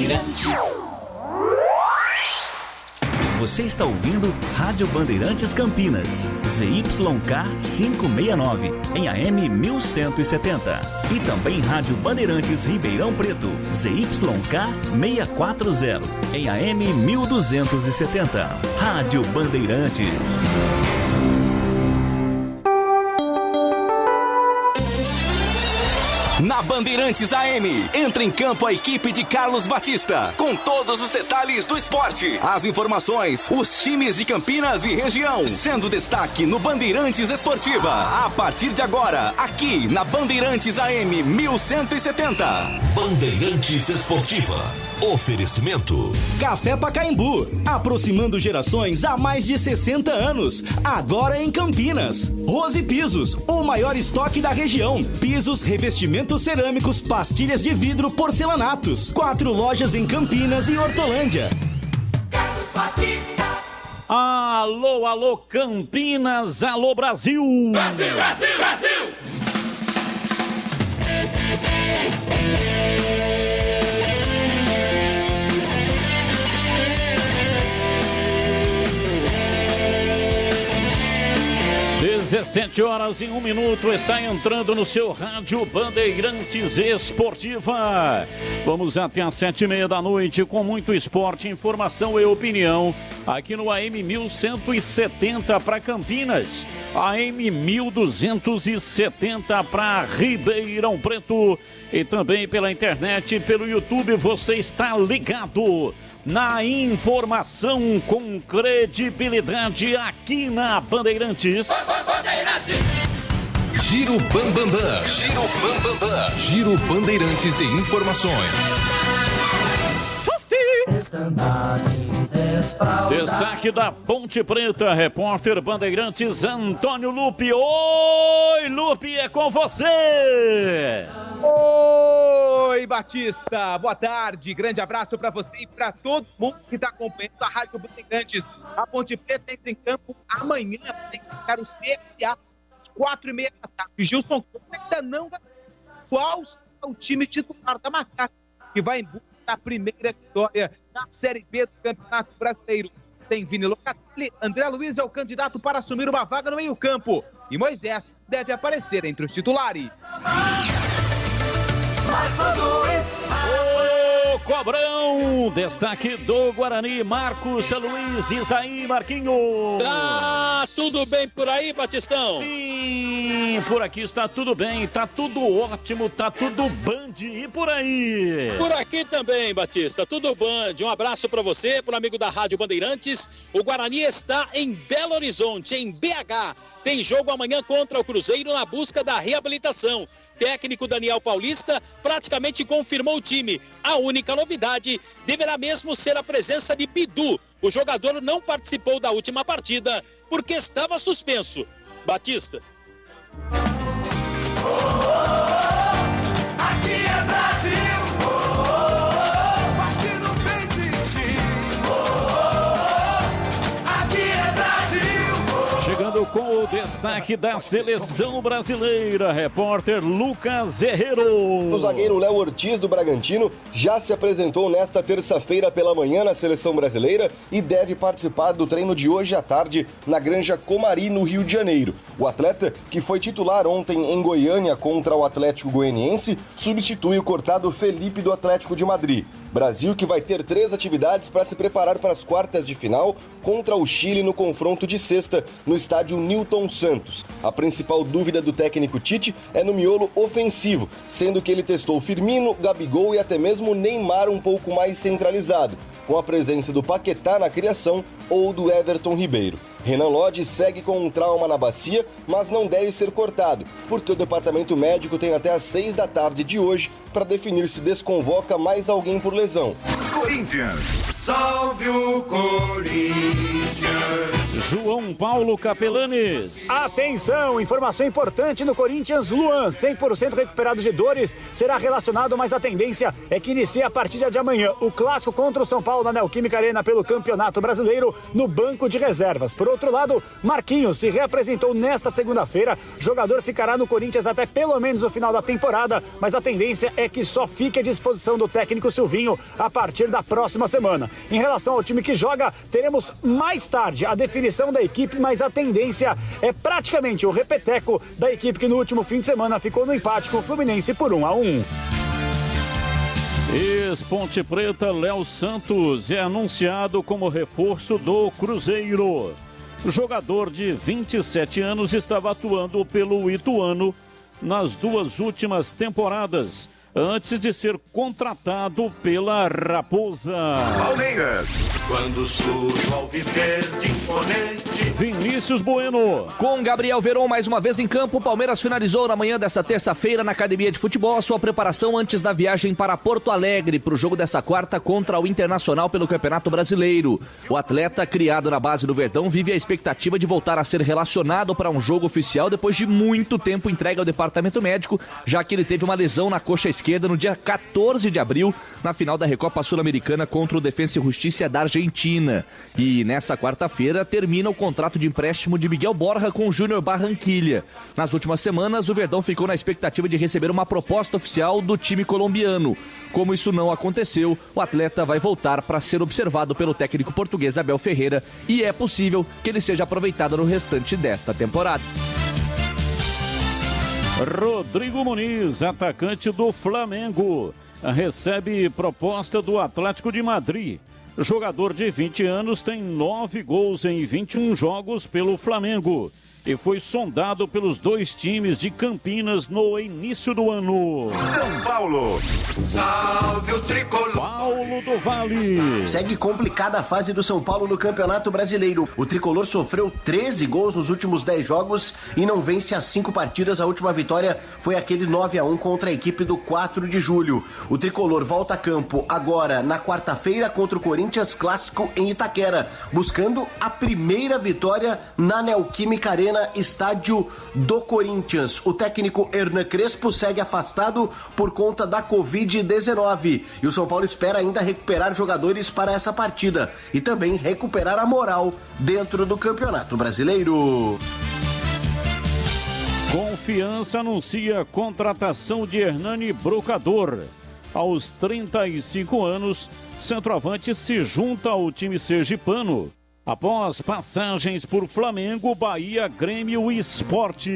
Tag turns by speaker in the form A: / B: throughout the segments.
A: Bandeirantes.
B: Você está ouvindo Rádio Bandeirantes Campinas, ZYK 569, em AM 1170. E também Rádio Bandeirantes Ribeirão Preto, ZYK 640, em AM 1270. Rádio Bandeirantes.
C: Na Bandeirantes AM, entra em campo a equipe de Carlos Batista, com todos os detalhes do esporte, as informações, os times de Campinas e região, sendo destaque no Bandeirantes Esportiva. A partir de agora, aqui na Bandeirantes AM 1170.
D: Bandeirantes Esportiva. Oferecimento
E: Café Pacaembu, aproximando gerações há mais de 60 anos, agora em Campinas. Rose Pisos, o maior estoque da região. Pisos, revestimentos cerâmicos, pastilhas de vidro, porcelanatos. 4 lojas em Campinas e Hortolândia.
A: Carlos Batista.
F: Alô, alô Campinas, alô Brasil.
A: Brasil, Brasil, Brasil.
F: 17h01, está entrando no seu rádio Bandeirantes Esportiva. Vamos até às 7h30 da noite com muito esporte, informação e opinião aqui no AM 1170 para Campinas, AM 1270 para Ribeirão Preto e também pela internet, pelo YouTube. Você está ligado na informação com credibilidade aqui na Bandeirantes.
D: Giro Bambambam. Giro Bambambam. Giro Bandeirantes de Informações.
F: Destaque da Ponte Preta, repórter Bandeirantes Antônio Lupe. Oi, Lupe, é com você!
G: Oi, Batista, boa tarde, grande abraço para você e para todo mundo que está acompanhando a Rádio Bandeirantes. A Ponte Preta entra em campo amanhã para enfrentar o CFA às 4h30 da tarde. Gilson ainda não qual será o time titular da Macaca, que vai em busca da primeira vitória na Série B do Campeonato Brasileiro. Tem Vini Locatelli, André Luiz é o candidato para assumir uma vaga no meio-campo e Moisés deve aparecer entre os titulares.
F: Ô, Cobrão, destaque do Guarani, Marcos Luiz, diz aí, Marquinho.
H: Tá tudo bem por aí, Batistão?
F: Sim, por aqui está tudo bem, tá tudo ótimo, tá tudo Band e por aí.
H: Por aqui também, Batista, tudo Band. Um abraço para você, pro amigo da Rádio Bandeirantes. O Guarani está em Belo Horizonte, em BH. Tem jogo amanhã contra o Cruzeiro na busca da reabilitação. Técnico Daniel Paulista praticamente confirmou o time. A única novidade deverá mesmo ser a presença de Bidu. O jogador não participou da última partida porque estava suspenso. Batista.
A: Aqui é Brasil. Aqui no peito de ti. Aqui é Brasil.
F: Chegando com o destaque da seleção brasileira, repórter Lucas Herrero.
I: O zagueiro Léo Ortiz do Bragantino já se apresentou nesta terça-feira pela manhã na seleção brasileira e deve participar do treino de hoje à tarde na Granja Comari, no Rio de Janeiro. O atleta, que foi titular ontem em Goiânia contra o Atlético Goianiense, substitui o cortado Felipe do Atlético de Madrid. Brasil que vai ter 3 atividades para se preparar para as quartas de final contra o Chile no confronto de sexta no estádio Newton Santos. A principal dúvida do técnico Tite é no miolo ofensivo, sendo que ele testou Firmino, Gabigol e até mesmo Neymar um pouco mais centralizado, com a presença do Paquetá na criação ou do Everton Ribeiro. Renan Lodge segue com um trauma na bacia, mas não deve ser cortado, porque o departamento médico tem até às 6 da tarde de hoje para definir se desconvoca mais alguém por lesão.
A: Corinthians, salve o Corinthians.
F: João Paulo Capelanes.
J: Atenção, informação importante no Corinthians. Luan, 100% recuperado de dores, será relacionado, mas a tendência é que inicie a partir de amanhã o clássico contra o São Paulo na Neoquímica Arena pelo Campeonato Brasileiro no banco de reservas. Por outro lado, Marquinhos se reapresentou nesta segunda-feira. O jogador ficará no Corinthians até pelo menos o final da temporada, mas a tendência é que só fique à disposição do técnico Silvinho a partir da próxima semana. Em relação ao time que joga, teremos mais tarde a definição da equipe, mas a tendência é praticamente o repeteco da equipe que no último fim de semana ficou no empate com o Fluminense por 1-1.
F: Ex-Ponte Preta, Léo Santos é anunciado como reforço do Cruzeiro. O jogador de 27 anos estava atuando pelo Ituano nas 2 últimas temporadas, antes de ser contratado pela Raposa.
A: Palmeiras, quando surge o alviverde imponente.
F: Vinícius Bueno.
K: Com Gabriel Veron mais uma vez em campo, o Palmeiras finalizou na manhã desta terça-feira na Academia de Futebol a sua preparação antes da viagem para Porto Alegre para o jogo dessa quarta contra o Internacional pelo Campeonato Brasileiro. O atleta, criado na base do Verdão, vive a expectativa de voltar a ser relacionado para um jogo oficial depois de muito tempo entregue ao departamento médico, já que ele teve uma lesão na coxa esquerda no dia 14 de abril, na final da Recopa Sul-Americana contra o Defensa e Justiça da Argentina. E nessa quarta-feira termina o contrato de empréstimo de Miguel Borja com o Júnior Barranquilla. Nas últimas semanas, o Verdão ficou na expectativa de receber uma proposta oficial do time colombiano. Como isso não aconteceu, o atleta vai voltar para ser observado pelo técnico português Abel Ferreira e é possível que ele seja aproveitado no restante desta temporada.
F: Rodrigo Muniz, atacante do Flamengo, recebe proposta do Atlético de Madrid. Jogador de 20 anos tem 9 gols em 21 jogos pelo Flamengo e foi sondado pelos 2 times de Campinas no início do ano.
A: São Paulo, salve o tricolor.
F: Paulo do Vale.
L: Segue complicada a fase do São Paulo no Campeonato Brasileiro. O tricolor sofreu 13 gols nos últimos 10 jogos e não vence as 5 partidas. A última vitória foi aquele 9-1 contra a equipe do 4 de julho. O tricolor volta a campo agora na quarta-feira contra o Corinthians, clássico em Itaquera, buscando a primeira vitória na Neoquímica Arena, estádio do Corinthians. O técnico Hernan Crespo segue afastado por conta da Covid-19 e o São Paulo espera ainda recuperar jogadores para essa partida e também recuperar a moral dentro do Campeonato Brasileiro.
F: Confiança anuncia a contratação de Hernani Brocador. Aos 35 anos, centroavante se junta ao time sergipano após passagens por Flamengo, Bahia, Grêmio e Sport.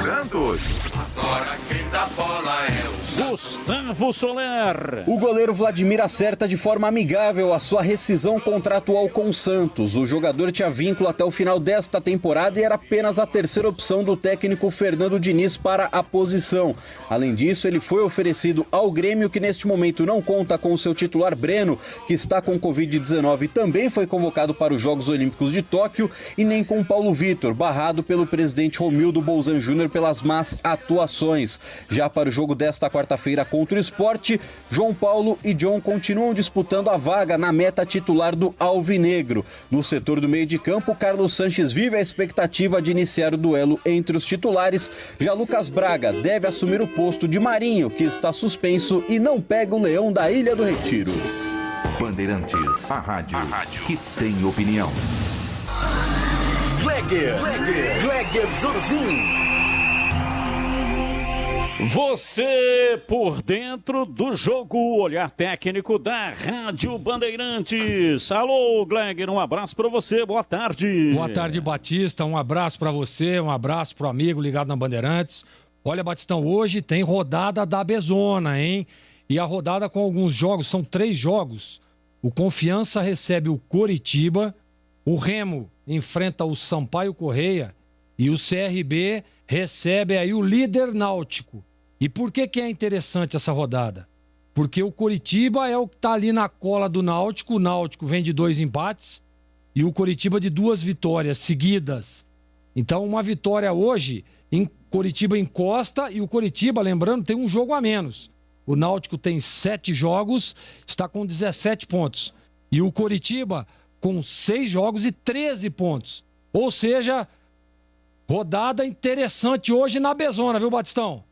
A: Santos, agora quem dá bola é o
F: Gustavo Soler.
M: O goleiro Vladimir acerta de forma amigável a sua rescisão contratual com o Santos. O jogador tinha vínculo até o final desta temporada e era apenas a terceira opção do técnico Fernando Diniz para a posição. Além disso, ele foi oferecido ao Grêmio, que neste momento não conta com o seu titular Breno, que está com Covid-19 e também foi convocado para os Jogos Olímpicos de Tóquio, e nem com Paulo Vitor, barrado pelo presidente Romildo Bolzan Júnior pelas más atuações. Já para o jogo desta quarta-feira contra o Sport, João Paulo e John continuam disputando a vaga na meta titular do Alvinegro. No setor do meio de campo, Carlos Sanches vive a expectativa de iniciar o duelo entre os titulares. Já Lucas Braga deve assumir o posto de Marinho, que está suspenso e não pega o Leão da Ilha do Retiro.
N: Bandeirantes, a rádio que tem opinião.
E: Gleger Zorzin.
F: Você por dentro do jogo, olhar técnico da Rádio Bandeirantes. Alô, Gleger, um abraço para você, boa tarde.
O: Boa tarde, Batista, um abraço para você, um abraço pro amigo ligado na Bandeirantes. Olha, Batistão, hoje tem rodada da Bezona, hein? E a rodada com alguns jogos, são 3 jogos. O Confiança recebe o Coritiba, o Remo enfrenta o Sampaio Correia e o CRB recebe aí o líder Náutico. E por que é interessante essa rodada? Porque o Coritiba é o que está ali na cola do Náutico. O Náutico vem de 2 empates e o Coritiba de 2 vitórias seguidas. Então, uma vitória hoje, em Coritiba encosta, e o Coritiba, lembrando, tem um jogo a menos. O Náutico tem 7 jogos, está com 17 pontos. E o Coritiba com 6 jogos e 13 pontos. Ou seja, rodada interessante hoje na Bezona, viu, Batistão?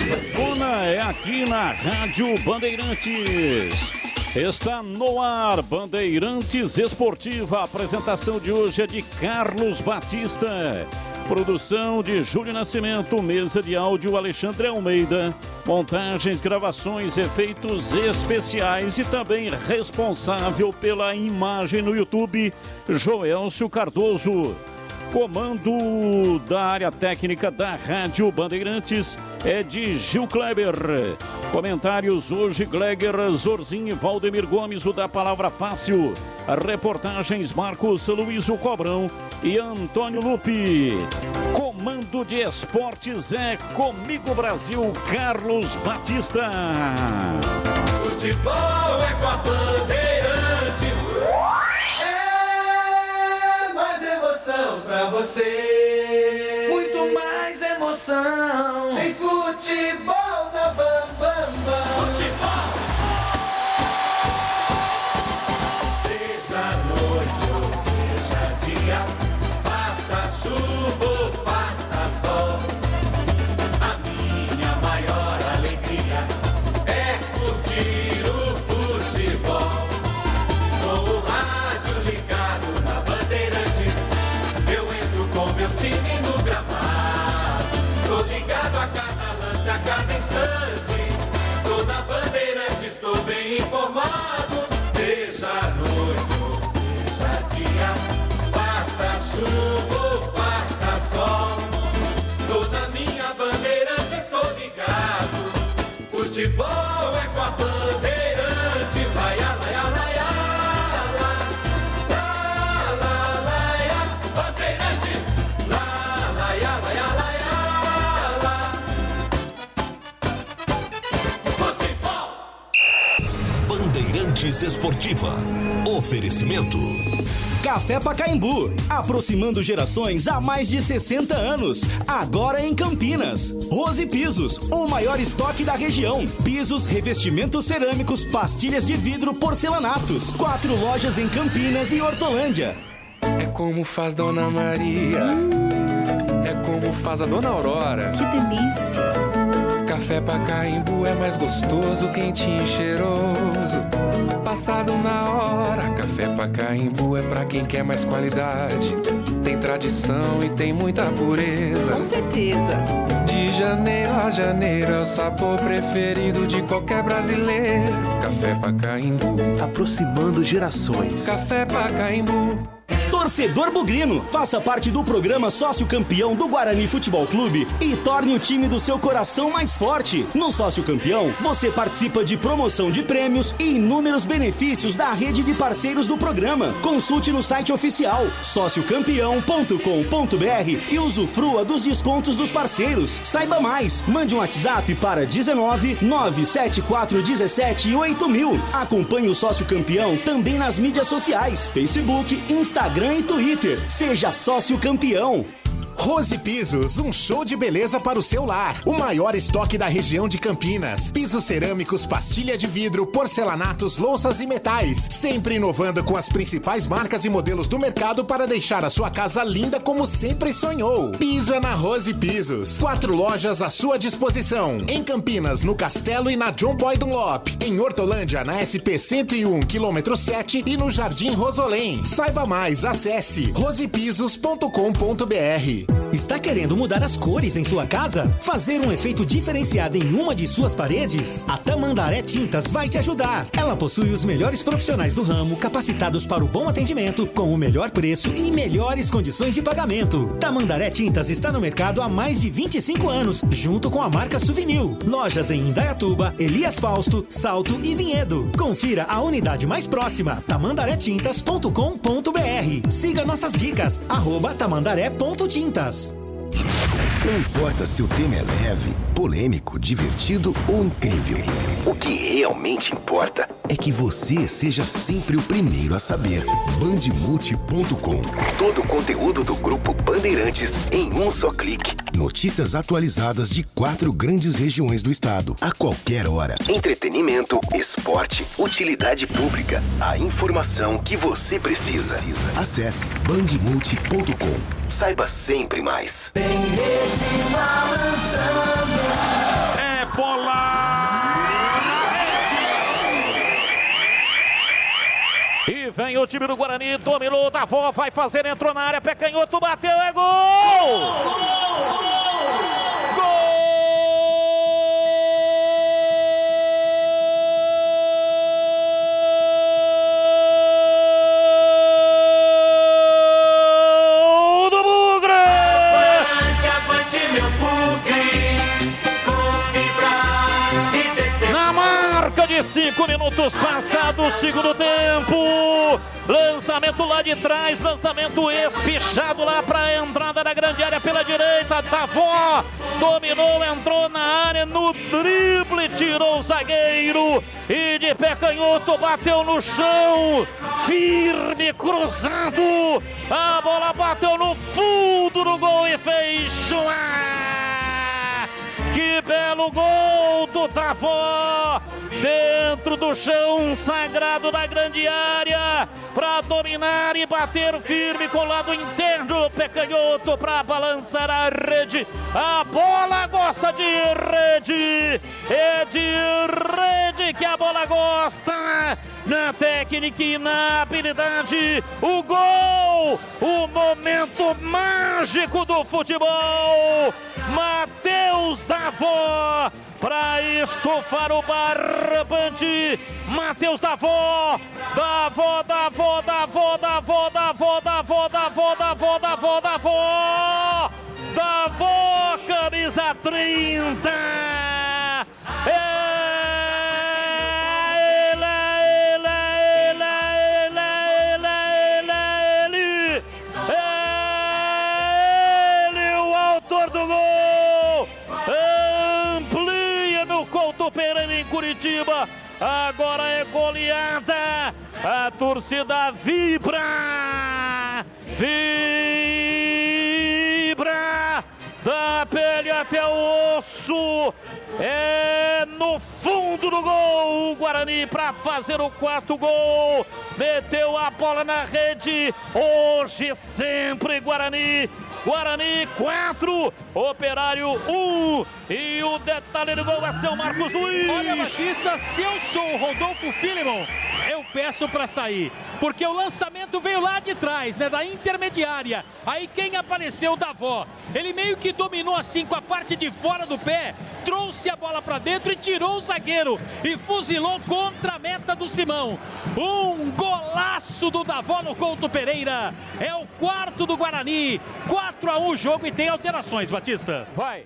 F: Bezona é aqui na Rádio Bandeirantes. Está no ar, Bandeirantes Esportiva. A apresentação de hoje é de Carlos Batista. Produção de Júlio Nascimento, mesa de áudio Alexandre Almeida, montagens, gravações, efeitos especiais e também responsável pela imagem no YouTube, Joelcio Cardoso. Comando da área técnica da Rádio Bandeirantes é de Gil Kleber. Comentários hoje, Gleger Zorzin, Valdemir Gomes, o da Palavra Fácil. Reportagens, Marcos Luiz o Cobrão e Antônio Lupi. Comando de esportes é Comigo Brasil, Carlos Batista.
A: Futebol é com a Bandeirantes. Pra você,
P: muito mais emoção.
A: Tem futebol na Bam Bam Bam. Futebol. Seja noite ou seja dia, faça chuva ou faça sol, a minha maior alegria é curtir o futebol. Com o rádio ligado na Bandeirantes, com meu time no gramado, tô ligado a cada lance, a cada instante, tô na Bandeirantes, tô bem informado, seja noite ou seja dia, faça chuva ou faça sol, tô na minha Bandeirantes, tô ligado, futebol é com a Bandeirantes, vai a laia, laia.
C: Esportiva. Oferecimento.
E: Café Pacaembu, aproximando gerações há mais de 60 anos. Agora em Campinas. Rose Pisos, o maior estoque da região. Pisos, revestimentos cerâmicos, pastilhas de vidro, porcelanatos. 4 lojas em Campinas e Hortolândia.
Q: É como faz Dona Maria, é como faz a Dona Aurora.
R: Que delícia!
Q: Café Pacaembu é mais gostoso, quentinho e cheiroso. Passado na hora, Café Pacaembu é pra quem quer mais qualidade. Tem tradição e tem muita pureza.
R: Com certeza.
Q: De janeiro a janeiro é o sabor preferido de qualquer brasileiro. Café Pacaembu,
S: aproximando gerações.
Q: Café Pacaembu.
E: Torcedor bugrino, faça parte do programa Sócio Campeão do Guarani Futebol Clube e torne o time do seu coração mais forte. No Sócio Campeão, você participa de promoção de prêmios e inúmeros benefícios da rede de parceiros do programa. Consulte no site oficial sociocampeão.com.br e usufrua dos descontos dos parceiros. Saiba mais, mande um WhatsApp para 19 974 17 8000. Acompanhe o Sócio Campeão também nas mídias sociais, Facebook, Instagram e Twitter. Seja sócio campeão.
T: Rose Pisos, um show de beleza para o seu lar. O maior estoque da região de Campinas. Pisos cerâmicos, pastilha de vidro, porcelanatos, louças e metais. Sempre inovando com as principais marcas e modelos do mercado para deixar a sua casa linda como sempre sonhou. Piso é na Rose Pisos. 4 lojas à sua disposição. Em Campinas, no Castelo e na John Boy Dunlop. Em Hortolândia, na SP 101, quilômetro 7 e no Jardim Rosolém. Saiba mais, acesse rosepisos.com.br.
U: Está querendo mudar as cores em sua casa? Fazer um efeito diferenciado em uma de suas paredes? A Tamandaré Tintas vai te ajudar. Ela possui os melhores profissionais do ramo, capacitados para o bom atendimento, com o melhor preço e melhores condições de pagamento. Tamandaré Tintas está no mercado há mais de 25 anos, junto com a marca Souvenir. Lojas em Indaiatuba, Elias Fausto, Salto e Vinhedo. Confira a unidade mais próxima, tamandaretintas.com.br. Siga nossas dicas, @tamandaré.tintas.
V: Não importa se o tema é leve, polêmico, divertido ou incrível. O que realmente importa é que você seja sempre o primeiro a saber. Bandemulti.com. Todo o conteúdo do Grupo Bandeirantes em um só clique. Notícias atualizadas de 4 grandes regiões do estado, a qualquer hora. Entretenimento, esporte, utilidade pública. A informação que você precisa. Acesse bandemulti.com. Saiba sempre mais.
A: Tem rede balançando.
F: É bola na rede. E vem o time do Guarani, dominou, Davó, vai fazer, entrou na área, pé canhoto, bateu, é gol! Na marca de 5 minutos passados o segundo tempo, lançamento lá de trás, lançamento espichado lá para a entrada da grande área pela direita, Davó dominou, entrou na área no drible, tirou o zagueiro e de pé canhoto bateu no chão, firme, cruzado, a bola bateu no fundo do gol e fez que belo gol do Davó, dentro do chão sagrado da grande área, para dominar e bater firme com o lado interno, pé canhoto para balançar a rede, a bola gosta de rede, é de rede que a bola gosta, na técnica e na habilidade, o gol, o momento mágico do futebol, Matheus Davó, para estufar o barbante, Matheus Davó, Davó, Davó, Davó, Davó, Davó, Davó, Davó, Davó, Davó, Davó, Davó, camisa 30, Curitiba, agora é goleada, a torcida vibra, vibra, da pele até o osso, é no fundo do gol, o Guarani para fazer o 4º gol, meteu a bola na rede, hoje sempre Guarani, Guarani 4, Operário 1, e o detalhe do gol é seu Marcos Luiz.
B: Olha, Batista, se eu sou o Rodolfo Filimon, eu peço para sair, porque o lançamento veio lá de trás, né, da intermediária, aí quem apareceu, o Davó, ele meio que dominou assim com a parte de fora do pé, trouxe a bola para dentro e tirou o zagueiro, e fuzilou contra a meta do Simão, um golaço do Davó no Couto Pereira, é o 4º do Guarani, 4-1 o jogo e tem alterações, Batista.
F: Vai.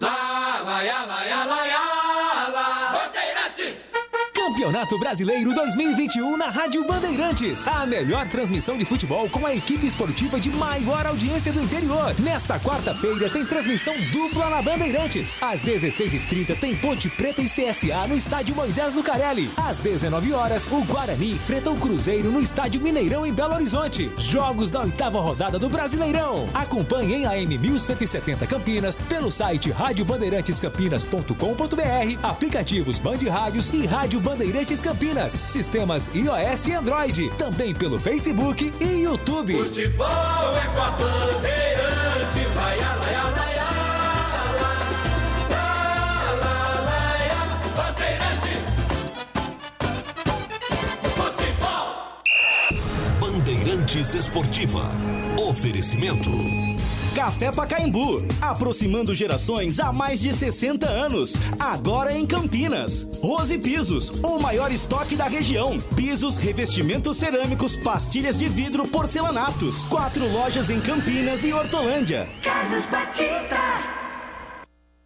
U: Bandeirantes. Campeonato Brasileiro 2021 na Rádio Bandeirantes. A melhor transmissão de futebol com a equipe esportiva de maior audiência do interior. Nesta quarta-feira tem transmissão dupla na Bandeirantes. Às 16h30 tem Ponte Preta e CSA no estádio Moisés Lucarelli. Às 19 horas, o Guarani enfrenta o Cruzeiro no estádio Mineirão em Belo Horizonte. Jogos da 8ª rodada do Brasileirão. Acompanhe em AM 1170 Campinas, pelo site radiobandeirantescampinas.com.br, aplicativos Band Rádios e Rádio Bandeirantes Campinas, sistemas iOS e Android, também pelo Facebook e YouTube.
P: Futebol é com a Bandeirantes, laia, laia, laia, Bandeirantes. Futebol.
U: Bandeirantes Esportiva. Oferecimento. Café Pacaembu, aproximando gerações há mais de 60 anos. Agora em Campinas. Rose Pisos, o maior estoque da região. Pisos, revestimentos cerâmicos, pastilhas de vidro, porcelanatos. 4 lojas em Campinas e Hortolândia.
P: Carlos Batista.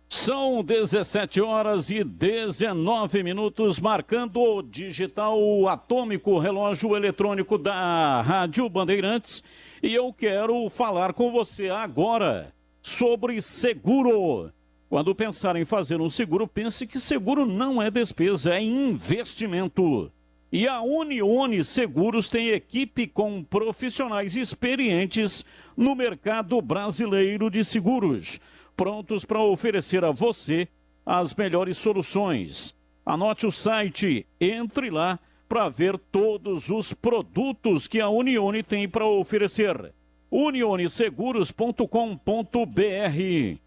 F: São 17h19, marcando o digital atômico, relógio eletrônico da Rádio Bandeirantes. E eu quero falar com você agora sobre seguro. Quando pensar em fazer um seguro, pense que seguro não é despesa, é investimento. E a Unione Seguros tem equipe com profissionais experientes no mercado brasileiro de seguros, prontos para oferecer a você as melhores soluções. Anote o site, entre lá para ver todos os produtos que a Unione tem para oferecer. unioneseguros.com.br.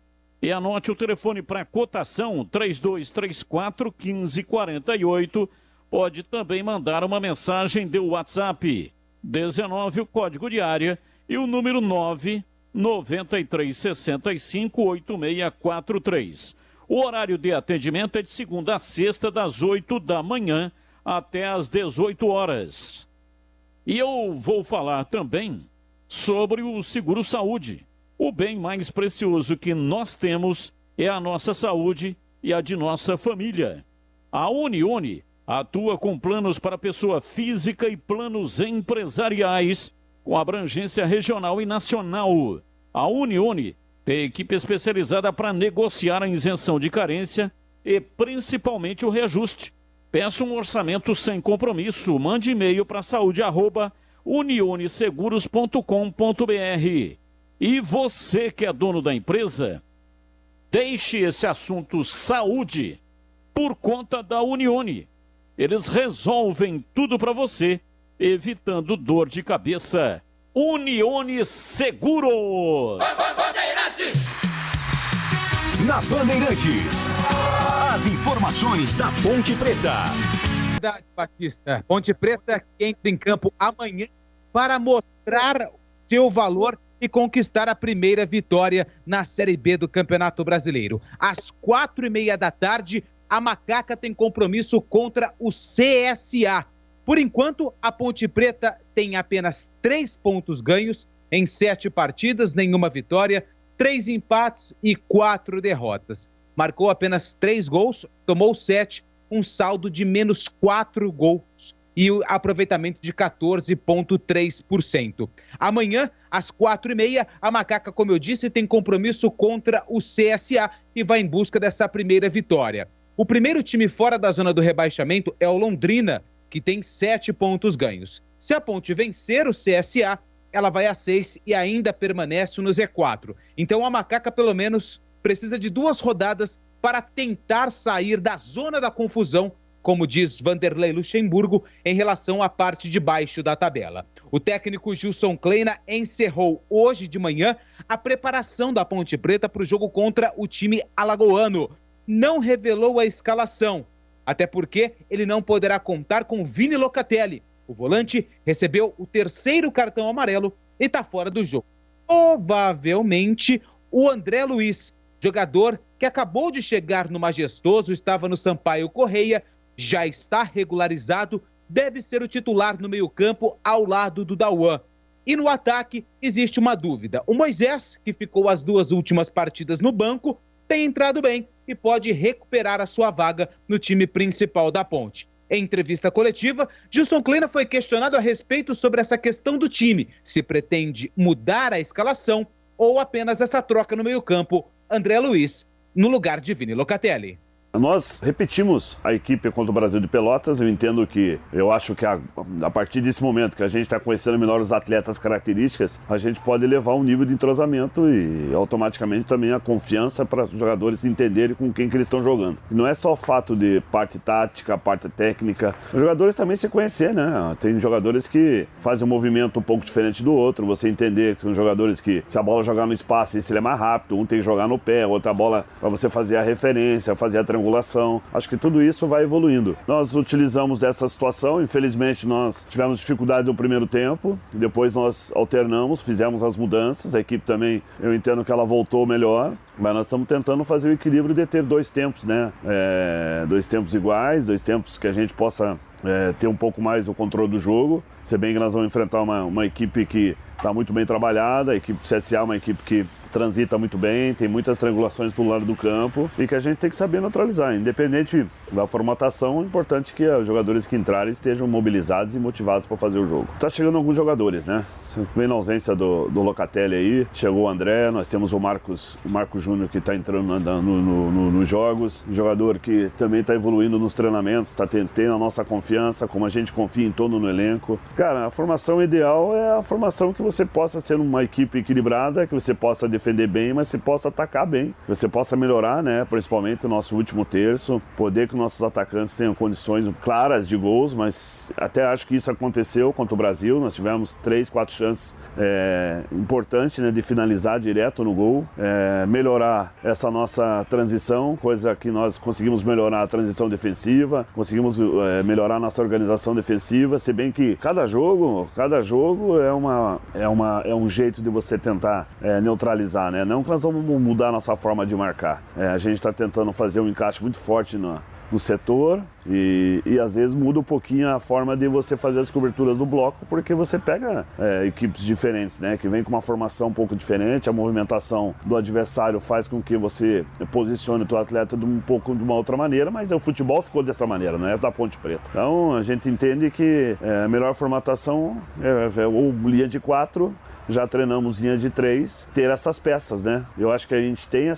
F: E anote o telefone para cotação 3234-1548. Pode também mandar uma mensagem de WhatsApp 19, o código de área, e o número 993658643. O horário de atendimento é de segunda a sexta, das 8 da manhã até às 18 horas. E eu vou falar também sobre o Seguro Saúde. O bem mais precioso que nós temos é a nossa saúde e a de nossa família. A Unione atua com planos para pessoa física e planos empresariais com abrangência regional e nacional. A Unione tem equipe especializada para negociar a isenção de carência e principalmente o reajuste. Peça um orçamento sem compromisso. Mande e-mail para saúde@unioneseguros.com.br. E você que é dono da empresa, deixe esse assunto saúde por conta da Unione. Eles resolvem tudo para você, evitando dor de cabeça. Unione Seguros.
E: Na Bandeirantes, as informações da Ponte Preta.
D: Verdade, Batista. Ponte Preta que entra em campo amanhã para mostrar seu valor e conquistar a primeira vitória na Série B do Campeonato Brasileiro. Às 4:30 da tarde, a Macaca tem compromisso contra o CSA. Por enquanto, a Ponte Preta tem apenas 3 pontos ganhos em 7 partidas, nenhuma vitória, 3 empates e 4 derrotas. Marcou apenas 3 gols, tomou 7, um saldo de menos 4 gols e o aproveitamento de 14,3%. Amanhã, às 4:30, a Macaca, como eu disse, tem compromisso contra o CSA e vai em busca dessa primeira vitória. O primeiro time fora da zona do rebaixamento é o Londrina, que tem 7 pontos ganhos. Se a Ponte vencer o CSA, ela vai a 6 e ainda permanece no Z4. Então a Macaca, pelo menos, precisa de 2 rodadas para tentar sair da zona da confusão, como diz Vanderlei Luxemburgo, em relação à parte de baixo da tabela. O técnico Gilson Kleina encerrou hoje de manhã a preparação da Ponte Preta para o jogo contra o time alagoano. Não revelou a escalação, até porque ele não poderá contar com Vini Locatelli. O volante recebeu o 3º cartão amarelo e está fora do jogo. Provavelmente o André Luiz, jogador que acabou de chegar no Majestoso, estava no Sampaio Correia, já está regularizado, deve ser o titular no meio-campo ao lado do Dauan. E no ataque existe uma dúvida. O Moisés, que ficou as 2 últimas partidas no banco, tem entrado bem e pode recuperar a sua vaga no time principal da Ponte. Em entrevista coletiva, Gilson Kleina foi questionado a respeito sobre essa questão do time, se pretende mudar a escalação ou apenas essa troca no meio-campo, André Luiz no lugar de Vini Locatelli.
G: Nós repetimos a equipe contra o Brasil de Pelotas. Eu acho que a partir desse momento que a gente está conhecendo melhor os atletas, características, a gente pode levar um nível de entrosamento e automaticamente também a confiança para os jogadores entenderem com quem que eles estão jogando. E não é só o fato de parte tática, parte técnica, os jogadores também se conhecer, né? Tem jogadores que fazem um movimento um pouco diferente do outro, você entender que são jogadores que, se a bola jogar no espaço, ele é mais rápido, um tem que jogar no pé, outra bola para você fazer a referência, fazer a triangulação. Acho que tudo isso vai evoluindo. Nós utilizamos essa situação, infelizmente nós tivemos dificuldade no primeiro tempo, depois nós alternamos, fizemos as mudanças, a equipe também, eu entendo que ela voltou melhor, mas nós estamos tentando fazer o equilíbrio de ter 2 tempos, né? 2 tempos iguais, 2 tempos que a gente possa ter um pouco mais o controle do jogo. Se bem que nós vamos enfrentar uma equipe que está muito bem trabalhada, a equipe do CSA é uma equipe que transita muito bem, tem muitas triangulações pelo lado do campo e que a gente tem que saber neutralizar. Independente da formatação, é importante que os jogadores que entrarem estejam mobilizados e motivados para fazer o jogo. Tá chegando alguns jogadores, né? Bem na ausência do Locatelli aí, chegou o André, nós temos o Marcos Júnior que está entrando nos jogos, um jogador que também está evoluindo nos treinamentos, está tendo a nossa confiança, como a gente confia em todo no elenco. Cara, a formação ideal é a formação que você possa ser uma equipe equilibrada, que você possa defender bem, mas você possa atacar bem, que você possa melhorar, né? Principalmente o nosso último terço, poder que nossos atacantes tenham condições claras de gols, mas até acho que isso aconteceu contra o Brasil. Nós tivemos 3, 4 chances importantes, né, de finalizar direto no gol, melhorar essa nossa transição, coisa que nós conseguimos melhorar a transição defensiva, conseguimos melhorar a nossa organização defensiva, se bem que cada jogo é um jeito de você tentar neutralizar, né? Não que nós vamos mudar a nossa forma de marcar. A gente está tentando fazer um encaixe muito forte no setor e às vezes muda um pouquinho a forma de você fazer as coberturas do bloco, porque você pega equipes diferentes, né, que vem com uma formação um pouco diferente, a movimentação do adversário faz com que você posicione o teu atleta de uma outra maneira, mas o futebol ficou dessa maneira, não é da Ponte Preta. Então a gente entende que a melhor formatação é ou linha de 4, já treinamos linha de 3, ter essas peças, né? Eu acho que a gente tem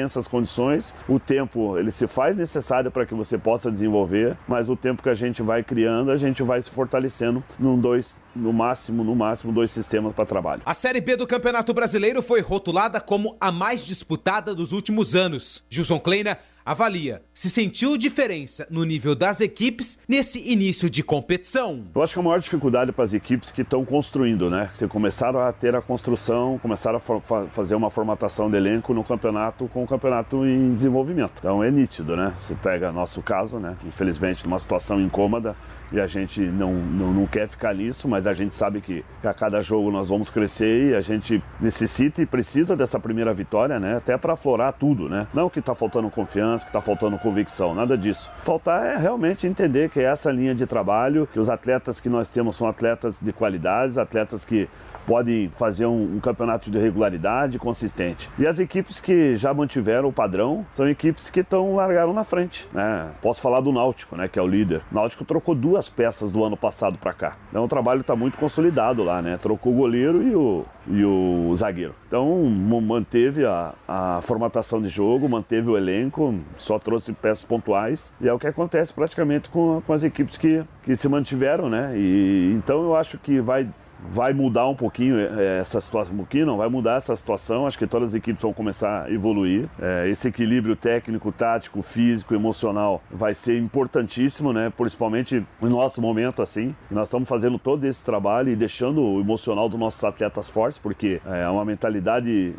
G: essas condições, o tempo ele se faz necessário para que você possa desenvolver, mas o tempo que a gente vai criando, a gente vai se fortalecendo no máximo 2 sistemas para trabalho.
D: A Série B do Campeonato Brasileiro foi rotulada como a mais disputada dos últimos anos. Gilson Kleina avalia se sentiu diferença no nível das equipes nesse início de competição.
G: Eu acho que a maior dificuldade para as equipes que estão construindo, né? Que começaram a ter a construção, começaram a fazer uma formatação de elenco no campeonato, com o campeonato em desenvolvimento. Então é nítido, né? Você pega nosso caso, né? Infelizmente numa situação incômoda e a gente não quer ficar nisso, mas a gente sabe que a cada jogo nós vamos crescer e a gente necessita e precisa dessa primeira vitória, né? Até para aflorar tudo, né? Não que está faltando confiança, que está faltando convicção, nada disso. Faltar é realmente entender que é essa linha de trabalho, que os atletas que nós temos são atletas de qualidades, atletas que podem fazer um campeonato de regularidade consistente. E as equipes que já mantiveram o padrão são equipes que largaram na frente, né? Posso falar do Náutico, né, que é o líder. O Náutico trocou 2 peças do ano passado para cá. Então o trabalho está muito consolidado lá, né? Trocou o goleiro e o zagueiro. Então manteve a formatação de jogo, manteve o elenco, só trouxe peças pontuais. E é o que acontece praticamente com as equipes que se mantiveram, né? E então eu acho que vai mudar um pouquinho essa situação, não vai mudar essa situação, acho que todas as equipes vão começar a evoluir. Esse equilíbrio técnico, tático, físico, emocional vai ser importantíssimo, né? Principalmente no nosso momento assim. Nós estamos fazendo todo esse trabalho e deixando o emocional dos nossos atletas fortes, porque uma mentalidade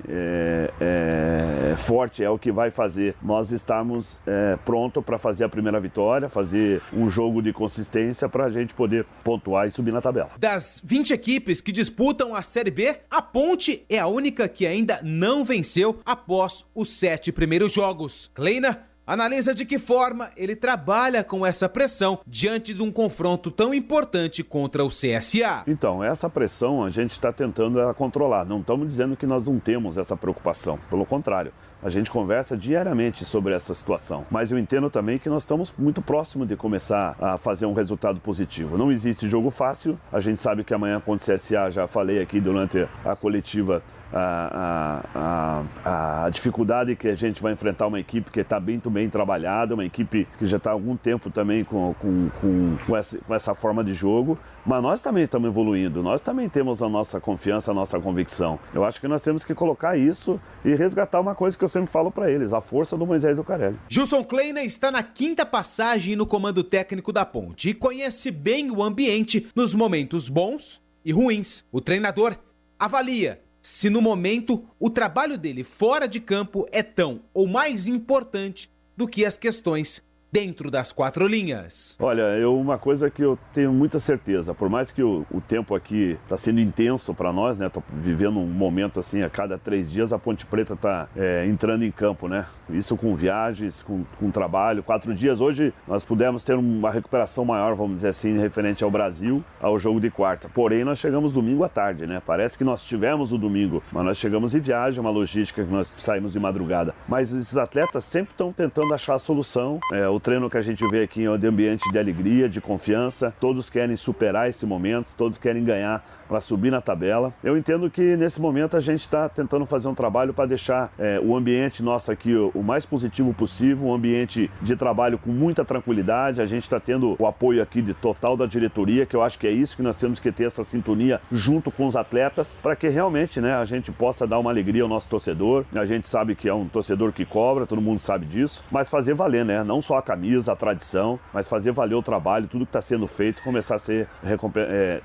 G: forte é o que vai fazer nós estarmos prontos para fazer a primeira vitória, fazer um jogo de consistência para a gente poder pontuar e subir na tabela.
D: Das 20 equipes que disputam a Série B, a Ponte é a única que ainda não venceu após os 7 primeiros jogos. Kleina analisa de que forma ele trabalha com essa pressão diante de um confronto tão importante contra o CSA.
G: Então, essa pressão a gente está tentando controlar. Não estamos dizendo que nós não temos essa preocupação. Pelo contrário, a gente conversa diariamente sobre essa situação. Mas eu entendo também que nós estamos muito próximos de começar a fazer um resultado positivo. Não existe jogo fácil. A gente sabe que amanhã contra o CSA, já falei aqui durante a coletiva, a dificuldade que a gente vai enfrentar uma equipe que está muito bem trabalhada, uma equipe que já está há algum tempo também com essa forma de jogo, mas nós também estamos evoluindo, nós também temos a nossa confiança, a nossa convicção. Eu acho que nós temos que colocar isso e resgatar uma coisa que eu sempre falo para eles, a força do Moisés Zucarelli.
D: Gilson Kleina está na 5ª passagem no comando técnico da Ponte e conhece bem o ambiente nos momentos bons e ruins. O treinador avalia se no momento o trabalho dele fora de campo é tão ou mais importante do que as questões dentro das 4 linhas.
G: Olha, uma coisa que eu tenho muita certeza, por mais que o tempo aqui está sendo intenso para nós, né? Tô vivendo um momento assim, a cada 3 dias a Ponte Preta está entrando em campo, né? Isso com viagens, com trabalho. 4 dias, hoje nós pudemos ter uma recuperação maior, vamos dizer assim, referente ao Brasil, ao jogo de quarta. Porém, nós chegamos domingo à tarde, né? Parece que nós tivemos o domingo, mas nós chegamos em viagem, uma logística que nós saímos de madrugada. Mas esses atletas sempre estão tentando achar a solução. O treino que a gente vê aqui é de ambiente de alegria, de confiança. Todos querem superar esse momento, todos querem ganhar para subir na tabela. Eu entendo que nesse momento a gente está tentando fazer um trabalho para deixar o ambiente nosso aqui o mais positivo possível, um ambiente de trabalho com muita tranquilidade. A gente está tendo o apoio aqui de total da diretoria, que eu acho que é isso que nós temos que ter, essa sintonia junto com os atletas, para que realmente, né, a gente possa dar uma alegria ao nosso torcedor. A gente sabe que é um torcedor que cobra, todo mundo sabe disso, mas fazer valer, né? Não só a camisa, a tradição, mas fazer valer o trabalho, tudo que está sendo feito, começar a ser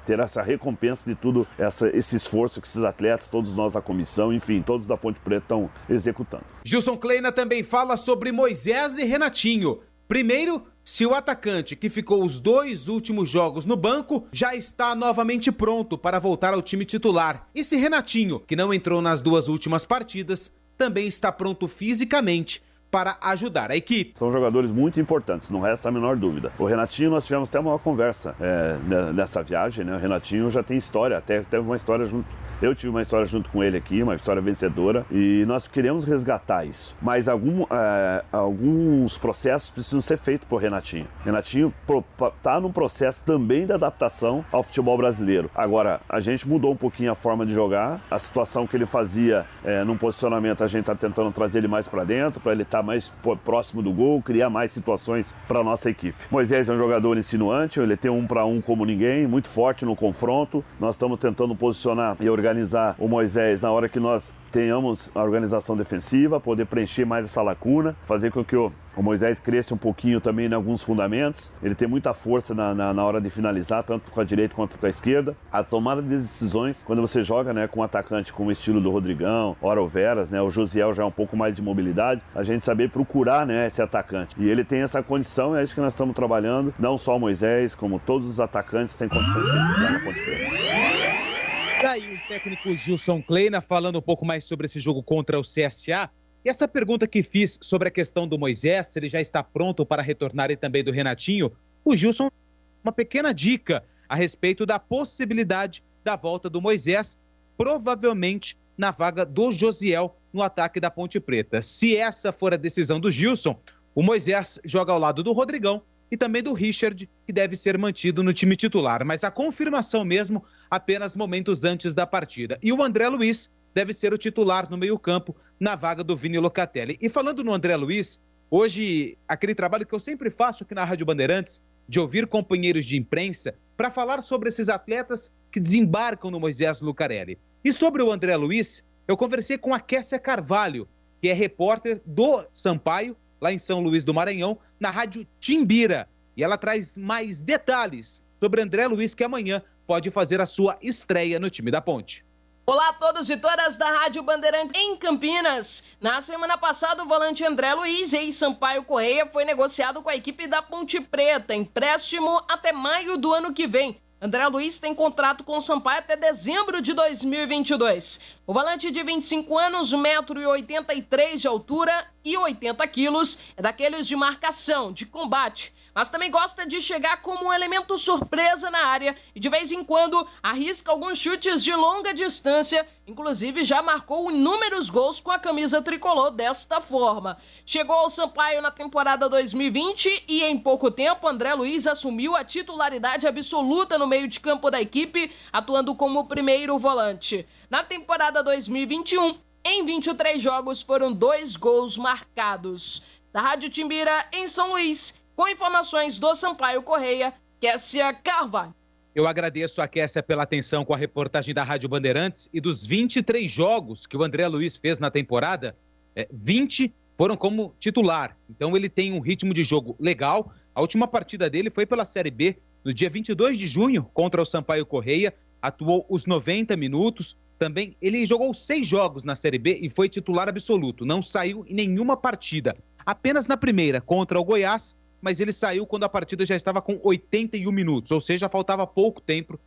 G: ter essa recompensa de tudo esse esforço que esses atletas, todos nós da comissão, enfim, todos da Ponte Preta estão executando.
D: Gilson Kleina também fala sobre Moisés e Renatinho. Primeiro, se o atacante, que ficou os 2 últimos jogos no banco, já está novamente pronto para voltar ao time titular. E se Renatinho, que não entrou nas 2 últimas partidas, também está pronto fisicamente para ajudar a equipe.
G: São jogadores muito importantes, não resta a menor dúvida. O Renatinho, nós tivemos até uma conversa nessa viagem, né? O Renatinho já tem história, até teve uma história junto. Eu tive uma história junto com ele aqui, uma história vencedora, e nós queremos resgatar isso. Mas alguns processos precisam ser feitos por Renatinho. Renatinho está num processo também de adaptação ao futebol brasileiro. Agora, a gente mudou um pouquinho a forma de jogar, a situação que ele fazia num posicionamento, a gente está tentando trazer ele mais para dentro, para ele estar mais próximo do gol, criar mais situações para a nossa equipe. Moisés é um jogador insinuante, ele tem 1-1 como ninguém, muito forte no confronto. Nós estamos tentando posicionar e organizar o Moisés na hora que nós tenhamos a organização defensiva, poder preencher mais essa lacuna, fazer com que o Moisés cresça um pouquinho também em alguns fundamentos. Ele tem muita força na hora de finalizar, tanto com a direita quanto com a esquerda. A tomada de decisões, quando você joga, né, com um atacante com o estilo do Rodrigão, ora o Veras, né, o Josiel já é um pouco mais de mobilidade, a gente saber procurar, né, esse atacante. E ele tem essa condição, é isso que nós estamos trabalhando. Não só o Moisés, como todos os atacantes têm condições de ser titular na Ponte Preta.
D: Daí o técnico Gilson Kleina falando um pouco mais sobre esse jogo contra o CSA. E essa pergunta que fiz sobre a questão do Moisés, se ele já está pronto para retornar, e também do Renatinho, o Gilson, uma pequena dica a respeito da possibilidade da volta do Moisés, provavelmente na vaga do Josiel no ataque da Ponte Preta. Se essa for a decisão do Gilson, o Moisés joga ao lado do Rodrigão e também do Richard, que deve ser mantido no time titular. Mas a confirmação mesmo apenas momentos antes da partida. E o André Luiz deve ser o titular no meio-campo, na vaga do Vini Locatelli. E falando no André Luiz, hoje, aquele trabalho que eu sempre faço aqui na Rádio Bandeirantes, de ouvir companheiros de imprensa para falar sobre esses atletas que desembarcam no Moisés Lucarelli. E sobre o André Luiz, eu conversei com a Kessia Carvalho, que é repórter do Sampaio, lá em São Luís do Maranhão, na Rádio Timbira. E ela traz mais detalhes sobre André Luiz, que amanhã pode fazer a sua estreia no time da Ponte.
H: Olá a todos e todas da Rádio Bandeirante em Campinas. Na semana passada, o volante André Luiz, ex-Sampaio Correia, foi negociado com a equipe da Ponte Preta, empréstimo até maio do ano que vem. André Luiz tem contrato com o Sampaio até dezembro de 2022. O volante de 25 anos, 1,83 m de altura e 80 quilos, é daqueles de marcação, de combate, mas também gosta de chegar como um elemento surpresa na área e de vez em quando arrisca alguns chutes de longa distância, inclusive já marcou inúmeros gols com a camisa tricolor desta forma. Chegou ao Sampaio na temporada 2020 e em pouco tempo André Luiz assumiu a titularidade absoluta no meio de campo da equipe, atuando como primeiro volante. Na temporada 2021, em 23 jogos foram 2 gols marcados. Da Rádio Timbira, em São Luís, com informações do Sampaio Correia, Kessia Carvalho.
D: Eu agradeço a Kessia pela atenção com a reportagem da Rádio Bandeirantes. E dos 23 jogos que o André Luiz fez na temporada, 20 foram como titular. Então ele tem um ritmo de jogo legal. A última partida dele foi pela Série B, no dia 22 de junho, contra o Sampaio Correia. Atuou os 90 minutos. Também ele jogou 6 jogos na Série B e foi titular absoluto. Não saiu em nenhuma partida. Apenas na primeira, contra o Goiás, mas ele saiu quando a partida já estava com 81 minutos, ou seja, faltava pouco tempo,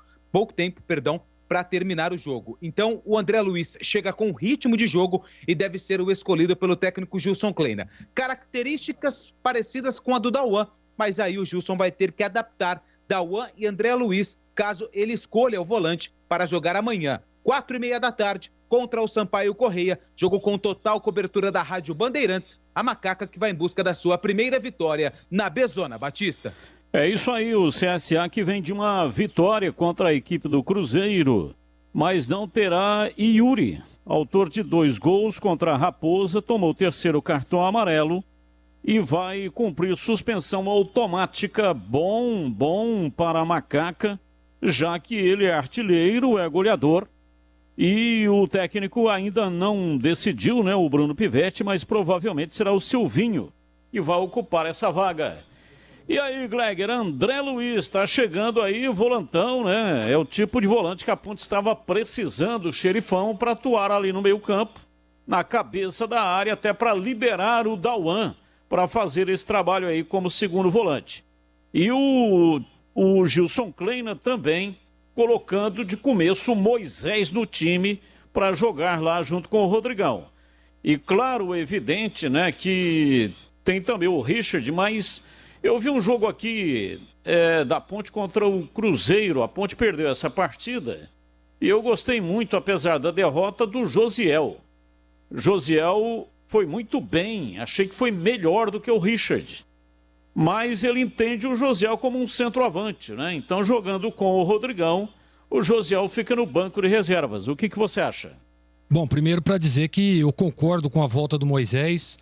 D: para terminar o jogo. Então, o André Luiz chega com ritmo de jogo e deve ser o escolhido pelo técnico Gilson Kleina. Características parecidas com a do Dauan, mas aí o Gilson vai ter que adaptar Dauan e André Luiz, caso ele escolha o volante para jogar amanhã, 4h30 da tarde, contra o Sampaio Correia. Jogo com total cobertura da Rádio Bandeirantes. A Macaca que vai em busca da sua primeira vitória na Bezona, Batista.
F: É isso aí, o CSA que vem de uma vitória contra a equipe do Cruzeiro, mas não terá Yuri, autor de 2 gols contra a Raposa, tomou o 3º cartão amarelo e vai cumprir suspensão automática. Bom para a Macaca, já que ele é artilheiro, é goleador. E o técnico ainda não decidiu, né, o Bruno Pivetti, mas provavelmente será o Silvinho que vai ocupar essa vaga. E aí, Gleger, André Luiz está chegando aí, volantão, né? É o tipo de volante que a Ponte estava precisando, o xerifão, para atuar ali no meio-campo, na cabeça da área, até para liberar o Dauan para fazer esse trabalho aí como segundo volante. E o Gilson Kleina também colocando de começo o Moisés no time para jogar lá junto com o Rodrigão. E claro, evidente, né, que tem também o Richard, mas eu vi um jogo aqui da Ponte contra o Cruzeiro. A Ponte perdeu essa partida e eu gostei muito, apesar da derrota, do Josiel. Josiel foi muito bem, achei que foi melhor do que o Richard. Mas ele entende o Josiel como um centroavante, né? Então, jogando com o Rodrigão, o Josiel fica no banco de reservas. O que você acha?
O: Bom, primeiro para dizer que eu concordo com a volta do Moisés.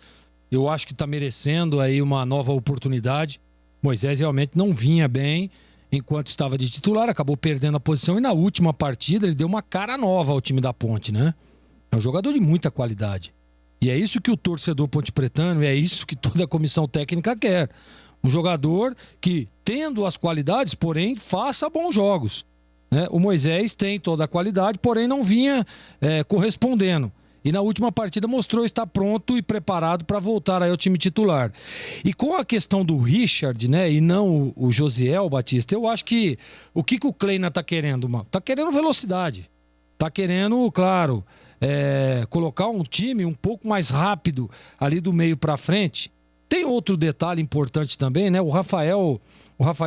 O: Eu acho que está merecendo aí uma nova oportunidade. Moisés realmente não vinha bem enquanto estava de titular, acabou perdendo a posição e na última partida ele deu uma cara nova ao time da Ponte, né? É um jogador de muita qualidade. E é isso que o torcedor pontepretano, é isso que toda a comissão técnica quer. Um jogador que, tendo as qualidades, porém, faça bons jogos, né? O Moisés tem toda a qualidade, porém não vinha correspondendo. E na última partida mostrou estar pronto e preparado para voltar aí ao time titular. E com a questão do Richard, né, e não o Josiel Batista, eu acho que o que o Kleina está querendo? Está querendo velocidade. Está querendo, claro, colocar um time um pouco mais rápido ali do meio para frente. Tem outro detalhe importante também, né? O Rafael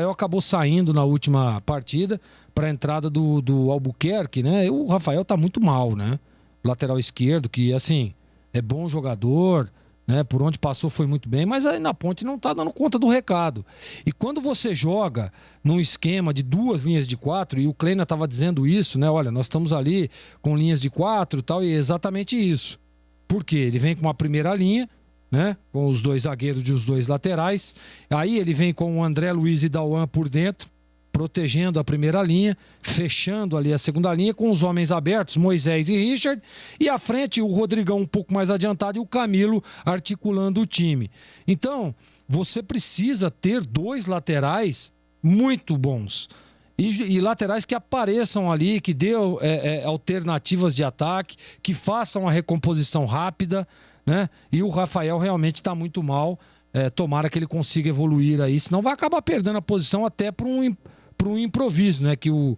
O: acabou saindo na última partida para a entrada do Albuquerque, né? O Rafael tá muito mal, né? Lateral esquerdo, que assim, é bom jogador, né? Por onde passou foi muito bem, mas aí na Ponte não tá dando conta do recado. E quando você joga num esquema de 2 linhas de 4, e o Kleina estava dizendo isso, né? Olha, nós estamos ali com linhas de 4 e tal, e é exatamente isso. Por quê? Ele vem com uma primeira linha, né? Com os 2 zagueiros e os 2 laterais. Aí ele vem com o André Luiz e Dauan por dentro, protegendo a primeira linha, fechando ali a segunda linha com os homens abertos, Moisés e Richard, e à frente o Rodrigão um pouco mais adiantado e o Camilo articulando o time. Então, você precisa ter 2 laterais muito bons. E laterais que apareçam ali, que dê alternativas de ataque, que façam a recomposição rápida, né? E o Rafael realmente está muito mal. Tomara que ele consiga evoluir aí, senão vai acabar perdendo a posição até para um improviso, né? Que o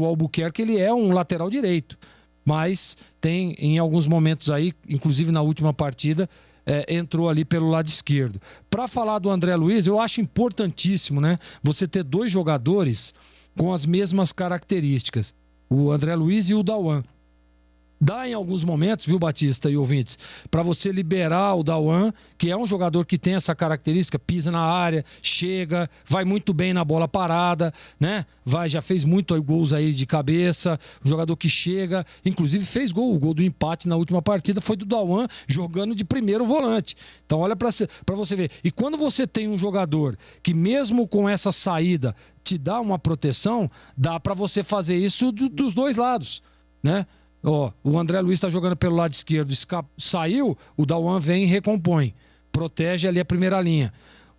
O: Albuquerque, ele é um lateral direito, mas tem em alguns momentos aí, inclusive na última partida, entrou ali pelo lado esquerdo. Para falar do André Luiz, eu acho importantíssimo, né? Você ter 2 jogadores com as mesmas características, o André Luiz e o Dauan. Dá em alguns momentos, viu, Batista e ouvintes, para você liberar o Dauan, que é um jogador que tem essa característica, pisa na área, chega, vai muito bem na bola parada, né? Já fez muito gols aí de cabeça, um jogador que chega, inclusive fez gol, o gol do empate na última partida foi do Dauan, jogando de primeiro volante. Então olha para você ver. E quando você tem um jogador que mesmo com essa saída te dá uma proteção, dá para você fazer isso dos 2 lados, né? O André Luiz está jogando pelo lado esquerdo, saiu, o Dauan vem e recompõe, protege ali a primeira linha.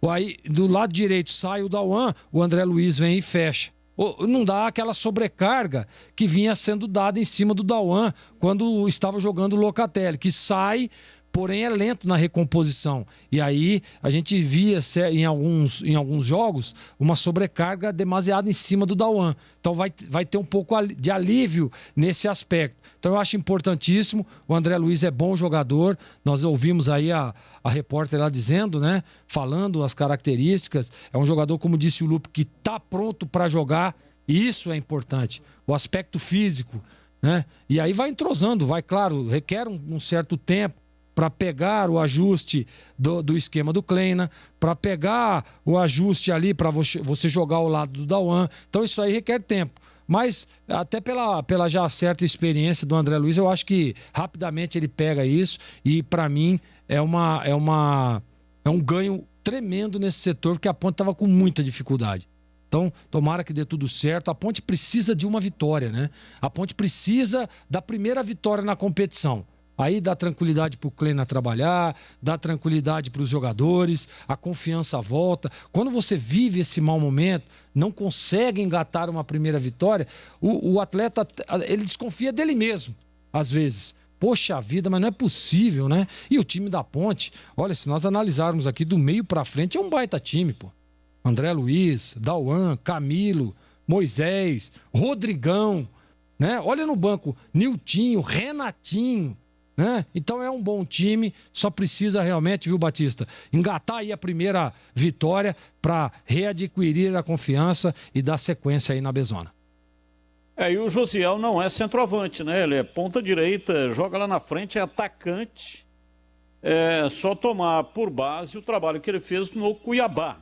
O: Aí do lado direito sai o Dauan, o André Luiz vem e fecha. Não dá aquela sobrecarga que vinha sendo dada em cima do Dauan quando estava jogando o Locatelli, que sai, porém é lento na recomposição. E aí a gente via em alguns jogos uma sobrecarga demasiada em cima do Dauan. Então vai ter um pouco de alívio nesse aspecto. Então eu acho importantíssimo. O André Luiz é bom jogador. Nós ouvimos aí a repórter lá dizendo, né? Falando as características. É um jogador, como disse o Lupe, que está pronto para jogar. E isso é importante. O aspecto físico. né? E aí vai entrosando, claro, requer um certo tempo para pegar o ajuste do esquema do Kleina, para pegar o ajuste ali para você jogar ao lado do Dauan. Então isso aí requer tempo. Mas até pela já certa experiência do André Luiz, eu acho que rapidamente ele pega isso e para mim é um ganho tremendo nesse setor, porque a Ponte estava com muita dificuldade. Então, tomara que dê tudo certo. A Ponte precisa de uma vitória, né? A Ponte precisa da primeira vitória na competição. Aí dá tranquilidade para o Kleina trabalhar, dá tranquilidade para os jogadores, a confiança volta. Quando você vive esse mau momento, não consegue engatar uma primeira vitória, o atleta ele desconfia dele mesmo, às vezes. Poxa vida, mas não é possível, né? E o time da Ponte, olha, se nós analisarmos aqui do meio para frente, é um baita time, pô. André Luiz, Dauan, Camilo, Moisés, Rodrigão, né? Olha no banco, Niltinho, Renatinho, né? Então é um bom time, só precisa realmente, viu, Batista, engatar aí a primeira vitória para readquirir a confiança e dar sequência aí na Bezona.
F: E o Josiel não é centroavante, né? Ele é ponta direita, joga lá na frente, é atacante. É só tomar por base o trabalho que ele fez no Cuiabá.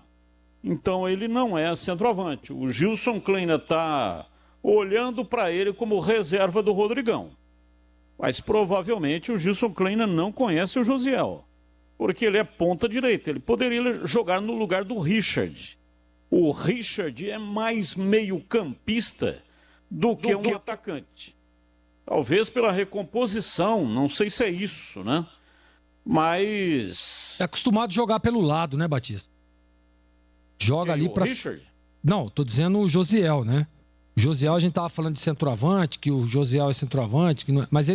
F: Então ele não é centroavante. O Gilson Kleina está olhando para ele como reserva do Rodrigão. Mas provavelmente o Gilson Kleina não conhece o Josiel, porque ele é ponta direita. Ele poderia jogar no lugar do Richard. O Richard é mais meio-campista do que um atacante. Talvez pela recomposição, não sei se é isso, né? Mas...
O: É acostumado a jogar pelo lado, né, Batista? Joga ali para...
F: Richard?
O: Não, tô dizendo o Josiel, né? O Josiel, a gente tava falando de centroavante, que o Josiel é centroavante, que não é... Mas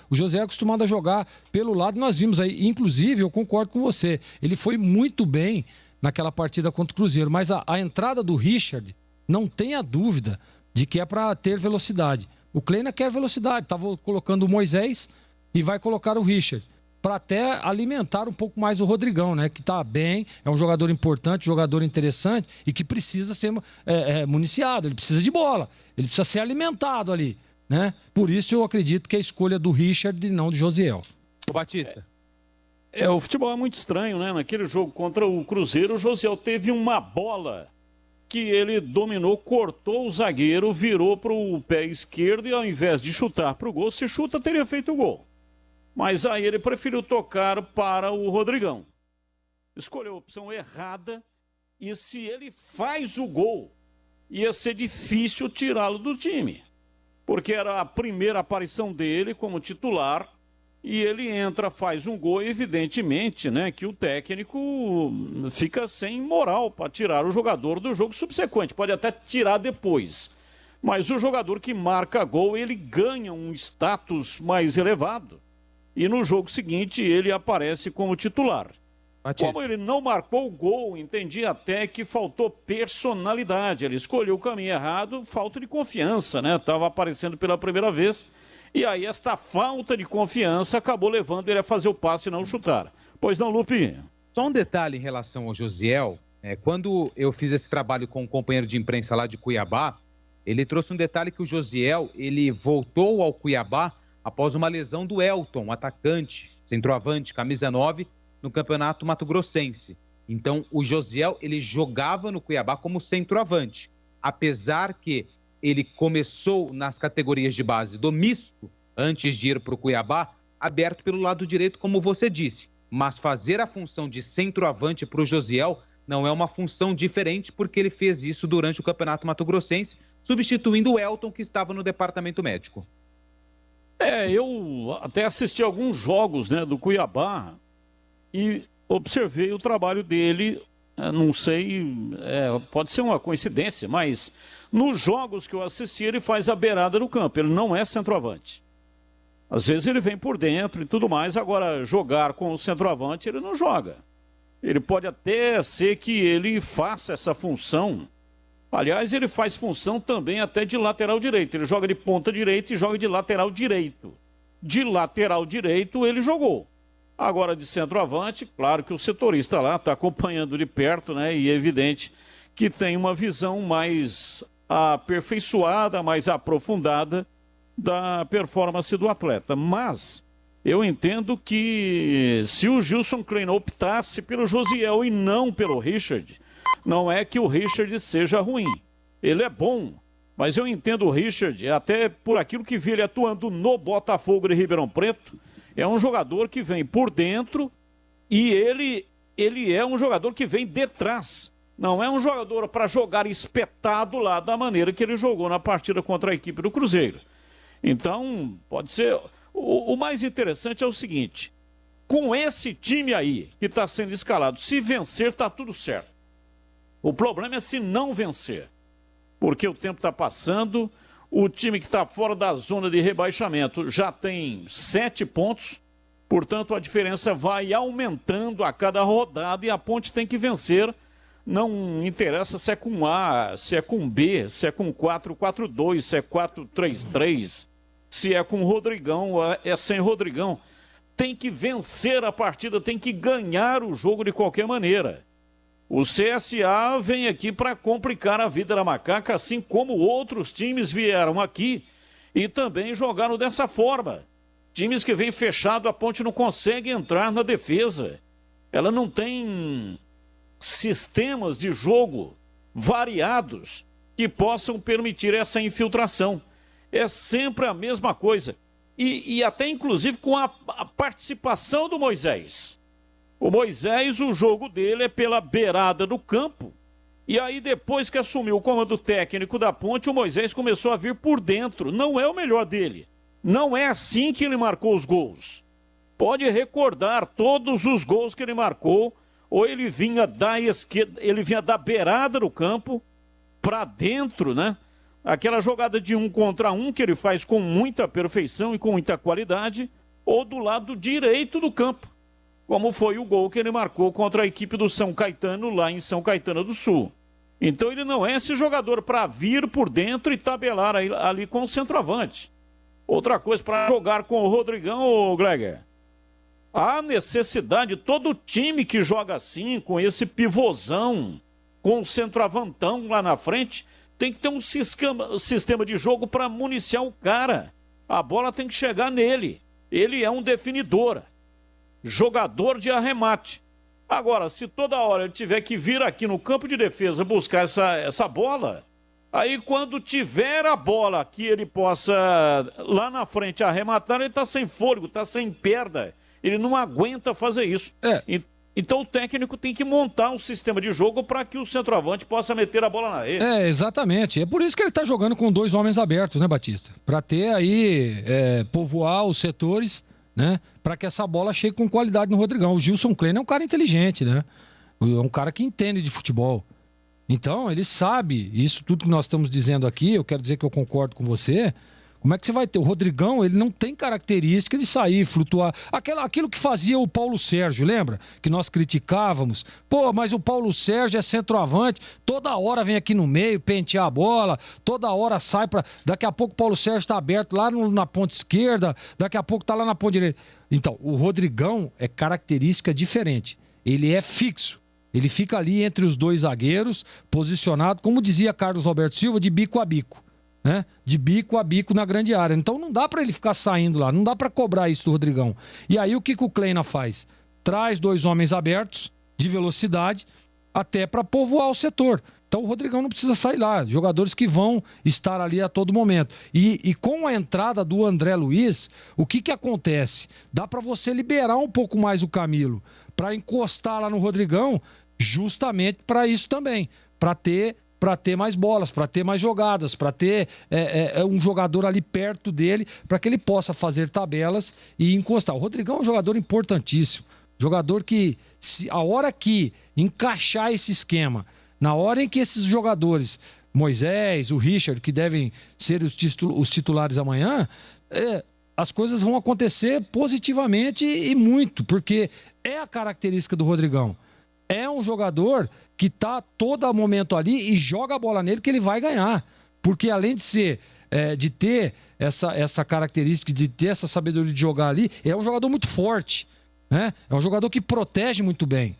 O: o Josiel é acostumado a jogar pelo lado, nós vimos aí. Inclusive, eu concordo com você, ele foi muito bem naquela partida contra o Cruzeiro, mas a entrada do Richard, não tenha dúvida de que é para ter velocidade. O Kleina quer velocidade, estava colocando o Moisés e vai colocar o Richard, para até alimentar um pouco mais o Rodrigão, né? Que está bem, é um jogador importante, jogador interessante e que precisa ser municiado, ele precisa de bola, ele precisa ser alimentado ali, né? Por isso eu acredito que é a escolha do Richard e não do Josiel.
D: O Batista.
F: O futebol é muito estranho, né? Naquele jogo contra o Cruzeiro, o Josiel teve uma bola que ele dominou, cortou o zagueiro, virou para o pé esquerdo e ao invés de chutar para o gol, se chuta, teria feito o gol. Mas aí ele preferiu tocar para o Rodrigão. Escolheu a opção errada e se ele faz o gol, ia ser difícil tirá-lo do time. Porque era a primeira aparição dele como titular e ele entra, faz um gol, evidentemente, né, que o técnico fica sem moral para tirar o jogador do jogo subsequente. Pode até tirar depois. Mas o jogador que marca gol, ele ganha um status mais elevado. E no jogo seguinte ele aparece como titular. Batista. Como ele não marcou o gol, entendi até que faltou personalidade. Ele escolheu o caminho errado, falta de confiança, né? Estava aparecendo pela primeira vez. E aí esta falta de confiança acabou levando ele a fazer o passe e não chutar. Pois não, Lupe?
D: Só um detalhe em relação ao Josiel. Quando eu fiz esse trabalho com um companheiro de imprensa lá de Cuiabá, ele trouxe um detalhe que o Josiel, ele voltou ao Cuiabá após uma lesão do Elton, um atacante, centroavante, camisa 9, no Campeonato Mato Grossense. Então, o Josiel, ele jogava no Cuiabá como centroavante. Apesar que ele começou nas categorias de base do misto, antes de ir para o Cuiabá, aberto pelo lado direito, como você disse. Mas fazer a função de centroavante para o Josiel não é uma função diferente, porque ele fez isso durante o Campeonato Mato Grossense, substituindo o Elton, que estava no departamento médico.
F: Eu até assisti alguns jogos, né, do Cuiabá e observei o trabalho dele. Não sei, pode ser uma coincidência, mas nos jogos que eu assisti ele faz a beirada do campo, ele não é centroavante. Às vezes ele vem por dentro e tudo mais, agora jogar com o centroavante ele não joga. Ele pode até ser que ele faça essa função. Aliás, ele faz função também até de lateral direito. Ele joga de ponta direita e joga de lateral direito. De lateral direito ele jogou. Agora de centroavante, claro que o setorista lá está acompanhando de perto, né? E é evidente que tem uma visão mais aperfeiçoada, mais aprofundada da performance do atleta. Mas eu entendo que se o Gilson Kleina optasse pelo Josiel e não pelo Richard, não é que o Richard seja ruim. Ele é bom, mas eu entendo o Richard, até por aquilo que vi ele atuando no Botafogo de Ribeirão Preto, é um jogador que vem por dentro e ele é um jogador que vem de trás. Não é um jogador para jogar espetado lá da maneira que ele jogou na partida contra a equipe do Cruzeiro. Então, pode ser... O mais interessante é o seguinte, com esse time aí que está sendo escalado, se vencer, está tudo certo. O problema é se não vencer, porque o tempo está passando, o time que está fora da zona de rebaixamento já tem 7 pontos, portanto a diferença vai aumentando a cada rodada e a Ponte tem que vencer. Não interessa se é com A, se é com B, se é com 4-4-2, se é 4-3-3, se é com Rodrigão, é sem Rodrigão. Tem que vencer a partida, tem que ganhar o jogo de qualquer maneira. O CSA vem aqui para complicar a vida da Macaca, assim como outros times vieram aqui e também jogaram dessa forma. Times que vêm fechado, a Ponte não consegue entrar na defesa. Ela não tem sistemas de jogo variados que possam permitir essa infiltração. É sempre a mesma coisa. E até inclusive com a participação do Moisés. O Moisés, o jogo dele é pela beirada do campo. E aí depois que assumiu o comando técnico da Ponte, o Moisés começou a vir por dentro. Não é o melhor dele. Não é assim que ele marcou os gols. Pode recordar todos os gols que ele marcou, ou ele vinha da esquerda, ele vinha da beirada do campo para dentro, né? Aquela jogada de 1 contra 1 que ele faz com muita perfeição e com muita qualidade, ou do lado direito do campo, como foi o gol que ele marcou contra a equipe do São Caetano, lá em São Caetano do Sul. Então ele não é esse jogador para vir por dentro e tabelar ali com o centroavante. Outra coisa, para jogar com o Rodrigão, ô Gleger, há necessidade, todo time que joga assim, com esse pivôzão, com o centroavantão lá na frente, tem que ter um sistema de jogo para municiar o cara. A bola tem que chegar nele. Ele é um definidor, jogador de arremate. Agora, se toda hora ele tiver que vir aqui no campo de defesa buscar essa bola, aí quando tiver a bola que ele possa lá na frente arrematar, ele está sem fôlego, está sem perna. Ele não aguenta fazer isso. Então o técnico tem que montar um sistema de jogo para que o centroavante possa meter a bola na rede.
O: Exatamente. É por isso que ele está jogando com 2 homens abertos, né, Batista? Para ter aí, povoar os setores, né? Para que essa bola chegue com qualidade no Rodrigão. O Gilson Kleina é um cara inteligente, né? É um cara que entende de futebol. Então, ele sabe, isso tudo que nós estamos dizendo aqui, eu quero dizer que eu concordo com você. Como é que você vai ter? O Rodrigão, ele não tem característica de sair, flutuar. Aquilo que fazia o Paulo Sérgio, lembra? Que nós criticávamos. Pô, mas o Paulo Sérgio é centroavante, toda hora vem aqui no meio, pentear a bola, toda hora sai para. Daqui a pouco o Paulo Sérgio está aberto lá na ponta esquerda, daqui a pouco está lá na ponta direita. Então, o Rodrigão é característica diferente. Ele é fixo. Ele fica ali entre os 2 zagueiros, posicionado, como dizia Carlos Roberto Silva, de bico a bico. Né? De bico a bico na grande área. Então não dá para ele ficar saindo lá, não dá para cobrar isso do Rodrigão. E aí o que o Kleina faz? Traz 2 homens abertos, de velocidade, até para povoar o setor. Então o Rodrigão não precisa sair lá, jogadores que vão estar ali a todo momento. E com a entrada do André Luiz, o que acontece? Dá para você liberar um pouco mais o Camilo, para encostar lá no Rodrigão, justamente para isso também, para ter mais bolas, para ter mais jogadas, para ter um jogador ali perto dele, para que ele possa fazer tabelas e encostar. O Rodrigão é um jogador importantíssimo, jogador que, a hora que encaixar esse esquema, na hora em que esses jogadores, Moisés, o Richard, que devem ser os titulares amanhã, as coisas vão acontecer positivamente e muito, porque é a característica do Rodrigão. É um jogador que está todo momento ali e joga a bola nele que ele vai ganhar. Porque além de ser, de ter essa característica, de ter essa sabedoria de jogar ali, é um jogador muito forte, né? É um jogador que protege muito bem.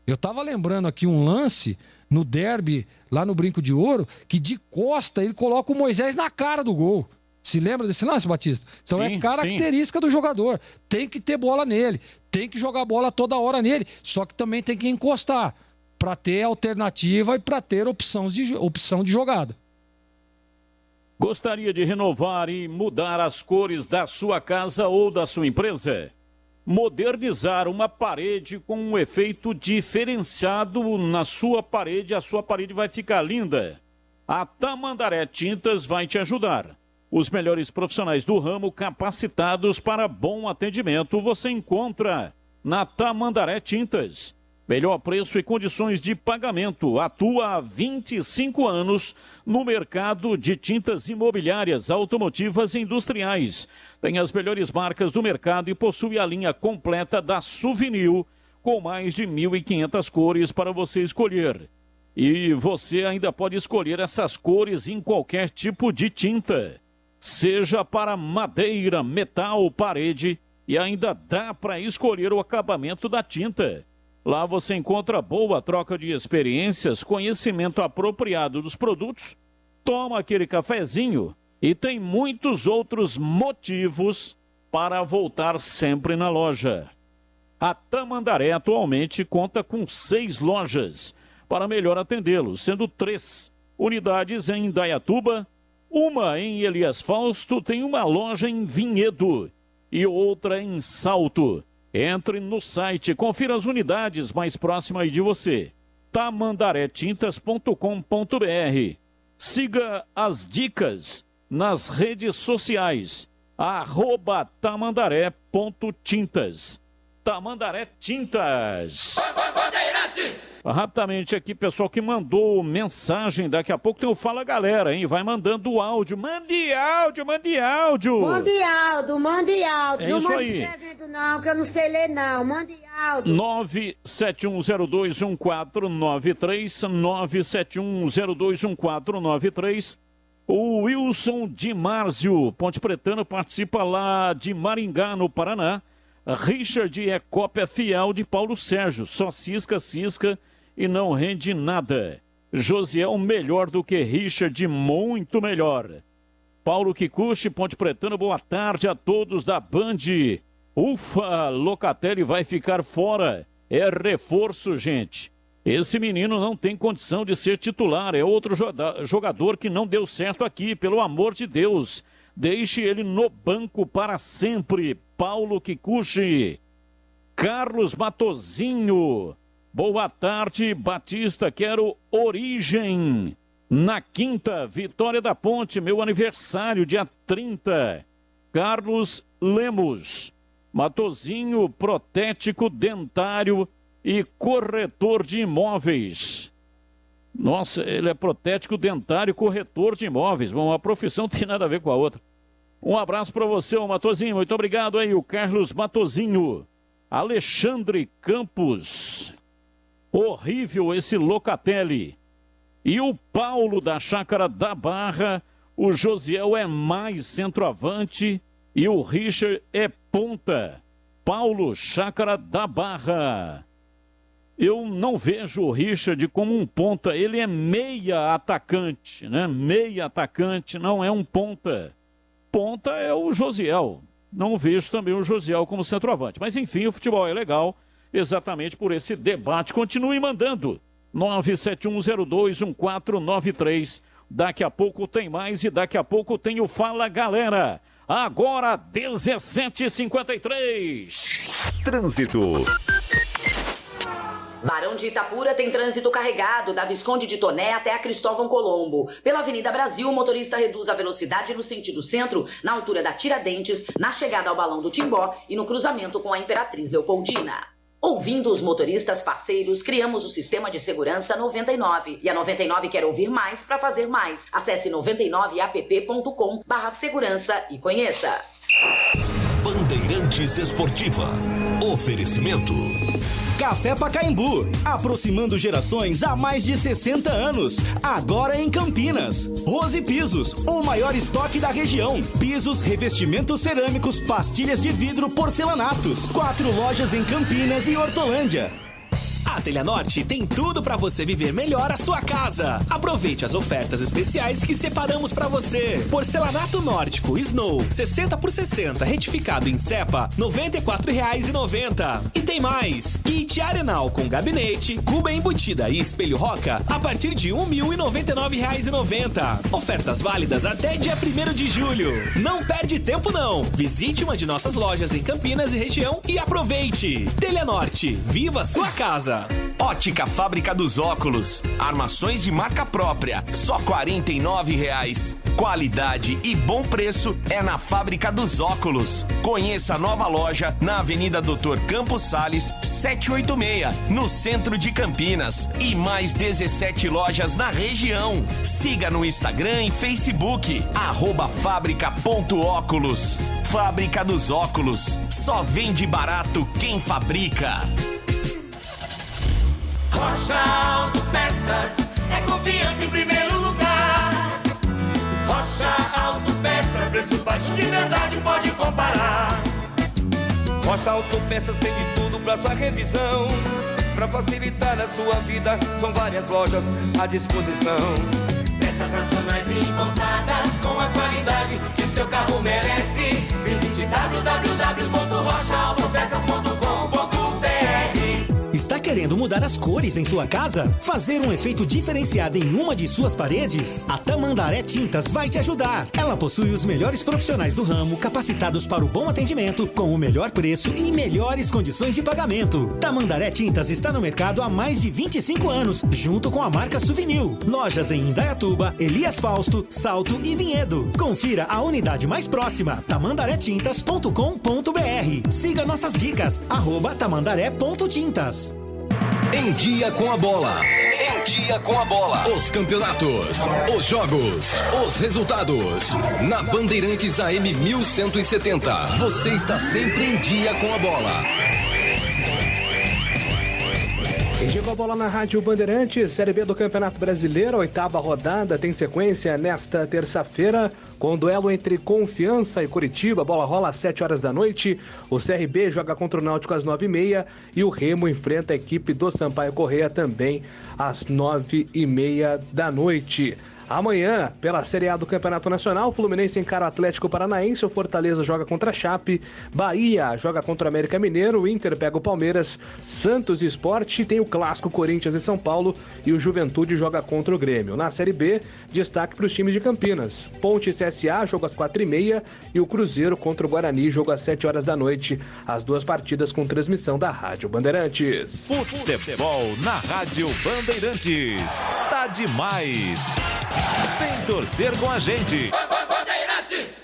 O: Eu estava lembrando aqui um lance no derby, lá no Brinco de Ouro, que de costa ele coloca o Moisés na cara do gol. Se lembra desse lance, Batista? Então
F: Sim,
O: é característica do jogador. Tem que ter bola nele, tem que jogar bola toda hora nele, só que também tem que encostar para ter alternativa e para ter opção de jogada.
F: Gostaria de renovar e mudar as cores da sua casa ou da sua empresa? Modernizar uma parede com um efeito diferenciado na sua parede, a sua parede vai ficar linda. A Tamandaré Tintas vai te ajudar. Os melhores profissionais do ramo capacitados para bom atendimento você encontra na Tamandaré Tintas. Melhor preço e condições de pagamento. Atua há 25 anos no mercado de tintas imobiliárias, automotivas e industriais. Tem as melhores marcas do mercado e possui a linha completa da Souvenir, com mais de 1.500 cores para você escolher. E você ainda pode escolher essas cores em qualquer tipo de tinta. Seja para madeira, metal, parede, e ainda dá para escolher o acabamento da tinta. Lá você encontra boa troca de experiências, conhecimento apropriado dos produtos, toma aquele cafezinho e tem muitos outros motivos para voltar sempre na loja. A Tamandaré atualmente conta com 6 lojas para melhor atendê-los, sendo 3 unidades em Indaiatuba, uma em Elias Fausto, tem uma loja em Vinhedo e outra em Salto. Entre no site, confira as unidades mais próximas aí de você. tamandaretintas.com.br. Siga as dicas nas redes sociais. @tamandaré.tintas. Tamandaré Tintas. Rapidamente aqui, pessoal que mandou mensagem, daqui a pouco tem o Fala Galera, hein? Vai mandando o áudio. Mande áudio, mande áudio.
I: Mande áudio, mande áudio.
F: É isso aí.
I: Não mande escrevendo não, que eu não sei ler não. Mande áudio.
F: 971021493, 971021493. O Wilson de Márcio, Ponte Pretano, participa lá de Maringá, no Paraná. Richard é cópia fiel de Paulo Sérgio, só cisca e não rende nada. Josiel melhor do que Richard, muito melhor. Paulo Kikuchi, Ponte Pretano, boa tarde a todos da Band. Ufa, Locatelli vai ficar fora, é reforço, gente. Esse menino não tem condição de ser titular, é outro jogador que não deu certo aqui, pelo amor de Deus. Deixe ele no banco para sempre. Paulo Kikuchi. Carlos Matozinho. Boa tarde, Batista. Quero Origem. Na quinta, Vitória da Ponte, meu aniversário, dia 30. Carlos Lemos. Matozinho, protético dentário e corretor de imóveis. Nossa, ele é protético dentário e corretor de imóveis. Bom, a profissão não tem nada a ver com a outra. Um abraço para você, ô Matozinho. Muito obrigado aí, o Carlos Matozinho. Alexandre Campos. Horrível esse Locatelli. E o Paulo da Chácara da Barra. O Josiel é mais centroavante e o Richard é ponta. Paulo, Chácara da Barra. Eu não vejo o Richard como um ponta. Ele é meia atacante, né? Meia atacante, não é um ponta. Ponta é o Josiel. Não vejo também o Josiel como centroavante. Mas enfim, o futebol é legal, exatamente por esse debate. Continue mandando. 971021493. Daqui a pouco tem mais e daqui a pouco tem o Fala Galera. Agora 17h53.
N: Trânsito.
J: Barão de Itapura tem trânsito carregado da Visconde de Toné até a Cristóvão Colombo. Pela Avenida Brasil, o motorista reduz a velocidade no sentido centro, na altura da Tiradentes, na chegada ao Balão do Timbó e no cruzamento com a Imperatriz Leopoldina. Ouvindo os motoristas parceiros, criamos o sistema de segurança 99. E a 99 quer ouvir mais para fazer mais. Acesse 99app.com/segurança e conheça.
C: Bandeirantes Esportiva. Oferecimento.
E: Café Pacaembu, aproximando gerações há mais de 60 anos. Agora em Campinas. Rose Pisos, o maior estoque da região. Pisos, revestimentos cerâmicos, pastilhas de vidro, porcelanatos. 4 lojas em Campinas e Hortolândia.
K: A Telenorte tem tudo para você viver melhor a sua casa. Aproveite as ofertas especiais que separamos para você. Porcelanato nórdico Snow 60 por 60 retificado em cepa R$ 94,90. E tem mais. Kit Arenal com gabinete, cuba embutida e espelho Roca a partir de R$ 1.099,90. Ofertas válidas até dia 1º de julho. Não perde tempo não. Visite uma de nossas lojas em Campinas e região e aproveite. Telenorte, viva a sua casa.
C: Ótica Fábrica dos Óculos. Armações de marca própria. Só R$ 49,00. Qualidade e bom preço é na Fábrica dos Óculos. Conheça a nova loja na Avenida Dr. Campos Sales, 786, no centro de Campinas. E mais 17 lojas na região. Siga no Instagram e Facebook, @fábrica.óculos. Fábrica dos Óculos. Só vende barato quem fabrica.
P: Rocha Autopeças é confiança em primeiro lugar. Rocha Autopeças, preço baixo de verdade, pode comparar. Rocha Autopeças tem de tudo pra sua revisão. Pra facilitar a sua vida, são várias lojas à disposição. Peças nacionais e importadas com a qualidade que seu carro merece. Visite www.rochaautopeças.com.br.
U: Está querendo mudar as cores em sua casa? Fazer um efeito diferenciado em uma de suas paredes? A Tamandaré Tintas vai te ajudar. Ela possui os melhores profissionais do ramo, capacitados para o bom atendimento, com o melhor preço e melhores condições de pagamento. Tamandaré Tintas está no mercado há mais de 25 anos, junto com a marca Souvenir. Lojas em Indaiatuba, Elias Fausto, Salto e Vinhedo. Confira a unidade mais próxima, tamandaretintas.com.br. Siga nossas dicas, @tamandaré.tintas.
L: Em dia com a bola. Em dia com a bola. Os campeonatos, os jogos, os resultados. Na Bandeirantes AM 1170. Você está sempre em dia com a bola.
W: Em dia com a bola na Rádio Bandeirantes, Série B do Campeonato Brasileiro, a 8ª rodada tem sequência nesta terça-feira, com o duelo entre Confiança e Curitiba. A bola rola às 7 horas da noite, o CRB joga contra o Náutico às 9h30 e o Remo enfrenta a equipe do Sampaio Corrêa também às 9h30 da noite. Amanhã, pela Série A do Campeonato Nacional, o Fluminense encara o Atlético Paranaense, o Fortaleza joga contra a Chape, Bahia joga contra o América Mineiro, o Inter pega o Palmeiras, Santos e Sport, tem o clássico Corinthians e São Paulo e o Juventude joga contra o Grêmio. Na Série B, destaque para os times de Campinas. Ponte e CSA, jogo às 4h30 e o Cruzeiro contra o Guarani, jogo às 7 horas da noite. As duas partidas com transmissão da Rádio Bandeirantes.
N: Futebol na Rádio Bandeirantes. Tá demais. Vem torcer com a gente.
P: Bandeirantes!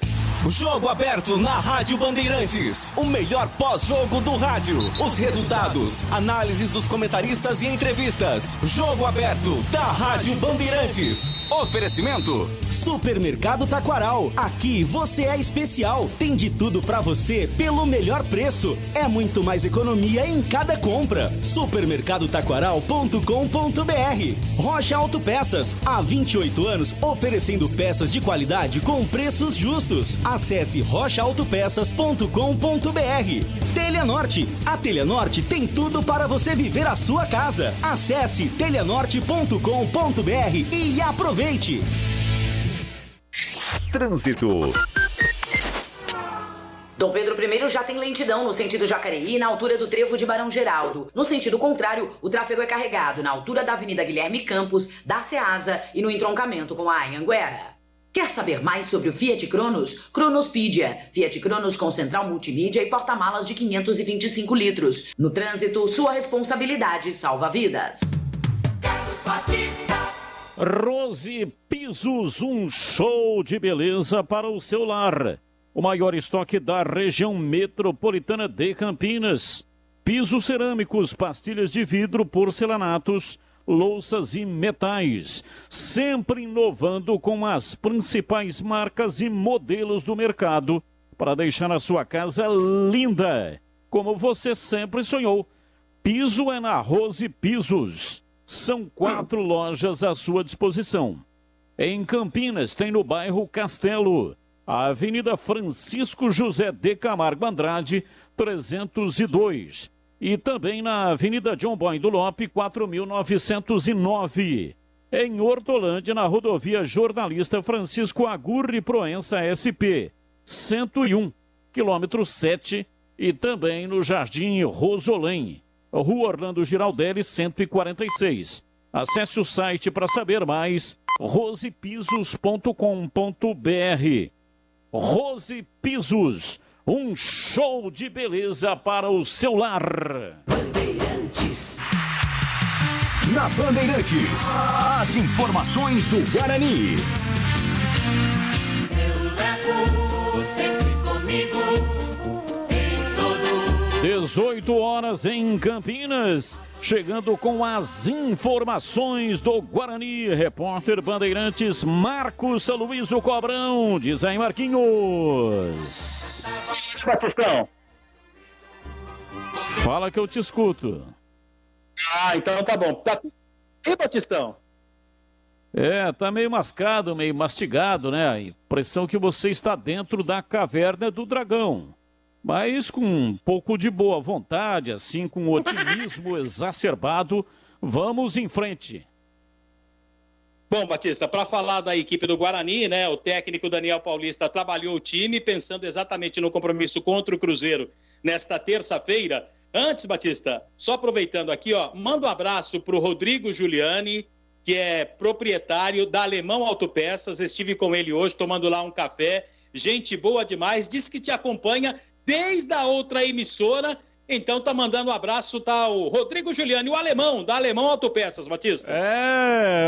C: Jogo aberto na Rádio Bandeirantes. O melhor pós-jogo do rádio. Os resultados, análises dos comentaristas e entrevistas. Jogo aberto da Rádio Bandeirantes. Oferecimento:
E: Supermercado Taquaral. Aqui você é especial. Tem de tudo pra você pelo melhor preço. É muito mais economia em cada compra. Supermercadotaquaral.com.br. Rocha Autopeças. Há 28 anos oferecendo peças de qualidade com preços justos. Acesse rochaautopeças.com.br. Telenorte. A Telenorte tem tudo para você viver a sua casa. Acesse telenorte.com.br e aproveite.
N: Trânsito.
J: Dom Pedro I já tem lentidão no sentido Jacareí, na altura do Trevo de Barão Geraldo. No sentido contrário, o tráfego é carregado na altura da Avenida Guilherme Campos, da Ceasa e no entroncamento com a Anhanguera. Quer saber mais sobre o Fiat Cronos? Cronospedia. Fiat Cronos com central multimídia e porta-malas de 525 litros. No trânsito, sua responsabilidade salva vidas.
P: Carlos Batista.
F: Rose Pisos, um show de beleza para o seu lar. O maior estoque da região metropolitana de Campinas. Pisos cerâmicos, pastilhas de vidro, porcelanatos, louças e metais, sempre inovando com as principais marcas e modelos do mercado para deixar a sua casa linda, como você sempre sonhou. Piso é na Rose Pisos. São 4 lojas à sua disposição. Em Campinas tem no bairro Castelo, a Avenida Francisco José de Camargo Andrade, 302. e também na Avenida John Boy do Lope, 4.909. Em Hortolândia, na rodovia Jornalista Francisco Agurri Proença SP, 101, quilômetro 7, e também no Jardim Rosolém, Rua Orlando Giraldelli, 146. Acesse o site para saber mais, rosepisos.com.br. Rose Pisos, um show de beleza para o seu lar.
C: Bandeirantes. Na Bandeirantes, as informações do Guarani.
P: Eu levo sempre comigo em todo
F: 18 horas em Campinas, chegando com as informações do Guarani. Repórter Bandeirantes Marcos Luizo Cobrão. Diz aí, Marquinhos.
M: Batistão.
F: Fala que eu te escuto.
M: Ah, então tá bom. Tá... E Batistão?
F: Tá meio mascado, meio mastigado, né? A impressão que você está dentro da caverna do dragão. Mas com um pouco de boa vontade, assim, com otimismo exacerbado, vamos em frente.
M: Bom, Batista, para falar da equipe do Guarani, né? O técnico Daniel Paulista trabalhou o time pensando exatamente no compromisso contra o Cruzeiro nesta terça-feira. Antes, Batista, só aproveitando aqui, ó, manda um abraço para o Rodrigo Giuliani, que é proprietário da Alemão Autopeças. Estive com ele hoje tomando lá um café. Gente boa demais, disse que te acompanha desde a outra emissora. Então tá mandando um abraço, tá o Rodrigo Giuliani, o alemão, da Alemão Autopeças, Batista.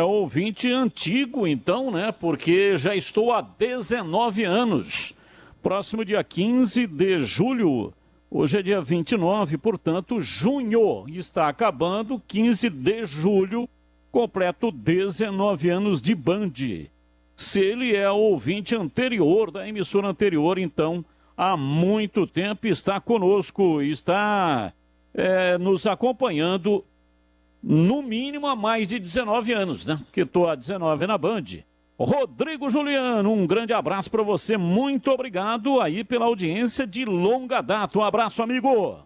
F: Ouvinte antigo então, né? Porque já estou há 19 anos. Próximo dia 15 de julho, hoje é dia 29, portanto, junho está acabando, 15 de julho, completo 19 anos de Band. Se ele é ouvinte anterior, da emissora anterior, então, há muito tempo está conosco, está nos acompanhando, no mínimo há mais de 19 anos, né? Porque estou há 19 na Band. Rodrigo Juliano, um grande abraço para você, muito obrigado aí pela audiência de longa data. Um abraço, amigo.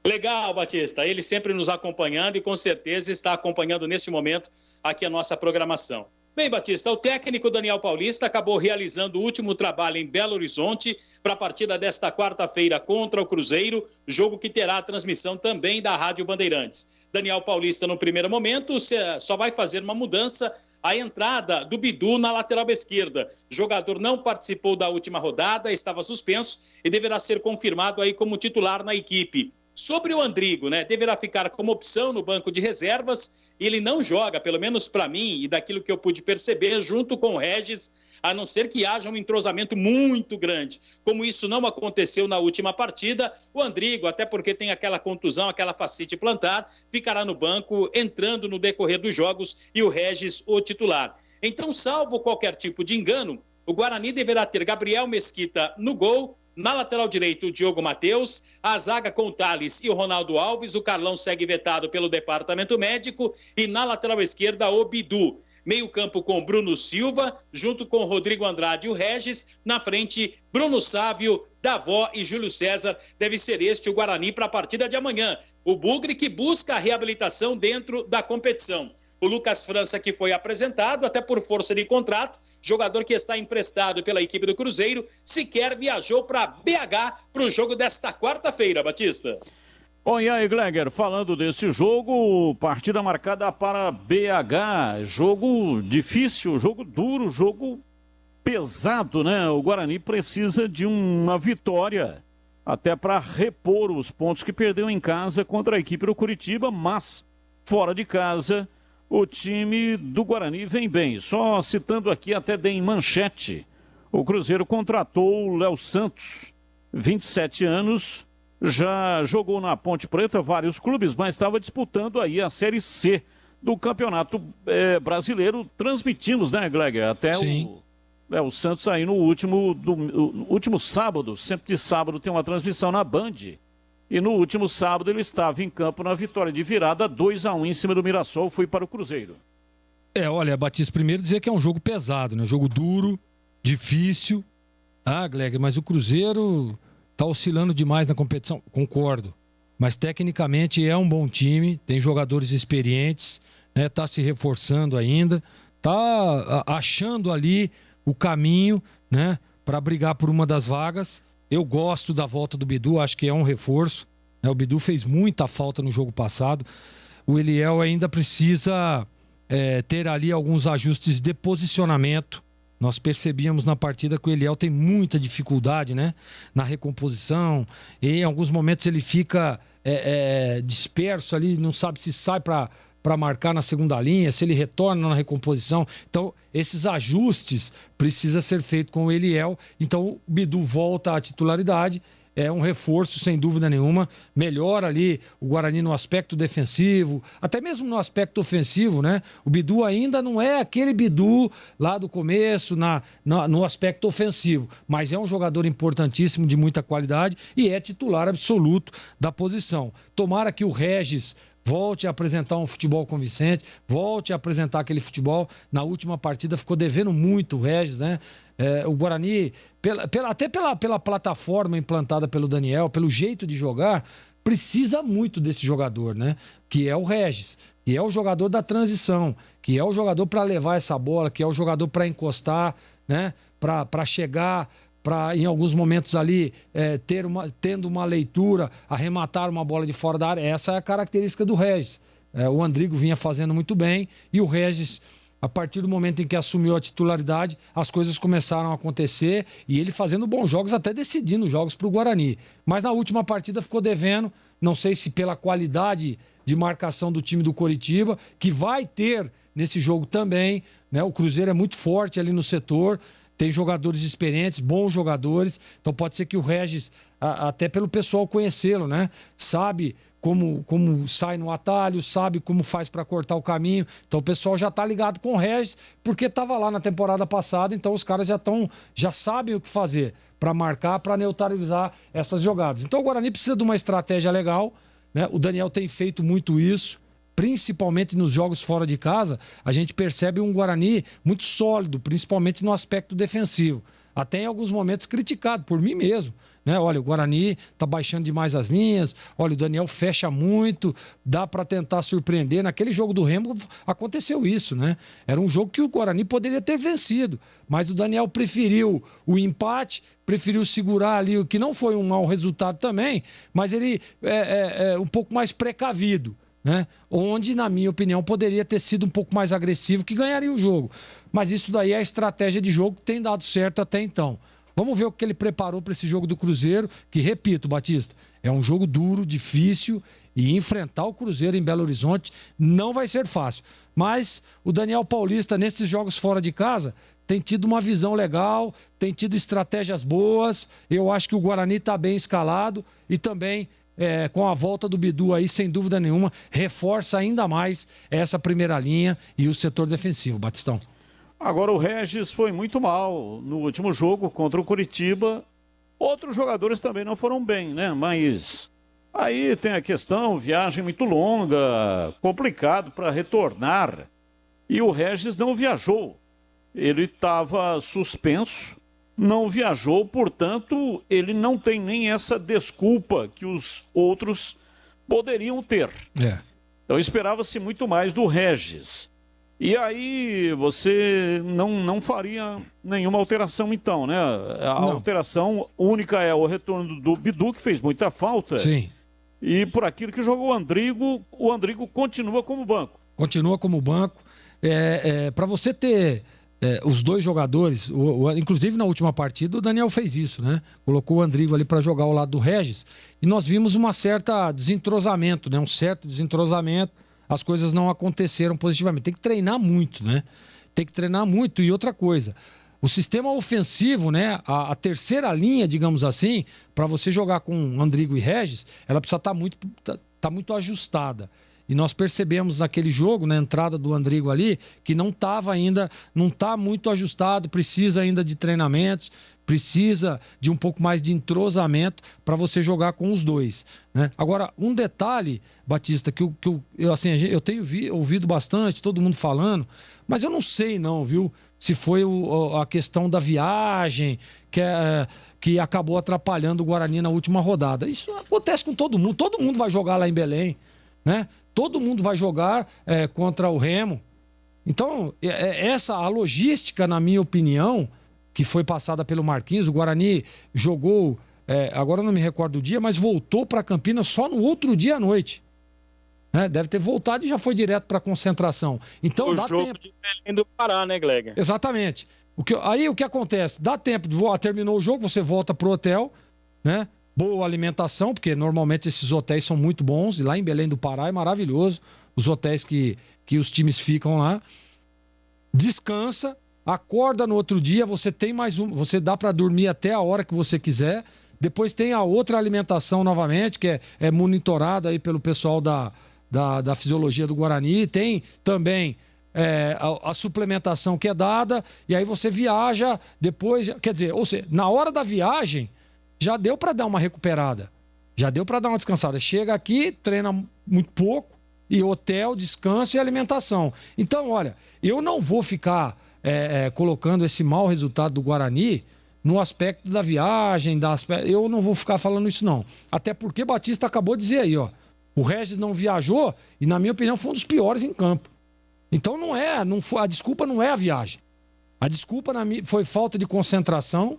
M: Legal, Batista, ele sempre nos acompanhando e com certeza está acompanhando nesse momento aqui a nossa programação. Bem, Batista, o técnico Daniel Paulista acabou realizando o último trabalho em Belo Horizonte para a partida desta quarta-feira contra o Cruzeiro, jogo que terá a transmissão também da Rádio Bandeirantes. Daniel Paulista, no primeiro momento, só vai fazer uma mudança, a entrada do Bidu na lateral esquerda. O jogador não participou da última rodada, estava suspenso e deverá ser confirmado aí como titular na equipe. Sobre o Andrigo, né? Deverá ficar como opção no banco de reservas. Ele não joga, pelo menos para mim, e daquilo que eu pude perceber, junto com o Regis, a não ser que haja um entrosamento muito grande. Como isso não aconteceu na última partida, o Andrigo, até porque tem aquela contusão, aquela fascite plantar, ficará no banco, entrando no decorrer dos jogos, e o Regis, o titular. Então, salvo qualquer tipo de engano, o Guarani deverá ter Gabriel Mesquita no gol. Na lateral direito, o Diogo Matheus, a zaga com o Thales e o Ronaldo Alves, o Carlão segue vetado pelo departamento médico, e na lateral esquerda, o Bidu. Meio campo com Bruno Silva, junto com Rodrigo Andrade e o Regis, na frente, Bruno Sávio, Davó e Júlio César. Deve ser este o Guarani para a partida de amanhã. O Bugre que busca a reabilitação dentro da competição. O Lucas França, que foi apresentado, até por força de contrato, jogador que está emprestado pela equipe do Cruzeiro, sequer viajou para BH para o jogo desta quarta-feira, Batista.
F: Bom, e aí, Gleger, falando desse jogo, partida marcada para BH, jogo difícil, jogo duro, jogo pesado, né? O Guarani precisa de uma vitória, até para repor os pontos que perdeu em casa contra a equipe do Curitiba, mas fora de casa o time do Guarani vem bem. Só citando aqui, até dei em manchete, o Cruzeiro contratou o Léo Santos, 27 anos, já jogou na Ponte Preta, vários clubes, mas estava disputando aí a Série C do Campeonato Brasileiro. Transmitimos, né, Gleger? Até o Léo Santos aí no último sábado, sempre de sábado tem uma transmissão na Band. E no último sábado ele estava em campo na vitória de virada, 2-1 em cima do Mirassol, foi para o Cruzeiro.
O: Olha, Batista, primeiro dizer que é um jogo pesado, né? Jogo duro, difícil. Ah, Gleger, mas o Cruzeiro tá oscilando demais na competição. Concordo. mas tecnicamente é um bom time, tem jogadores experientes, né? Tá se reforçando ainda, tá achando ali o caminho, né, para brigar por uma das vagas. Eu gosto da volta do Bidu, acho que é um reforço, né? O Bidu fez muita falta no jogo passado. O Eliel ainda precisa ter ali alguns ajustes de posicionamento. Nós percebíamos na partida que o Eliel tem muita dificuldade, né, na recomposição. E em alguns momentos ele fica disperso ali, não sabe se sai para marcar na segunda linha, se ele retorna na recomposição. Então, esses ajustes precisam ser feitos com o Eliel. Então, o Bidu volta à titularidade. É um reforço, sem dúvida nenhuma. Melhora ali o Guarani no aspecto defensivo, até mesmo no aspecto ofensivo, né? O Bidu ainda não é aquele Bidu lá do começo, no aspecto ofensivo, mas é um jogador importantíssimo, de muita qualidade, e é titular absoluto da posição. Tomara que o Regis volte a apresentar um futebol convincente, volte a apresentar aquele futebol. Na última partida ficou devendo muito o Regis, né? O Guarani, até pela plataforma implantada pelo Daniel, pelo jeito de jogar, precisa muito desse jogador, né? Que é o Regis, que é o jogador da transição, que é o jogador para levar essa bola, que é o jogador para encostar, né? Para chegar, para em alguns momentos ali tendo uma leitura, arrematar uma bola de fora da área. Essa é a característica do Regis. O Andrigo vinha fazendo muito bem e o Regis, a partir do momento em que assumiu a titularidade, as coisas começaram a acontecer e ele fazendo bons jogos, até decidindo jogos para o Guarani. Mas na última partida ficou devendo, não sei se pela qualidade de marcação do time do Coritiba, que vai ter nesse jogo também, né? O Cruzeiro é muito forte ali no setor, tem jogadores experientes, bons jogadores, então pode ser que o Regis, até pelo pessoal conhecê-lo, né? Sabe como sai no atalho, sabe como faz para cortar o caminho. Então o pessoal já tá ligado com o Regis, porque estava lá na temporada passada, então os caras já sabem o que fazer para marcar, para neutralizar essas jogadas. Então o Guarani precisa de uma estratégia legal, né? O Daniel tem feito muito isso, principalmente nos jogos fora de casa. A gente percebe um Guarani muito sólido, principalmente no aspecto defensivo. Até em alguns momentos criticado por mim mesmo, né? Olha, o Guarani tá baixando demais as linhas, olha, o Daniel fecha muito, dá para tentar surpreender. Naquele jogo do Remo aconteceu isso, né? Era um jogo que o Guarani poderia ter vencido, mas o Daniel preferiu o empate, preferiu segurar ali, o que não foi um mau resultado também, mas ele é um pouco mais precavido, né? Onde, na minha opinião, poderia ter sido um pouco mais agressivo, que ganharia o jogo. Mas isso daí é a estratégia de jogo que tem dado certo até então. Vamos ver o que ele preparou para esse jogo do Cruzeiro, que, repito, Batista, é um jogo duro, difícil, e enfrentar o Cruzeiro em Belo Horizonte não vai ser fácil. Mas o Daniel Paulista, nesses jogos fora de casa, tem tido uma visão legal, tem tido estratégias boas. Eu acho que o Guarani está bem escalado e também, com a volta do Bidu aí, sem dúvida nenhuma, reforça ainda mais essa primeira linha e o setor defensivo, Batistão.
F: Agora o Regis foi muito mal no último jogo contra o Coritiba. Outros jogadores também não foram bem, né? Mas aí tem a questão, viagem muito longa, complicado para retornar. E o Regis não viajou. Ele estava suspenso, não viajou, portanto, ele não tem nem essa desculpa que os outros poderiam ter. Então esperava-se muito mais do Regis. E aí você não faria nenhuma alteração então, né? Alteração única é o retorno do Bidu, que fez muita falta.
O: Sim.
F: E por aquilo que jogou o Andrigo continua como banco.
O: Continua como banco. Para você ter os dois jogadores, inclusive na última partida o Daniel fez isso, né? Colocou o Andrigo ali para jogar ao lado do Regis e nós vimos um certo desentrosamento, né? As coisas não aconteceram positivamente. Tem que treinar muito, né? Tem que treinar muito. E outra coisa, o sistema ofensivo, né? A terceira linha, digamos assim, para você jogar com Andrigo e Regis, ela precisa estar muito ajustada. E nós percebemos naquele jogo, na entrada do Andrigo ali, que não estava ainda, não está muito ajustado, precisa ainda de treinamentos, precisa de um pouco mais de entrosamento para você jogar com os dois, né? Agora, um detalhe, Batista, que eu tenho ouvido bastante, todo mundo falando, mas eu não sei não, viu? Se foi a questão da viagem que acabou atrapalhando o Guarani na última rodada. Isso acontece com todo mundo vai jogar lá em Belém, né? Todo mundo vai jogar contra o Remo. Então, a logística, na minha opinião, que foi passada pelo Marquinhos, o Guarani jogou, agora eu não me recordo do dia, mas voltou para Campinas só no outro dia à noite. Deve ter voltado e já foi direto para concentração. Então, dá tempo. O jogo de
M: Belém do Pará, né, Gleger?
O: Exatamente. Aí o que acontece? Dá tempo, terminou o jogo, você volta pro hotel, né? Boa alimentação, porque normalmente esses hotéis são muito bons, e lá em Belém do Pará é maravilhoso, os hotéis que os times ficam lá. Descansa, acorda no outro dia, você tem você dá para dormir até a hora que você quiser. Depois tem a outra alimentação novamente, que é monitorada aí pelo pessoal da fisiologia do Guarani. Tem também a suplementação que é dada, e aí você viaja depois, quer dizer, ou seja, na hora da viagem já deu para dar uma recuperada, já deu para dar uma descansada. Chega aqui, treina muito pouco, e hotel, descanso e alimentação. Então, olha, eu não vou ficar colocando esse mau resultado do Guarani no aspecto da viagem, eu não vou ficar falando isso não. Até porque Batista acabou de dizer aí, ó, o Regis não viajou e, na minha opinião, foi um dos piores em campo. Então a desculpa não é a viagem. A desculpa foi falta de concentração.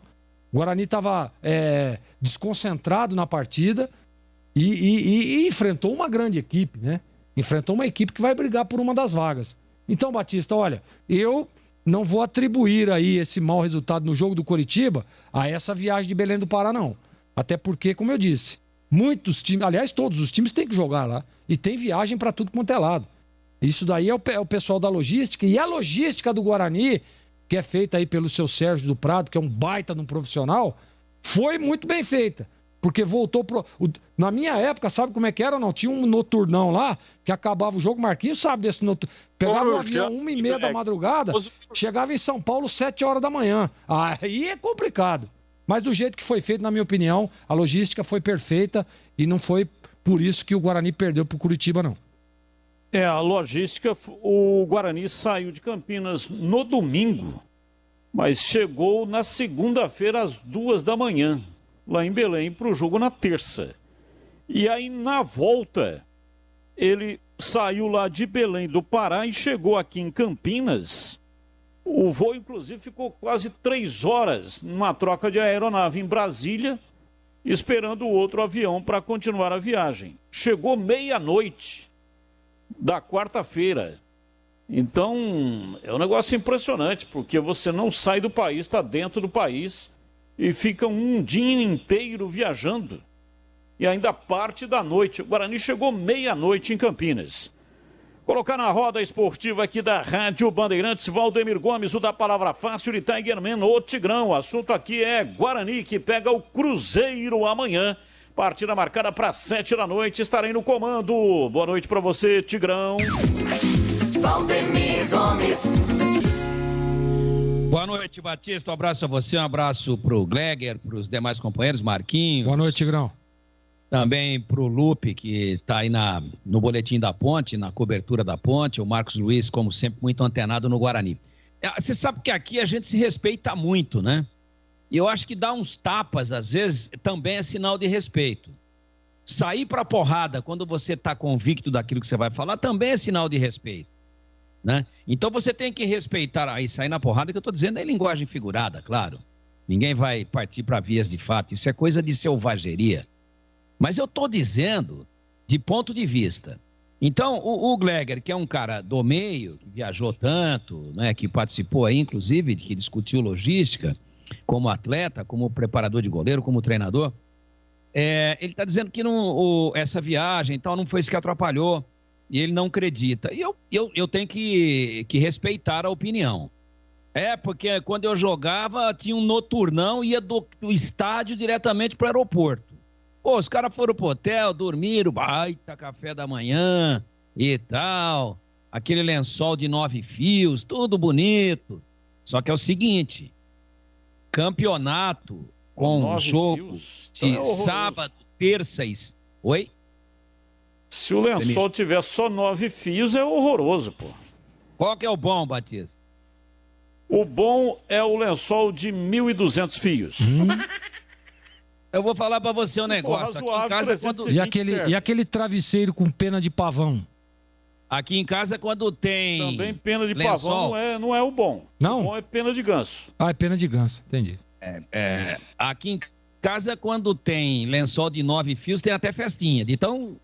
O: O Guarani estava desconcentrado na partida e enfrentou uma grande equipe, né? Enfrentou uma equipe que vai brigar por uma das vagas. Então, Batista, olha, eu não vou atribuir aí esse mau resultado no jogo do Coritiba a essa viagem de Belém do Pará, não. Até porque, como eu disse, muitos times, aliás, todos os times têm que jogar lá. E tem viagem para tudo quanto é lado. Isso daí é o pessoal da logística. E a logística do Guarani, que é feita aí pelo seu Sérgio do Prado, que é um baita de um profissional, foi muito bem feita. Porque voltou na minha época, sabe como é que era ou não? Tinha um noturnão lá, que acabava o jogo, Marquinhos sabe desse noturno. Pegava o avião 1h30 da madrugada, chegava em São Paulo 7 horas da manhã. Aí é complicado. Mas do jeito que foi feito, na minha opinião, a logística foi perfeita e não foi por isso que o Guarani perdeu pro Curitiba, não.
F: A logística, o Guarani saiu de Campinas no domingo, mas chegou na segunda-feira às 2 da manhã, lá em Belém, para o jogo na terça. E aí, na volta, ele saiu lá de Belém do Pará e chegou aqui em Campinas. O voo, inclusive, ficou quase 3 horas numa troca de aeronave em Brasília, esperando o outro avião para continuar a viagem. Chegou meia-noite da quarta-feira. Então, é um negócio impressionante, porque você não sai do país, está dentro do país e fica um dia inteiro viajando. E ainda parte da noite. O Guarani chegou meia-noite em Campinas. Colocar na roda esportiva aqui da Rádio Bandeirantes, Valdemir Gomes, o da Palavra Fácil, e Tigerman, o Tigrão. O assunto aqui é Guarani, que pega o Cruzeiro amanhã. Partida marcada para 7 da noite, estarei no comando. Boa noite para você, Tigrão.
P: Valdemir Gomes.
Q: Boa noite, Batista. Um abraço a você, um abraço pro Gleger, pros demais companheiros, Marquinhos.
O: Boa noite, Tigrão.
Q: Também pro Lupe, que tá aí no boletim da Ponte, na cobertura da Ponte. O Marcos Luiz, como sempre, muito antenado no Guarani. Você sabe que aqui a gente se respeita muito, né? E eu acho que dar uns tapas, às vezes, também é sinal de respeito. Sair pra porrada quando você tá convicto daquilo que você vai falar também é sinal de respeito, né? Então você tem que respeitar. Aí sair na porrada, que eu tô dizendo é linguagem figurada, claro. Ninguém vai partir para vias de fato. Isso é coisa de selvageria. Mas eu tô dizendo de ponto de vista. Então, o Gleger, que é um cara do meio, que viajou tanto, né, que participou aí, inclusive, que discutiu logística, como atleta, como preparador de goleiro, como treinador, ele está dizendo que essa viagem e tal não foi isso que atrapalhou, e ele não acredita. E eu tenho que respeitar a opinião. Porque quando eu jogava, tinha um noturnão, ia do estádio diretamente para o aeroporto. Pô, os caras foram pro hotel, dormiram, baita café da manhã, e tal, aquele lençol de 9 fios, tudo bonito. Só que é o seguinte, campeonato com jogo de sábado, terça e... Oi?
F: Se o lençol tiver só 9 fios, é horroroso, pô.
Q: Qual que é o bom, Batista?
F: O bom é o lençol de 1.200 fios.
Q: Eu vou falar pra você um negócio. Aqui em casa,
O: E aquele travesseiro com pena de pavão?
Q: Aqui em casa, quando tem
F: Também pena de
Q: lençol,
F: pavão não é o bom.
O: Não?
F: O bom é pena de ganso.
O: Ah, é pena de ganso, entendi.
Q: Aqui em casa, quando tem lençol de 9 fios, tem até festinha. De tão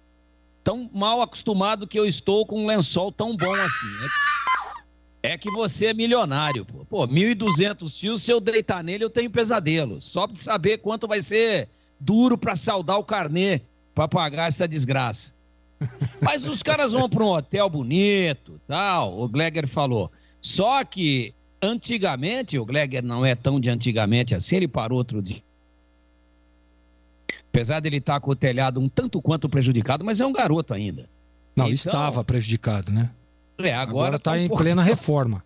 Q: mal acostumado que eu estou com um lençol tão bom assim. É que você é milionário, pô. Pô, 1.200 fios, se eu deitar nele, eu tenho pesadelo. Só de saber quanto vai ser duro pra saldar o carnê, pra pagar essa desgraça. Mas os caras vão pra um hotel bonito, tal, o Gleger falou. Só que, antigamente, o Gleger não é tão de antigamente assim, ele parou outro dia. Apesar dele estar com o telhado um tanto quanto prejudicado, mas é um garoto ainda.
O: Não,
Q: então,
O: estava prejudicado, né?
Q: Agora
O: está em plena reforma.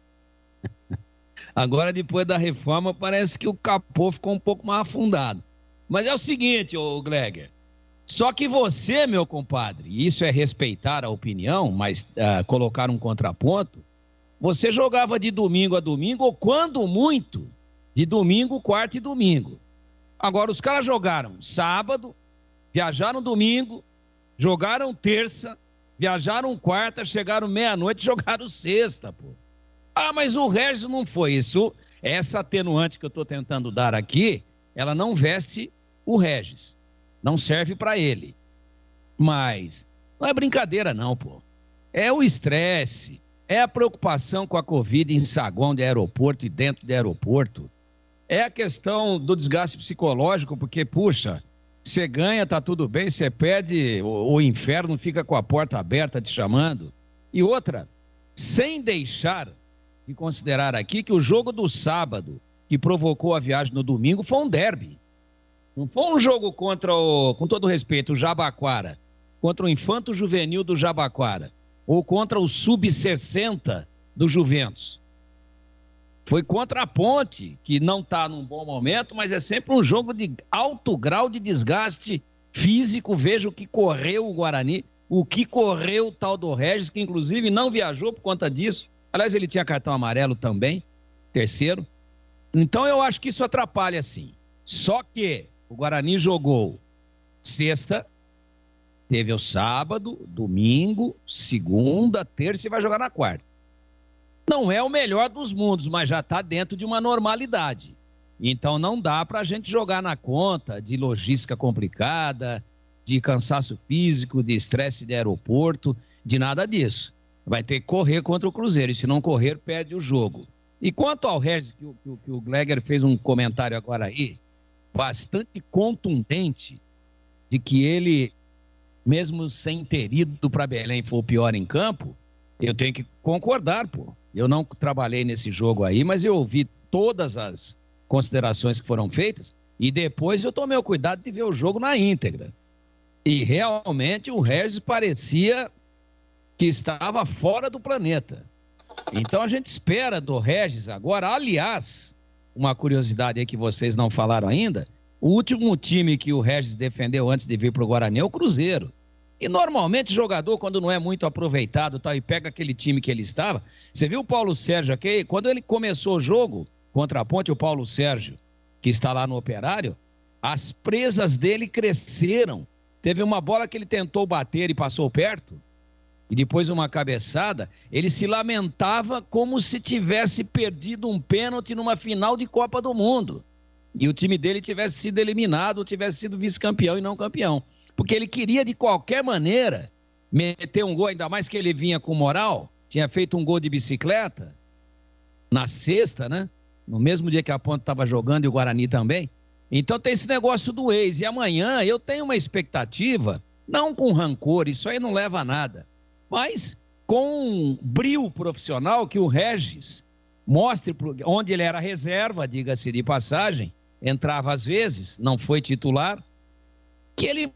Q: Agora, depois da reforma, parece que o capô ficou um pouco mais afundado. Mas é o seguinte, ô Gleger, só que você, meu compadre, e isso é respeitar a opinião, mas colocar um contraponto, você jogava de domingo a domingo, ou quando muito, de domingo, quarta e domingo. Agora, os caras jogaram sábado, viajaram domingo, jogaram terça, viajaram quarta, chegaram meia-noite, jogaram sexta, pô. Ah, mas o Regis não foi isso. Essa atenuante que eu tô tentando dar aqui, ela não veste o Regis. Não serve para ele. Mas não é brincadeira não, pô. É o estresse, é a preocupação com a Covid em saguão de aeroporto e dentro de aeroporto. É a questão do desgaste psicológico, porque, puxa, você ganha, tá tudo bem, você perde, o inferno fica com a porta aberta te chamando. E outra, sem deixar de considerar aqui que o jogo do sábado, que provocou a viagem no domingo, foi um derby. Não foi um jogo contra com todo respeito, o Jabaquara, contra o Infanto Juvenil do Jabaquara, ou contra o Sub-60 do Juventus. Foi contra a Ponte, que não está num bom momento, mas é sempre um jogo de alto grau de desgaste físico. Veja o que correu o Guarani, o que correu o tal do Regis, que inclusive não viajou por conta disso. Aliás, ele tinha cartão amarelo também, terceiro. Então eu acho que isso atrapalha sim. Só que o Guarani jogou sexta, teve o sábado, domingo, segunda, terça e vai jogar na quarta. Não é o melhor dos mundos, mas já está dentro de uma normalidade. Então não dá para a gente jogar na conta de logística complicada, de cansaço físico, de estresse de aeroporto, de nada disso. Vai ter que correr contra o Cruzeiro, e se não correr, perde o jogo. E quanto ao Regis, que o Gleger fez um comentário agora aí, bastante contundente, de que ele, mesmo sem ter ido para Belém, foi o pior em campo, eu tenho que concordar, pô. Eu não trabalhei nesse jogo aí, mas eu ouvi todas as considerações que foram feitas e depois eu tomei o cuidado de ver o jogo na íntegra. E realmente o Regis parecia que estava fora do planeta. Então a gente espera do Regis agora. Aliás, uma curiosidade aí que vocês não falaram ainda, o último time que o Regis defendeu antes de vir para o Guarani é o Cruzeiro. E normalmente o jogador, quando não é muito aproveitado tal, e pega aquele time que ele estava... Você viu o Paulo Sérgio aqui? Quando ele começou o jogo contra a Ponte, o Paulo Sérgio, que está lá no Operário, as presas dele cresceram. Teve uma bola que ele tentou bater e passou perto, e depois uma cabeçada, ele se lamentava como se tivesse perdido um pênalti numa final de Copa do Mundo. E o time dele tivesse sido eliminado, ou tivesse sido vice-campeão e não campeão. Porque ele queria, de qualquer maneira, meter um gol, ainda mais que ele vinha com moral, tinha feito um gol de bicicleta, na sexta, né? No mesmo dia que a Ponte estava jogando e o Guarani também. Então tem esse negócio do ex. E amanhã eu tenho uma expectativa, não com rancor, isso aí não leva a nada, mas com um brio profissional que o Regis mostre onde ele era reserva, diga-se de passagem, entrava às vezes, não foi titular, que ele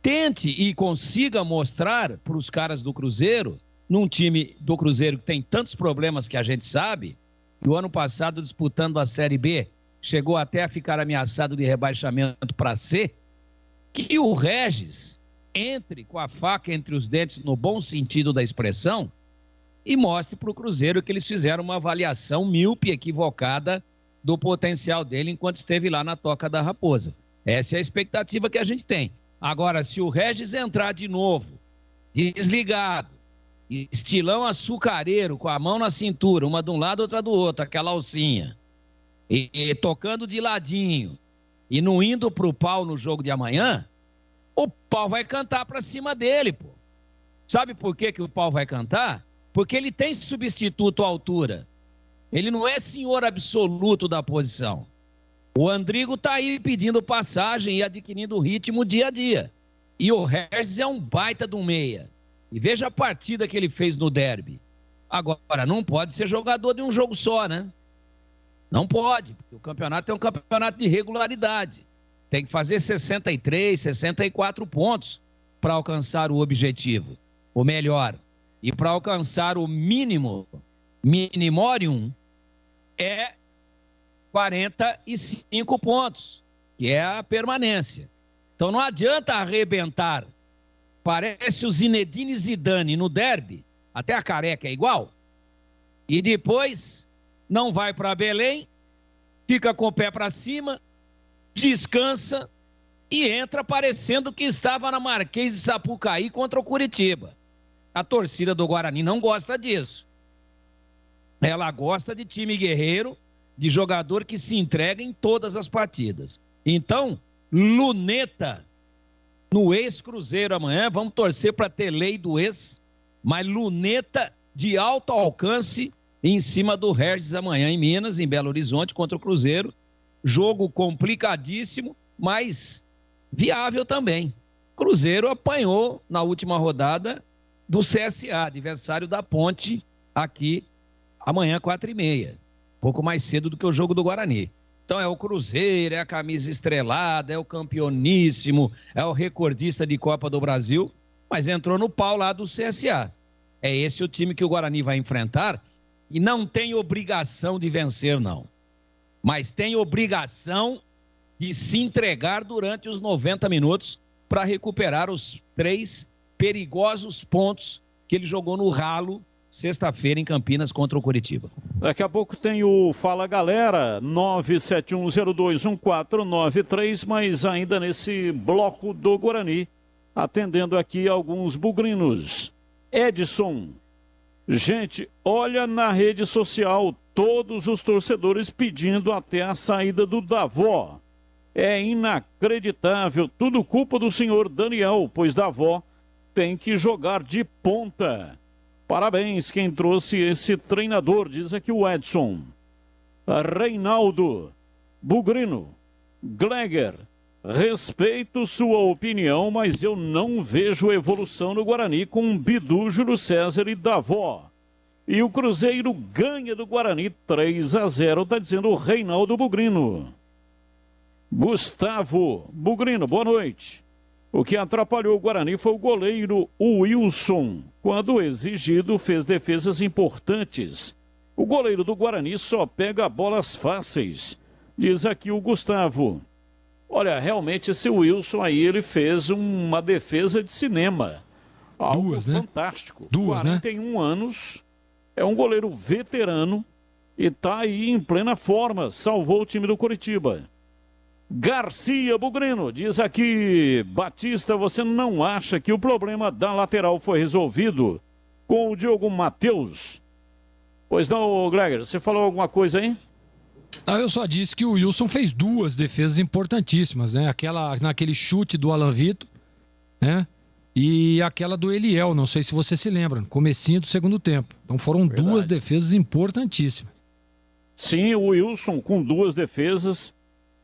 Q: tente e consiga mostrar para os caras do Cruzeiro, num time do Cruzeiro que tem tantos problemas que a gente sabe, e o ano passado disputando a Série B, chegou até a ficar ameaçado de rebaixamento para C, que o Regis entre com a faca entre os dentes, no bom sentido da expressão, e mostre para o Cruzeiro que eles fizeram uma avaliação míope, equivocada do potencial dele enquanto esteve lá na Toca da Raposa. Essa é a expectativa que a gente tem. Agora, se o Regis entrar de novo, desligado, estilão açucareiro, com a mão na cintura, uma de um lado, outra do outro, aquela alcinha, e tocando de ladinho, e não indo pro pau no jogo de amanhã, o pau vai cantar pra cima dele, pô. Sabe por que o pau vai cantar? Porque ele tem substituto à altura. Ele não é senhor absoluto da posição. O Andrigo tá aí pedindo passagem e adquirindo ritmo dia a dia. E o Regis é um baita de um meia. E veja a partida que ele fez no derby. Agora, não pode ser jogador de um jogo só, né? Não pode, porque o campeonato é um campeonato de regularidade. Tem que fazer 63, 64 pontos para alcançar o objetivo, o melhor. E para alcançar o mínimo, minimorium, é 45 pontos, que é a permanência. Então não adianta arrebentar. Parece o Zinedine Zidane no derby, até a careca é igual, e depois não vai para Belém, fica com o pé para cima, descansa e entra parecendo que estava na Marquês de Sapucaí contra o Curitiba. A torcida do Guarani não gosta disso. Ela gosta de time guerreiro, de jogador que se entrega em todas as partidas. Então, luneta no ex-Cruzeiro amanhã, vamos torcer para ter lei do ex, mas luneta de alto alcance em cima do Regis amanhã em Minas, em Belo Horizonte, contra o Cruzeiro. Jogo complicadíssimo, mas viável também. Cruzeiro apanhou na última rodada do CSA, adversário da Ponte, aqui amanhã 4h30. Pouco mais cedo do que o jogo do Guarani. Então é o Cruzeiro, é a camisa estrelada, é o campeoníssimo, é o recordista de Copa do Brasil, mas entrou no pau lá do CSA. É esse o time que o Guarani vai enfrentar e não tem obrigação de vencer, não. Mas tem obrigação de se entregar durante os 90 minutos para recuperar os 3 perigosos pontos que ele jogou no ralo sexta-feira em Campinas contra o Curitiba.
F: Daqui a pouco tem o Fala Galera, 971021493, mas ainda nesse bloco do Guarani, atendendo aqui alguns bugrinos. Edson, gente, olha na rede social todos os torcedores pedindo até a saída do Davó. É inacreditável, tudo culpa do senhor Daniel, pois Davó tem que jogar de ponta. Parabéns quem trouxe esse treinador, diz aqui o Edson. Reinaldo, Bugrino, Gleger, respeito sua opinião, mas eu não vejo evolução no Guarani com Bidu, Júlio César e Davó. E o Cruzeiro ganha do Guarani 3-0, tá dizendo o Reinaldo Bugrino. Gustavo Bugrino, boa noite. O que atrapalhou o Guarani foi o goleiro Wilson. Quando exigido, fez defesas importantes. O goleiro do Guarani só pega bolas fáceis, diz aqui o Gustavo. Olha, realmente esse Wilson aí, ele fez uma defesa de cinema. Algo
O: Duas, né?
F: Fantástico.
O: Duas,
F: 41 anos, é um goleiro veterano e tá aí em plena forma, salvou o time do Curitiba. Garcia Bugrino, diz aqui, Batista, você não acha que o problema da lateral foi resolvido com o Diogo Matheus? Pois não, Gleger, você falou alguma coisa aí?
O: Eu só disse que o Wilson fez 2 defesas importantíssimas, né? Aquela naquele chute do Alan Vitor, né? E aquela do Eliel, não sei se você se lembra, no comecinho do segundo tempo. Então foram
F: Verdade.
O: 2 defesas importantíssimas.
F: Sim, o Wilson com 2 defesas.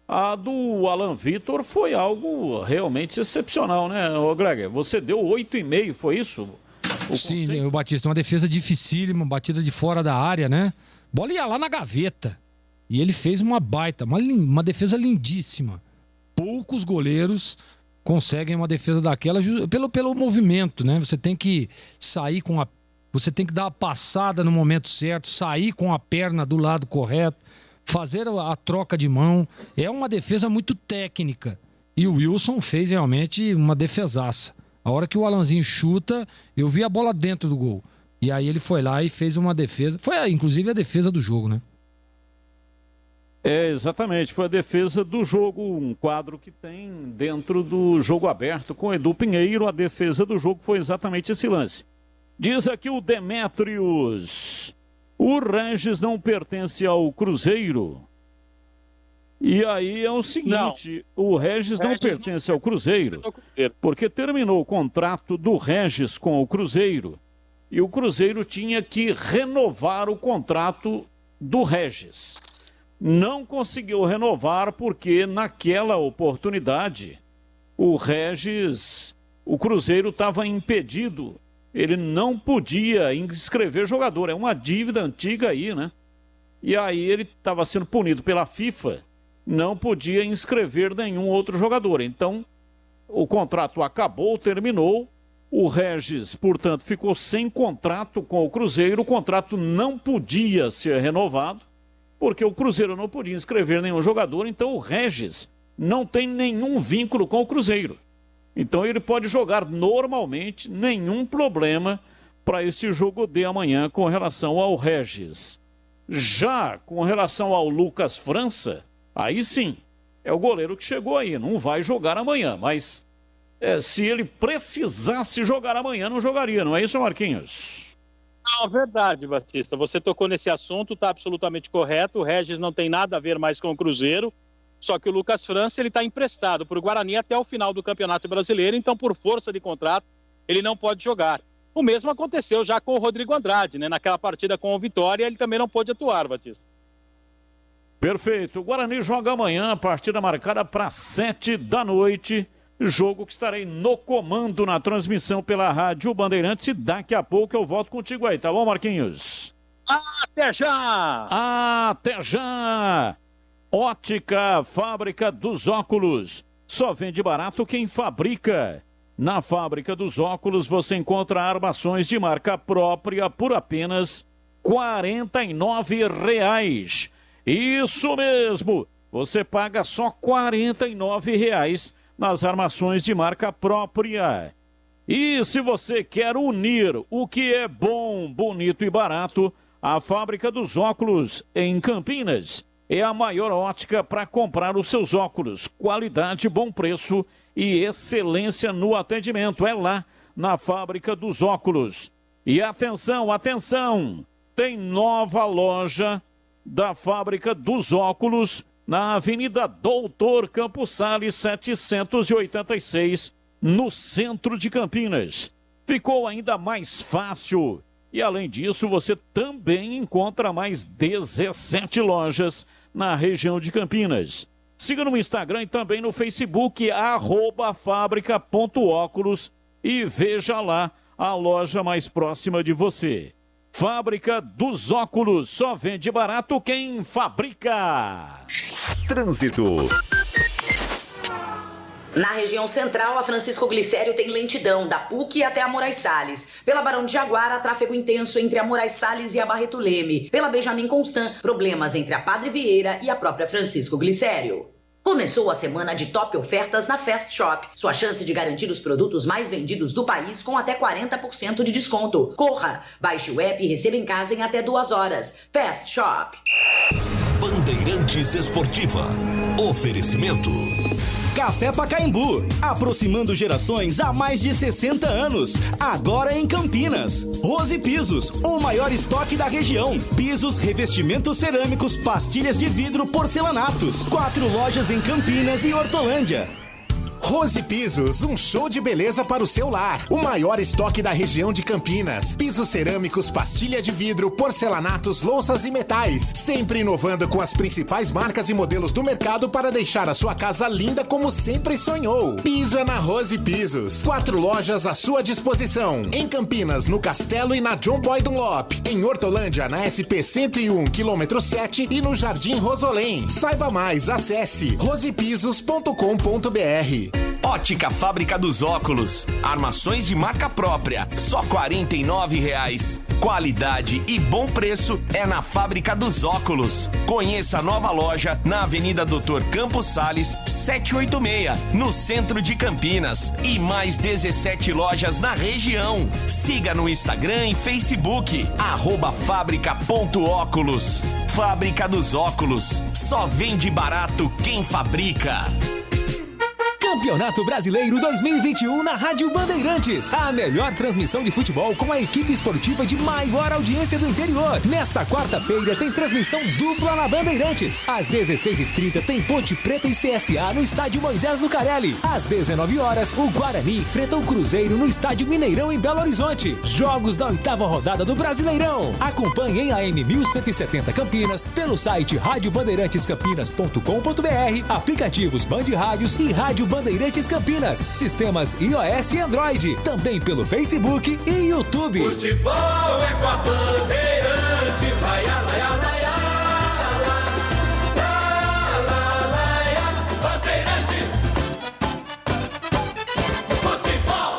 F: A do Alan Vitor foi algo realmente excepcional, né, Gleger? Você deu 8,5, foi isso?
O: Sim, o Batista, uma defesa dificílima, batida de fora da área, né? Bola ia lá na gaveta. E ele fez uma baita, uma defesa lindíssima. Poucos goleiros conseguem uma defesa daquela pelo movimento, né? Você tem que sair você tem que dar a passada no momento certo, sair com a perna do lado correto, fazer a troca de mão. É uma defesa muito técnica. E o Wilson fez realmente uma defesaça. A hora que o Alanzinho chuta, eu vi a bola dentro do gol. E aí ele foi lá e fez uma defesa. Foi, inclusive, a defesa do jogo, né?
F: Exatamente. Foi a defesa do jogo. Um quadro que tem dentro do jogo aberto com Edu Pinheiro. A defesa do jogo foi exatamente esse lance. Diz aqui o Demétrios. O Regis não pertence ao Cruzeiro. E aí é o seguinte, o Regis não pertence ao Cruzeiro, porque terminou o contrato do Regis com o Cruzeiro e o Cruzeiro tinha que renovar o contrato do Regis. Não conseguiu renovar porque naquela oportunidade o Cruzeiro estava impedido, ele não podia inscrever jogador, é uma dívida antiga aí, né? E aí ele estava sendo punido pela FIFA, não podia inscrever nenhum outro jogador. Então, o contrato acabou, terminou. O Regis, portanto, ficou sem contrato com o Cruzeiro. O contrato não podia ser renovado, porque o Cruzeiro não podia inscrever nenhum jogador. Então, o Regis não tem nenhum vínculo com o Cruzeiro. Então, ele pode jogar normalmente, nenhum problema para este jogo de amanhã com relação ao Regis. Já com relação ao Lucas França, aí sim, é o goleiro que chegou aí, não vai jogar amanhã, mas se ele precisasse jogar amanhã, não jogaria, não é isso, Marquinhos?
M: Não, verdade, Batista, você tocou nesse assunto, está absolutamente correto, o Regis não tem nada a ver mais com o Cruzeiro, só que o Lucas França, ele está emprestado para o Guarani até o final do Campeonato Brasileiro, então por força de contrato, ele não pode jogar. O mesmo aconteceu já com o Rodrigo Andrade, né? Naquela partida com o Vitória, ele também não pôde atuar, Batista.
F: Perfeito. O Guarani joga amanhã, a partida marcada para 19h, jogo que estarei no comando na transmissão pela Rádio Bandeirantes e daqui a pouco eu volto contigo aí, tá bom, Marquinhos?
M: Até já!
F: Até já! Ótica, fábrica dos óculos. Só vende barato quem fabrica. Na fábrica dos óculos você encontra armações de marca própria por apenas R$ 49,00. Isso mesmo, você paga só R$ 49,00 nas armações de marca própria. E se você quer unir o que é bom, bonito e barato, a Fábrica dos Óculos em Campinas é a maior ótica para comprar os seus óculos. Qualidade, bom preço e excelência no atendimento. É lá na Fábrica dos Óculos. E atenção, atenção, tem nova loja da Fábrica dos Óculos na Avenida Doutor Campos Sales 786, no centro de Campinas. Ficou ainda mais fácil. E além disso, você também encontra mais 17 lojas na região de Campinas. Siga no Instagram e também no Facebook, @fabrica.óculos e veja lá a loja mais próxima de você. Fábrica dos Óculos, só vende barato quem fabrica.
L: Trânsito.
J: Na região central, a Francisco Glicério tem lentidão, da PUC até a Moraes Salles. Pela Barão de Jaguara, tráfego intenso entre a Moraes Salles e a Barreto Leme. Pela Benjamin Constant, problemas entre a Padre Vieira e a própria Francisco Glicério. Começou a semana de top ofertas na Fast Shop. Sua chance de garantir os produtos mais vendidos do país com até 40% de desconto. Corra! Baixe o app e receba em casa em até 2 horas. Fast Shop.
L: Bandeirantes Esportiva. Oferecimento.
E: Café Pacaembu, aproximando gerações há mais de 60 anos. Agora em Campinas. Rose Pisos, o maior estoque da região. Pisos, revestimentos cerâmicos, pastilhas de vidro, porcelanatos. 4 lojas em Campinas e Hortolândia.
R: Rose Pisos, um show de beleza para o seu lar. O maior estoque da região de Campinas. Pisos cerâmicos, pastilha de vidro, porcelanatos, louças e metais. Sempre inovando com as principais marcas e modelos do mercado para deixar a sua casa linda como sempre sonhou. Piso é na Rose Pisos. 4 lojas à sua disposição. Em Campinas, no Castelo e na John Boy Dunlop. Em Hortolândia, na SP 101, km 7 e no Jardim Rosolém. Saiba mais, acesse rosepisos.com.br.
S: Ótica Fábrica dos Óculos. Armações de marca própria, só R$ 49,00. Qualidade e bom preço é na Fábrica dos Óculos. Conheça a nova loja na Avenida Dr. Campos Sales, 786, no centro de Campinas. E mais 17 lojas na região. Siga no Instagram e Facebook, @fábrica.óculos. Fábrica dos Óculos. Só vende barato quem fabrica.
K: Campeonato Brasileiro 2021 na Rádio Bandeirantes. A melhor transmissão de futebol com a equipe esportiva de maior audiência do interior. Nesta quarta-feira tem transmissão dupla na Bandeirantes. Às 16h30 tem Ponte Preta e CSA no estádio Moisés Lucarelli. Às 19 horas, o Guarani enfrenta o Cruzeiro no estádio Mineirão em Belo Horizonte. Jogos da 8ª rodada do Brasileirão. Acompanhe em AM 1170 Campinas, pelo site radiobandeirantescampinas.com.br, aplicativos Band Rádios e Rádio Bandeirantes Campinas, sistemas iOS e Android, também pelo Facebook e YouTube.
P: Futebol é com a Bandeirantes, vai a laia, laia, Bandeirantes. Futebol.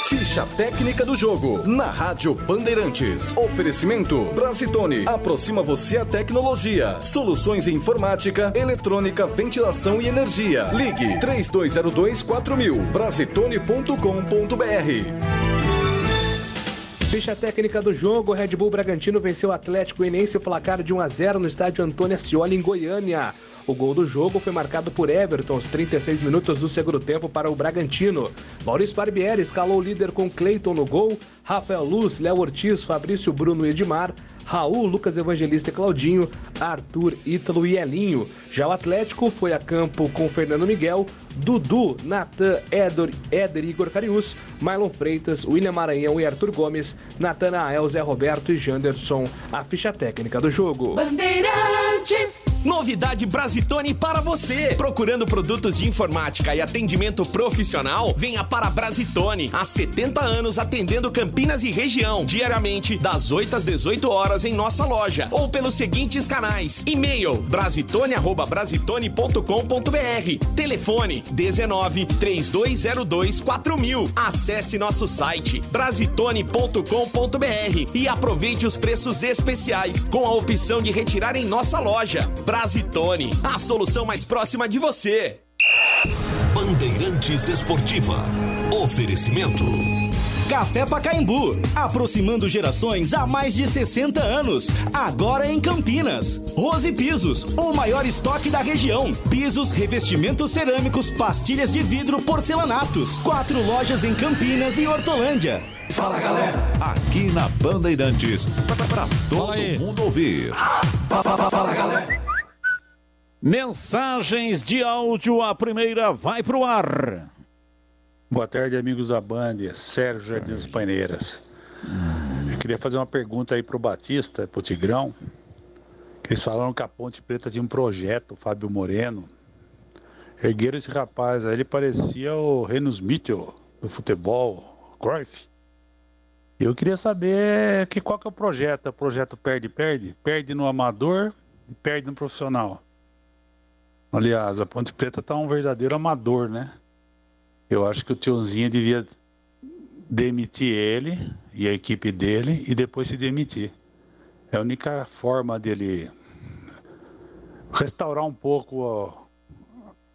C: Ficha técnica do jogo na Rádio Bandeirantes. Oferecimento Brasitone. Aproxima você a tecnologia. Soluções em informática, eletrônica, ventilação e energia. Ligue 3202-4000. Brasitone.com.br.
W: Ficha técnica do jogo, Red Bull Bragantino venceu o Atlético Goianiense placar de 1-0 no estádio Antônio Ascioli, em Goiânia. O gol do jogo foi marcado por Everton aos 36 minutos do segundo tempo para o Bragantino. Maurício Barbieri escalou o líder com Cleiton no gol, Rafael Luz, Léo Ortiz, Fabrício Bruno e Edmar, Raul, Lucas Evangelista e Claudinho, Arthur, Ítalo e Elinho. Já o Atlético foi a campo com Fernando Miguel, Dudu, Natan, Éder, Igor Cariús, Marlon Freitas, William Maranhão e Arthur Gomes, Natanael, Zé Roberto e Janderson. A ficha técnica do jogo.
P: Bandeirantes.
S: Novidade Brasitone para você. Procurando produtos de informática e atendimento profissional? Venha para Brasitone. Há 70 anos atendendo Campinas e região. Diariamente, das 8 às 18 horas em nossa loja. Ou pelos seguintes canais. E-mail brasitone@brasitone.com.br. Telefone 19 3202 4000. Acesse nosso site brasitone.com.br e aproveite os preços especiais com a opção de retirar em nossa loja. Brasitone, a solução mais próxima de você.
C: Bandeirantes Esportiva. Oferecimento Café Pacaembu, aproximando gerações há mais de 60 anos. Agora em Campinas. Rose Pisos, o maior estoque da região. Pisos, revestimentos cerâmicos, pastilhas de vidro, porcelanatos. 4 lojas em Campinas e Hortolândia.
N: Fala, galera. Aqui na Bandeirantes, pra todo mundo ouvir.
P: Fala, galera.
F: Mensagens de áudio, a primeira vai pro ar.
T: Boa tarde, amigos da Band, Sérgio Jardim das Paineiras. Eu queria fazer uma pergunta aí pro Batista, pro Tigrão. Que eles falaram que a Ponte Preta tinha um projeto, o Fábio Moreno. Ergueram esse rapaz aí, ele parecia o Renus Mitchell do futebol, Cruyff. Eu queria saber qual que é o projeto. O projeto perde? Perde no amador e perde no profissional. Aliás, a Ponte Preta tá um verdadeiro amador, né? Eu acho que o tiozinho devia demitir ele e a equipe dele e depois se demitir. É a única forma dele restaurar um pouco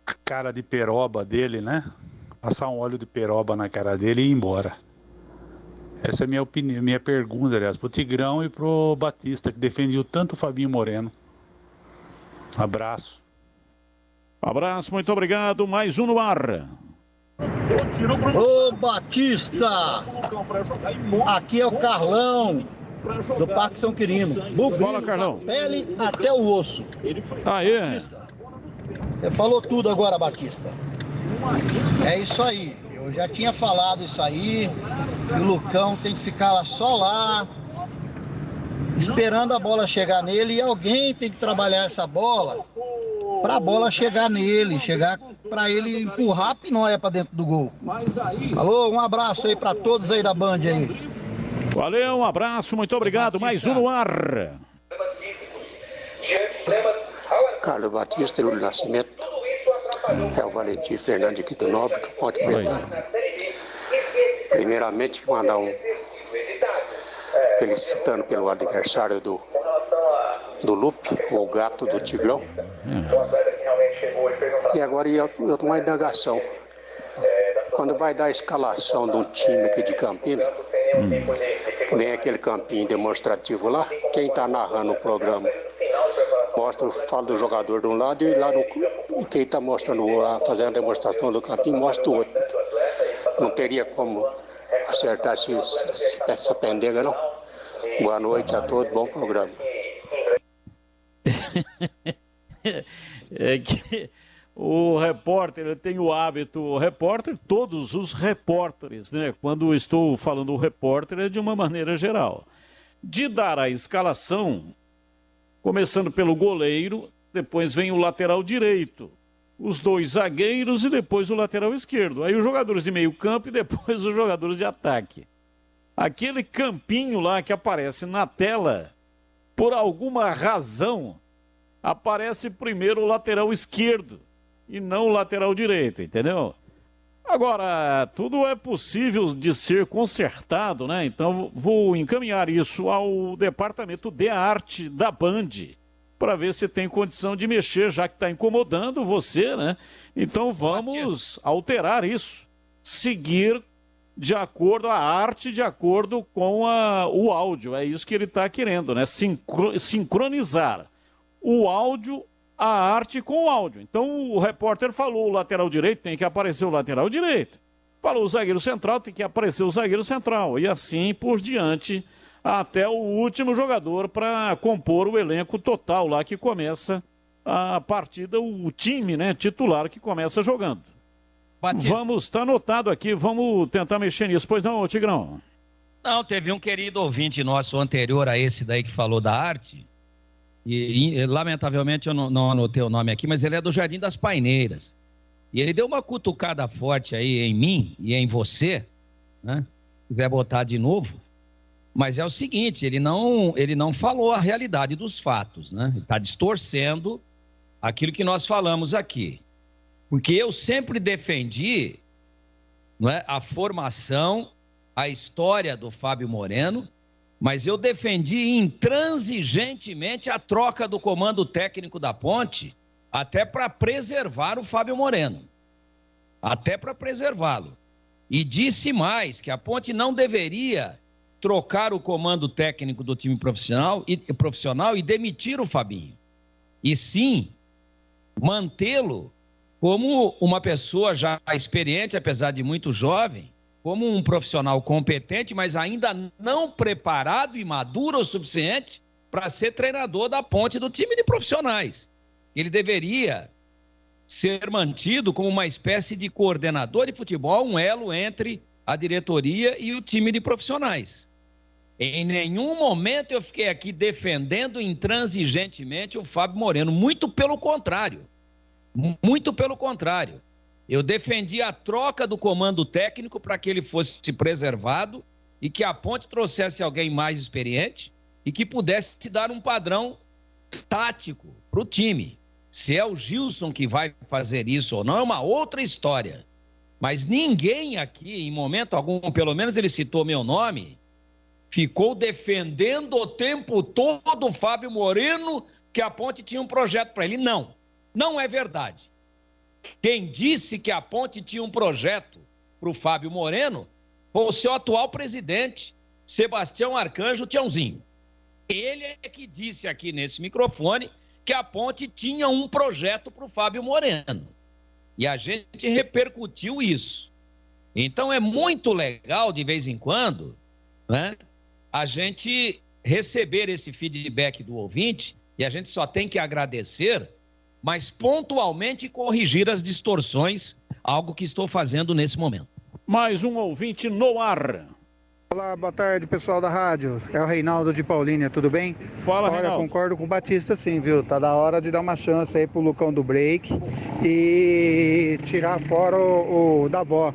T: a cara de peroba dele, né? Passar um óleo de peroba na cara dele e ir embora. Essa é a minha opinião, minha pergunta, aliás, pro Tigrão e pro Batista, que defendiu tanto o Fabinho Moreno. Abraço.
F: Abraço, muito obrigado. Mais um no ar.
V: Ô Batista, aqui é o Carlão, do Parque São Quirino.
F: Fala, Carlão.
V: Da pele até o osso.
F: Aê.
V: Batista, você falou tudo agora, Batista. É isso aí, eu já tinha falado isso aí, que o Lucão tem que ficar lá só lá, esperando a bola chegar nele, e alguém tem que trabalhar essa bola para a bola chegar nele, chegar para ele empurrar a pinóia para dentro do gol. Alô, um abraço aí para todos aí da Band aí.
F: Valeu, um abraço, muito obrigado. Mais um no ar.
X: Carlos Batista do Nascimento.
A: É o Valentim Fernandes aqui do Nobre, do Ponte Pretano. Primeiramente, mandar felicitando pelo aniversário do Lupe, o gato do Tigrão. E agora eu tô uma indagação. Quando vai dar a escalação do time aqui de Campinas, vem aquele campinho demonstrativo lá, quem está narrando o programa fala do jogador de um lado e lá quem está fazendo a demonstração do campinho mostra o outro. Não teria como acertar essa pendenga, não? Boa noite a todos, bom programa.
F: É que o repórter, ele tem o hábito, todos os repórteres, né? Quando estou falando o repórter, é de uma maneira geral, de dar a escalação, começando pelo goleiro, depois vem o lateral direito, os dois zagueiros e depois o lateral esquerdo. Aí os jogadores de meio campo e depois os jogadores de ataque. Aquele campinho lá que aparece na tela, por alguma razão, aparece primeiro o lateral esquerdo e não o lateral direito, entendeu? Agora, tudo é possível de ser consertado, né? Então, vou encaminhar isso ao departamento de arte da Band para ver se tem condição de mexer, já que está incomodando você, né? Então, vamos alterar isso. Seguir de acordo, a arte de acordo com o áudio. É isso que ele está querendo, né? Sincronizar o áudio, a arte com o áudio. Então o repórter falou o lateral direito, tem que aparecer o lateral direito. Falou o zagueiro central, tem que aparecer o zagueiro central. E assim por diante, até o último jogador para compor o elenco total lá que começa a partida, o time, né, titular que começa jogando. Vamos, tá anotado aqui, vamos tentar mexer nisso. Pois não, Tigrão?
Q: Não, teve um querido ouvinte nosso anterior a esse daí que falou da arte, e lamentavelmente eu não anotei o nome aqui, mas ele é do Jardim das Paineiras. E ele deu uma cutucada forte aí em mim e em você, né? Se quiser botar de novo. Mas é o seguinte, ele não falou a realidade dos fatos, né? Ele está distorcendo aquilo que nós falamos aqui. Porque eu sempre defendi, não é, a formação, a história do Fábio Moreno, mas eu defendi intransigentemente a troca do comando técnico da Ponte, até para preservar o Fábio Moreno. Até para preservá-lo. E disse mais, que a Ponte não deveria trocar o comando técnico do time profissional e demitir o Fabinho. E sim, mantê-lo como uma pessoa já experiente, apesar de muito jovem, como um profissional competente, mas ainda não preparado e maduro o suficiente para ser treinador da Ponte do time de profissionais. Ele deveria ser mantido como uma espécie de coordenador de futebol, um elo entre a diretoria e o time de profissionais. Em nenhum momento eu fiquei aqui defendendo intransigentemente o Fábio Moreno, muito pelo contrário. Muito pelo contrário. Eu defendi a troca do comando técnico para que ele fosse preservado e que a Ponte trouxesse alguém mais experiente e que pudesse dar um padrão tático para o time. Se é o Gilson que vai fazer isso ou não, é uma outra história. Mas ninguém aqui, em momento algum, pelo menos ele citou meu nome, ficou defendendo o tempo todo o Fábio Moreno, que a Ponte tinha um projeto para ele. Não, não é verdade. Quem disse que a Ponte tinha um projeto para o Fábio Moreno foi o seu atual presidente, Sebastião Arcanjo Tiãozinho. Ele é que disse aqui nesse microfone que a Ponte tinha um projeto para o Fábio Moreno. E a gente repercutiu isso. Então é muito legal, de vez em quando, né, a gente receber esse feedback do ouvinte, e a gente só tem que agradecer, mas pontualmente corrigir as distorções, algo que estou fazendo nesse momento.
F: Mais um ouvinte no ar.
B: Olá, boa tarde, pessoal da rádio. É o Reinaldo de Paulínia, tudo bem?
F: Fala,
B: Olha,
F: Reinaldo.
B: concordo com o Batista sim, viu? Tá da hora de dar uma chance aí pro Lucão do break e tirar fora o Davó.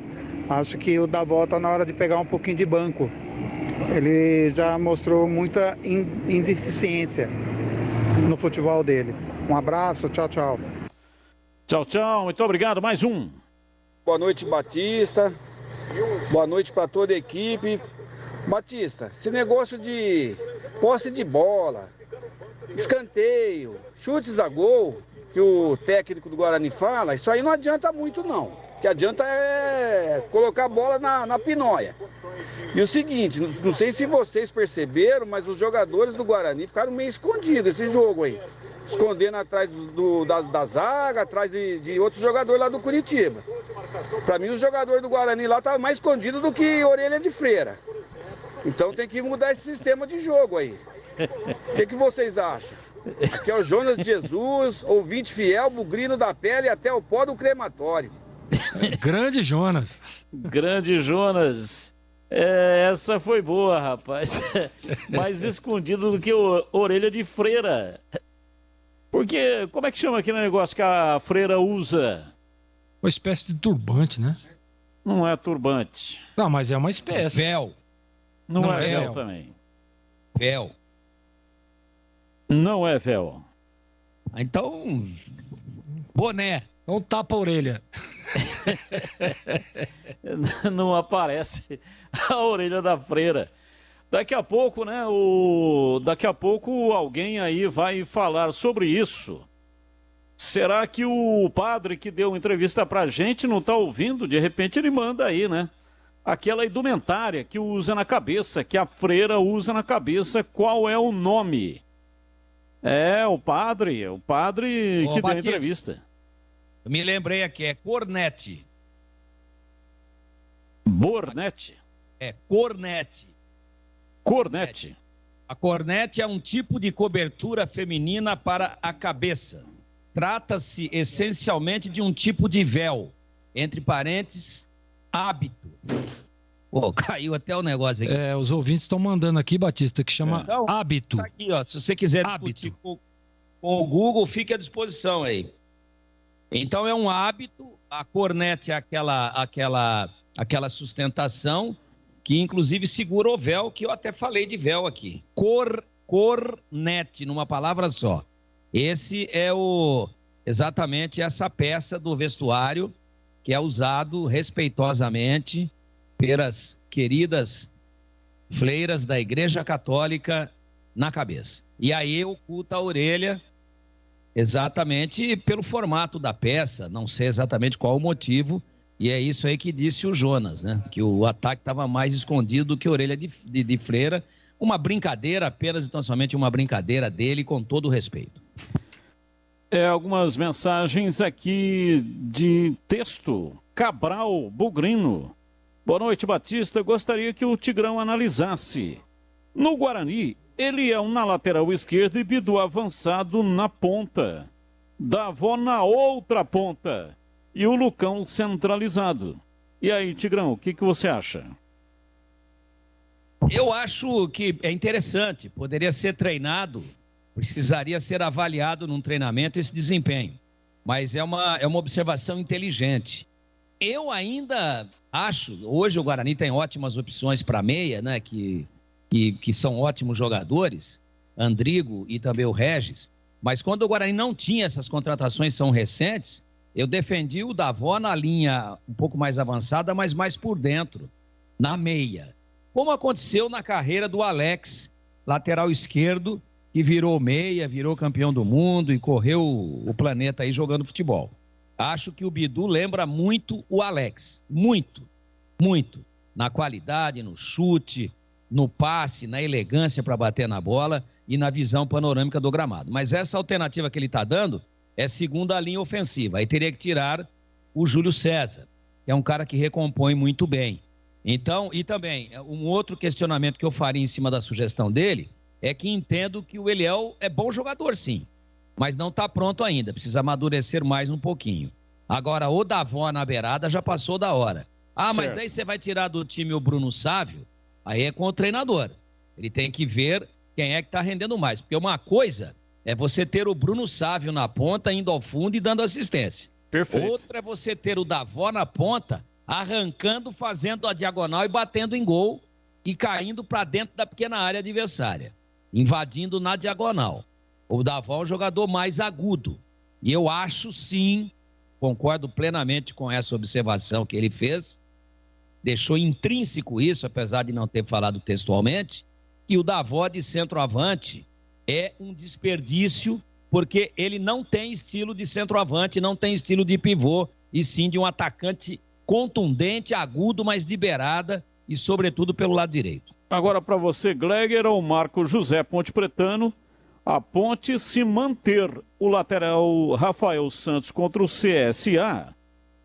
B: Acho que o Davó tá na hora de pegar um pouquinho de banco. Ele já mostrou muita indeficiência no futebol dele. Um abraço, tchau, tchau.
F: Tchau, tchau. Muito obrigado. Mais um.
D: Boa noite, Batista. Boa noite para toda a equipe. Batista, esse negócio de posse de bola, escanteio, chutes a gol, que o técnico do Guarani fala, isso aí não adianta muito não. O que adianta é colocar a bola na pinóia. E o seguinte, não sei se vocês perceberam, mas os jogadores do Guarani ficaram meio escondidos esse jogo aí. Escondendo atrás da zaga, atrás de outros jogadores lá do Curitiba. Pra mim, os jogadores do Guarani lá estavam mais escondidos do que orelha de freira. Então tem que mudar esse sistema de jogo aí. O que vocês acham? Aqui é o Jonas de Jesus, ouvinte fiel, bugrino da pele e até o pó do crematório.
O: Grande Jonas.
F: Grande Jonas. Essa foi boa, rapaz. Mais escondido do que orelha de freira. Porque, como é que chama aquele negócio que a freira usa?
O: Uma espécie de turbante, né?
F: Não é turbante.
O: Não, mas é uma espécie.
Q: Véu.
F: Não é véu também.
Q: Véu.
F: Não é véu.
Q: Então, boné.
O: Ou tapa a orelha.
F: Não aparece a orelha da freira. Daqui a pouco, né? Daqui a pouco alguém aí vai falar sobre isso. Será que o padre que deu entrevista pra gente não tá ouvindo? De repente ele manda aí, né? Aquela indumentária que usa na cabeça, que a freira usa na cabeça, qual é o nome? O padre que deu a entrevista.
Q: Eu me lembrei aqui, é cornete.
F: Bornete?
Q: É, cornete.
F: Cornete.
Q: A cornete é um tipo de cobertura feminina para a cabeça. Trata-se essencialmente de um tipo de véu, entre parênteses, hábito. Pô, caiu até o negócio aqui.
O: Os ouvintes estão mandando aqui, Batista, que chama hábito.
Q: Tá aqui, ó, se você quiser discutir com o Google, fique à disposição aí. Então é um hábito, a cornete é aquela sustentação que inclusive segura o véu, que eu até falei de véu aqui. Cornete, numa palavra só. Esse é exatamente essa peça do vestuário que é usado respeitosamente pelas queridas freiras da Igreja Católica na cabeça. E aí oculta a orelha exatamente pelo formato da peça, não sei exatamente qual o motivo, e é isso aí que disse o Jonas, né? Que o ataque estava mais escondido do que a orelha de freira. Uma brincadeira, apenas e tão somente uma brincadeira dele, com todo o respeito.
F: Algumas mensagens aqui de texto. Cabral Bugrino. Boa noite, Batista. Gostaria que o Tigrão analisasse. No Guarani, Eliel na lateral esquerda e Bidu avançado na ponta. Davó na outra ponta. E o Lucão centralizado. E aí, Tigrão, o que você acha?
Q: Eu acho que é interessante, poderia ser treinado, precisaria ser avaliado num treinamento esse desempenho, mas é uma observação inteligente. Eu ainda acho, hoje o Guarani tem ótimas opções para meia, né, que são ótimos jogadores, Andrigo e também o Regis, mas quando o Guarani não tinha essas contratações, são recentes, eu defendi o Davó na linha um pouco mais avançada, mas mais por dentro, na meia. Como aconteceu na carreira do Alex, lateral esquerdo, que virou meia, virou campeão do mundo e correu o planeta aí jogando futebol. Acho que o Bidu lembra muito o Alex. Muito, muito. Na qualidade, no chute, no passe, na elegância para bater na bola e na visão panorâmica do gramado. Mas essa alternativa que ele está dando é segunda linha ofensiva. Aí teria que tirar o Júlio César, que é um cara que recompõe muito bem. Então, e também, um outro questionamento que eu faria em cima da sugestão dele é que entendo que o Eliel é bom jogador, sim, mas não está pronto ainda, precisa amadurecer mais um pouquinho. Agora, o Davó na beirada já passou da hora. Ah, mas aí você vai tirar do time o Bruno Sávio? Aí é com o treinador. Ele tem que ver quem é que está rendendo mais, porque uma coisa é você ter o Bruno Sávio na ponta, indo ao fundo e dando assistência.
F: Perfeito.
Q: Outra é você ter o Davó na ponta, arrancando, fazendo a diagonal e batendo em gol e caindo para dentro da pequena área adversária, invadindo na diagonal. O Davó é um jogador mais agudo. E eu acho, sim, concordo plenamente com essa observação que ele fez. Deixou intrínseco isso, apesar de não ter falado textualmente, que o Davó de centroavante é um desperdício, porque ele não tem estilo de centroavante, não tem estilo de pivô, e sim de um atacante contundente, agudo, mas de beirada e, sobretudo, pelo lado direito.
F: Agora, para você, Gleger, ou Marco José Ponte Pretano, a Ponte, se manter o lateral Rafael Santos contra o CSA,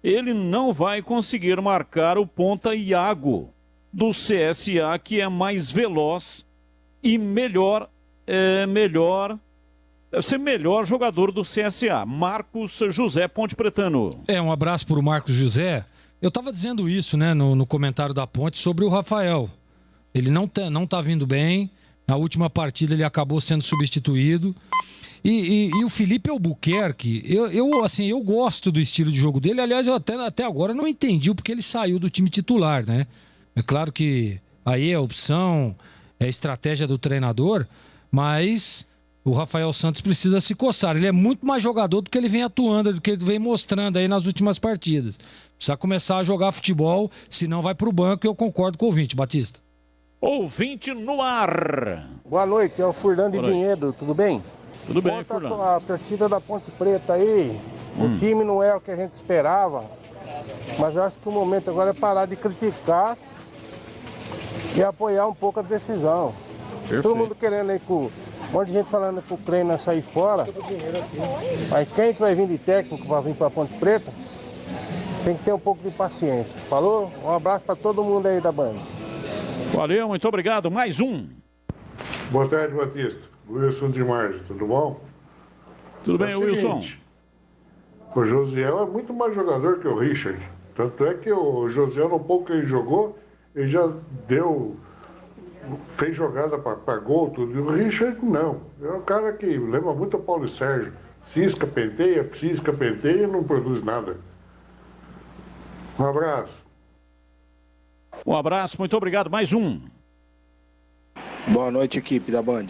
F: ele não vai conseguir marcar o ponta Iago do CSA, que é mais veloz e melhor jogador do CSA. Marcos José Ponte Pretano.
O: Um abraço para o Marcos José. Eu estava dizendo isso, né, no comentário da Ponte sobre o Rafael. Ele não tá vindo bem. Na última partida ele acabou sendo substituído. E o Felipe Albuquerque, eu gosto do estilo de jogo dele. Aliás, eu até agora não entendi o porque ele saiu do time titular, né? É claro que aí é a opção, é a estratégia do treinador, mas o Rafael Santos precisa se coçar. Ele é muito mais jogador do que ele vem atuando, do que ele vem mostrando aí nas últimas partidas. Precisa começar a jogar futebol, senão vai pro banco, e eu concordo com o ouvinte, Batista.
F: Ouvinte no ar.
G: Boa noite, é o Furlan de Vinhedo, tudo bem?
F: Tudo bem, Furlan.
G: A torcida da Ponte Preta aí, o time não é o que a gente esperava, mas eu acho que o momento agora é parar de criticar e apoiar um pouco a decisão.
F: Perfeito.
G: Todo mundo querendo aí um monte de gente falando que o treino sair fora, mas quem que vai vir de técnico para vir para Ponte Preta tem que ter um pouco de paciência. Falou? Um abraço para todo mundo aí da banda.
F: Valeu, muito obrigado. Mais um.
H: Boa tarde, Batista. Wilson de Margem, tudo bom?
F: Tudo bem, Wilson?
H: O Josiel é muito mais jogador que o Richard. Tanto é que o Josiel, no pouco que ele jogou, ele já fez jogada para gol, tudo. E o Richard, não. É um cara que lembra muito o Paulo Sérgio. Cisca, penteia e não produz nada. Um abraço.
F: Um abraço, muito obrigado. Mais um.
I: Boa noite, equipe da Band.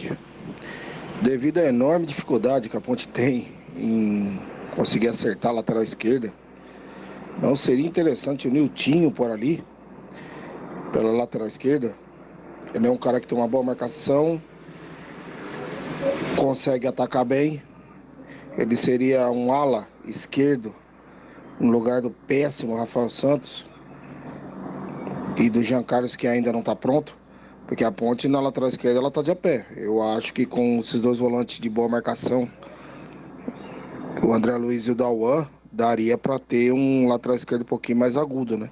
I: Devido à enorme dificuldade que a Ponte tem em conseguir acertar a lateral esquerda, não seria interessante o Niltinho por ali, pela lateral esquerda? Ele é um cara que tem uma boa marcação, consegue atacar bem. Ele seria um ala esquerdo no lugar do péssimo Rafael Santos e do Jean Carlos, que ainda não está pronto. Porque a Ponte na lateral esquerda ela tá de a pé. Eu acho que com esses dois volantes de boa marcação, o André Luiz e o Dauan, daria para ter um lateral esquerdo um pouquinho mais agudo, né?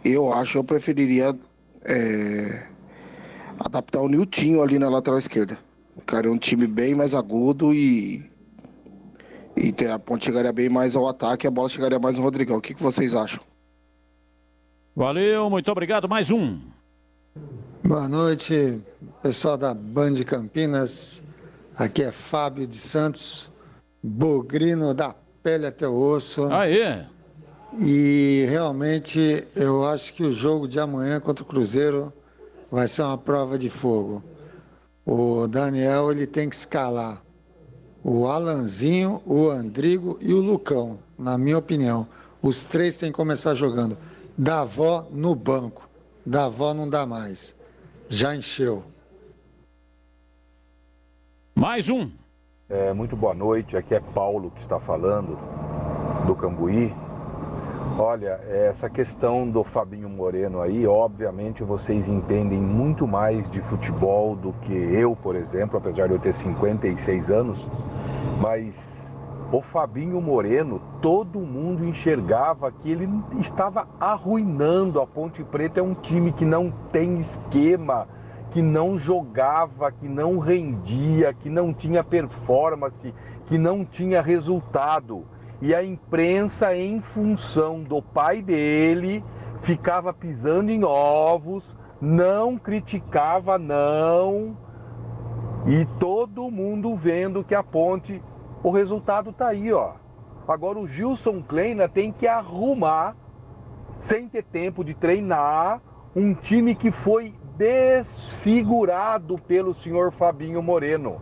I: Eu preferiria adaptar o Niltinho ali na lateral esquerda. Ficaria um time bem mais agudo e a Ponte chegaria bem mais ao ataque, a bola chegaria mais no Rodrigão. O que vocês acham?
F: Valeu, muito obrigado. Mais um.
X: Boa noite, pessoal da Band Campinas. Aqui é Fábio de Santos, bugrino da pele até o osso.
F: Aê!
X: E realmente eu acho que o jogo de amanhã contra o Cruzeiro vai ser uma prova de fogo. O Daniel ele tem que escalar o Alanzinho, o Andrigo e o Lucão, na minha opinião. Os três têm que começar jogando. Davó no banco. Davó não dá mais. Já encheu.
F: Mais um.
Y: Muito boa noite, aqui é Paulo que está falando, do Cambuí. Olha, essa questão do Fabinho Moreno aí, obviamente vocês entendem muito mais de futebol do que eu, por exemplo, apesar de eu ter 56 anos, mas o Fabinho Moreno, todo mundo enxergava que ele estava arruinando a Ponte Preta. É um time que não tem esquema, que não jogava, que não rendia, que não tinha performance, que não tinha resultado. E a imprensa, em função do pai dele, ficava pisando em ovos, não criticava, não. E todo mundo vendo que a Ponte... O resultado tá aí, ó. Agora o Gilson Kleina tem que arrumar, sem ter tempo de treinar, um time que foi desfigurado pelo senhor Fabinho Moreno.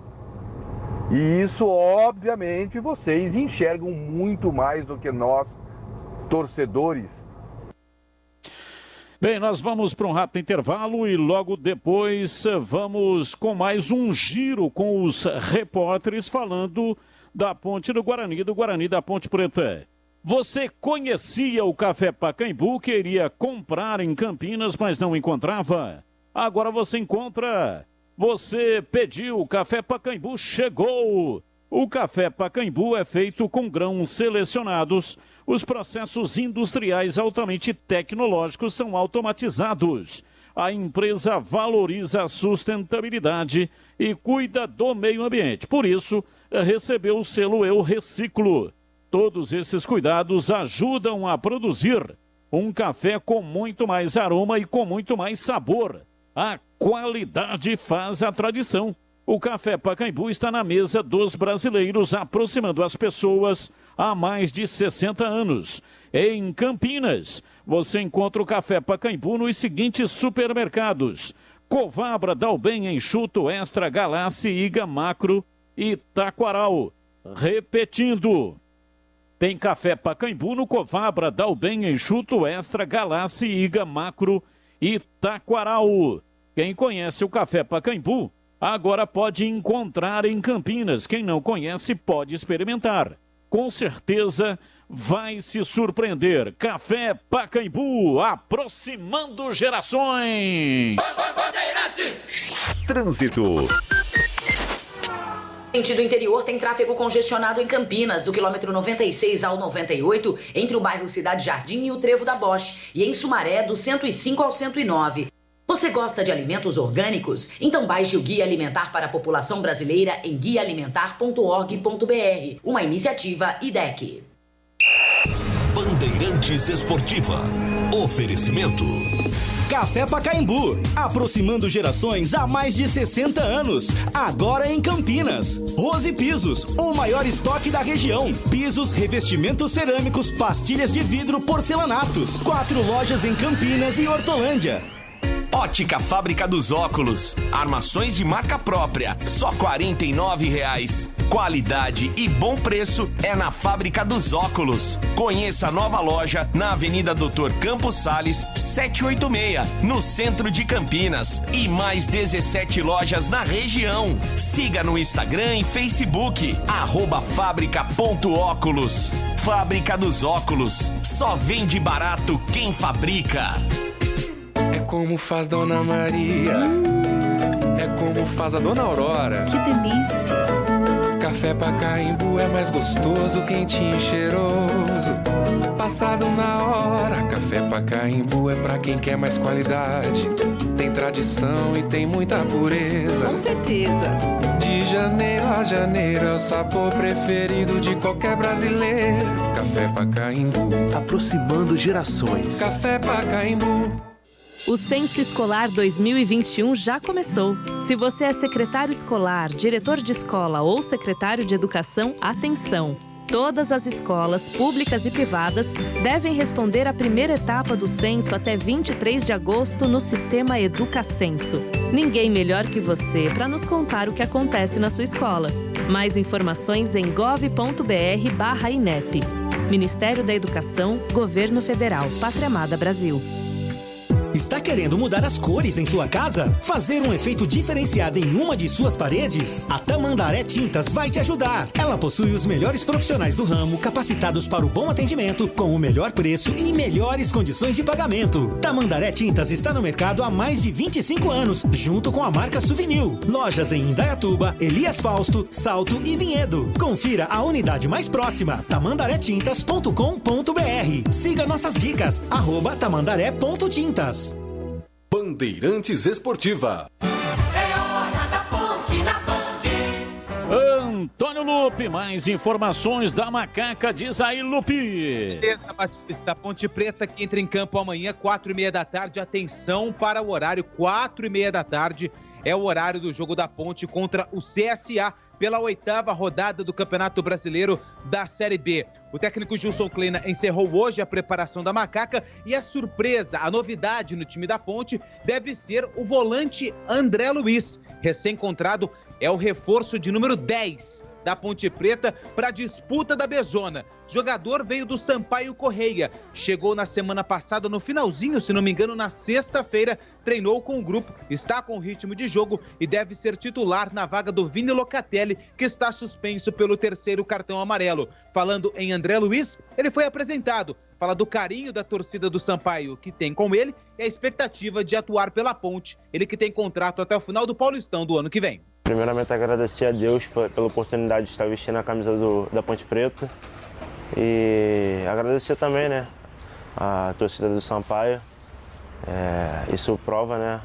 Y: E isso, obviamente, vocês enxergam muito mais do que nós, torcedores.
F: Bem, nós vamos para um rápido intervalo e logo depois vamos com mais um giro com os repórteres falando da Ponte do Guarani da Ponte Preta. Você conhecia o Café Pacaembu, queria comprar em Campinas, mas não encontrava? Agora você encontra. Você pediu, o Café Pacaembu chegou. O Café Pacaembu é feito com grãos selecionados. Os processos industriais altamente tecnológicos são automatizados. A empresa valoriza a sustentabilidade e cuida do meio ambiente. Por isso, recebeu o selo Eu Reciclo. Todos esses cuidados ajudam a produzir um café com muito mais aroma e com muito mais sabor. A qualidade faz a tradição. O Café Pacaembu está na mesa dos brasileiros, aproximando as pessoas há mais de 60 anos. Em Campinas, você encontra o Café Pacaembu nos seguintes supermercados: Covabra, Dalben, Enxuto, Extra, Galassi, Iga, Macro e Taquaral. Repetindo, tem Café Pacaembu no Covabra, Dalben, Enxuto, Extra, Galassi, Iga, Macro e Taquaral. Quem conhece o Café Pacaembu, agora pode encontrar em Campinas. Quem não conhece, pode experimentar. Com certeza vai se surpreender. Café Pacaembu, aproximando gerações.
C: Trânsito.
E: Sentido interior tem tráfego congestionado em Campinas, do quilômetro 96 ao 98, entre o bairro Cidade Jardim e o Trevo da Bosch, e em Sumaré, do 105 ao 109. Você gosta de alimentos orgânicos? Então baixe o Guia Alimentar para a População Brasileira em guiaalimentar.org.br, uma iniciativa IDEC.
C: Bandeirantes Esportiva. Oferecimento. Café Pacaembu, aproximando gerações há mais de 60 anos. Agora em Campinas. Rose Pisos, o maior estoque da região. Pisos, revestimentos cerâmicos, pastilhas de vidro, porcelanatos. 4 lojas em Campinas e Hortolândia.
S: Ótica Fábrica dos Óculos. Armações de marca própria, só R$ 49,00. Qualidade e bom preço é na Fábrica dos Óculos. Conheça a nova loja na Avenida Doutor Campos Sales, 786, no centro de Campinas. E mais 17 lojas na região. Siga no Instagram e Facebook, @fábrica.óculos. Fábrica dos Óculos. Só vende barato quem fabrica.
J: É como faz Dona Maria, é como faz a Dona Aurora. Que delícia! Café Pacaembu é mais gostoso, quentinho e cheiroso. Passado na hora, Café Pacaembu é pra quem quer mais qualidade. Tem tradição e tem muita pureza.
L: Com certeza!
J: De janeiro a janeiro é o sabor preferido de qualquer brasileiro. Café Pacaembu, aproximando gerações. Café Pacaembu.
L: O Censo Escolar 2021 já começou. Se você é secretário escolar, diretor de escola ou secretário de educação, atenção! Todas as escolas, públicas e privadas, devem responder à primeira etapa do censo até 23 de agosto no sistema EducaCenso. Ninguém melhor que você para nos contar o que acontece na sua escola. Mais informações em gov.br/INEP. Ministério da Educação, Governo Federal, Pátria Amada Brasil.
M: Está querendo mudar as cores em sua casa? Fazer um efeito diferenciado em uma de suas paredes? A Tamandaré Tintas vai te ajudar. Ela possui os melhores profissionais do ramo, capacitados para o bom atendimento, com o melhor preço e melhores condições de pagamento. Tamandaré Tintas está no mercado há mais de 25 anos, junto com a marca Souvenir. Lojas em Indaiatuba, Elias Fausto, Salto e Vinhedo. Confira a unidade mais próxima, tamandaretintas.com.br. Siga nossas dicas, @tamandaré.tintas.
C: Bandeirantes Esportiva.
P: É hora da Ponte na Band.
F: Antônio Lupe, mais informações da Macaca, diz aí, Lupe.
U: Beleza, Batista, Ponte Preta que entra em campo amanhã, 4h30 da tarde. Atenção para o horário, 4h30 da tarde é o horário do jogo da Ponte contra o CSA pela 8ª rodada do Campeonato Brasileiro da Série B. O técnico Gilson Kleina encerrou hoje a preparação da Macaca e a surpresa, a novidade no time da Ponte deve ser o volante André Luiz, recém-encontrado é o reforço de número 10 da Ponte Preta para a disputa da Bezona. Jogador veio do Sampaio Correia, chegou na semana passada no finalzinho, se não me engano, na sexta-feira, treinou com o grupo, está com ritmo de jogo e deve ser titular na vaga do Vini Locatelli, que está suspenso pelo 3º cartão amarelo. Falando em André Luiz, ele foi apresentado, fala do carinho da torcida do Sampaio que tem com ele e a expectativa de atuar pela Ponte, ele que tem contrato até o final do Paulistão do ano que vem.
K: Primeiramente, agradecer a Deus pela oportunidade de estar vestindo a camisa da Ponte Preta e agradecer também, né, a torcida do Sampaio. Isso prova, né,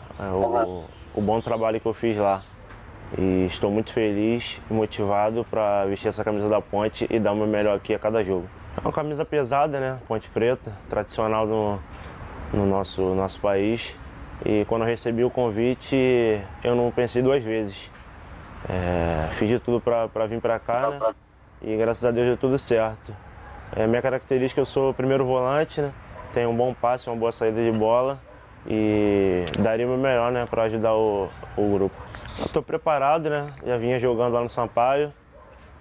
K: o bom trabalho que eu fiz lá e estou muito feliz e motivado para vestir essa camisa da Ponte e dar o meu melhor aqui a cada jogo. É uma camisa pesada, né, Ponte Preta, tradicional no nosso país, e quando eu recebi o convite eu não pensei 2 vezes. Fiz de tudo para vir para cá, né? E graças a Deus deu tudo certo. Minha característica, eu sou o primeiro volante, né? Tenho um bom passe, uma boa saída de bola e daria o meu melhor, né, para ajudar o grupo. Estou preparado, né? Já vinha jogando lá no Sampaio.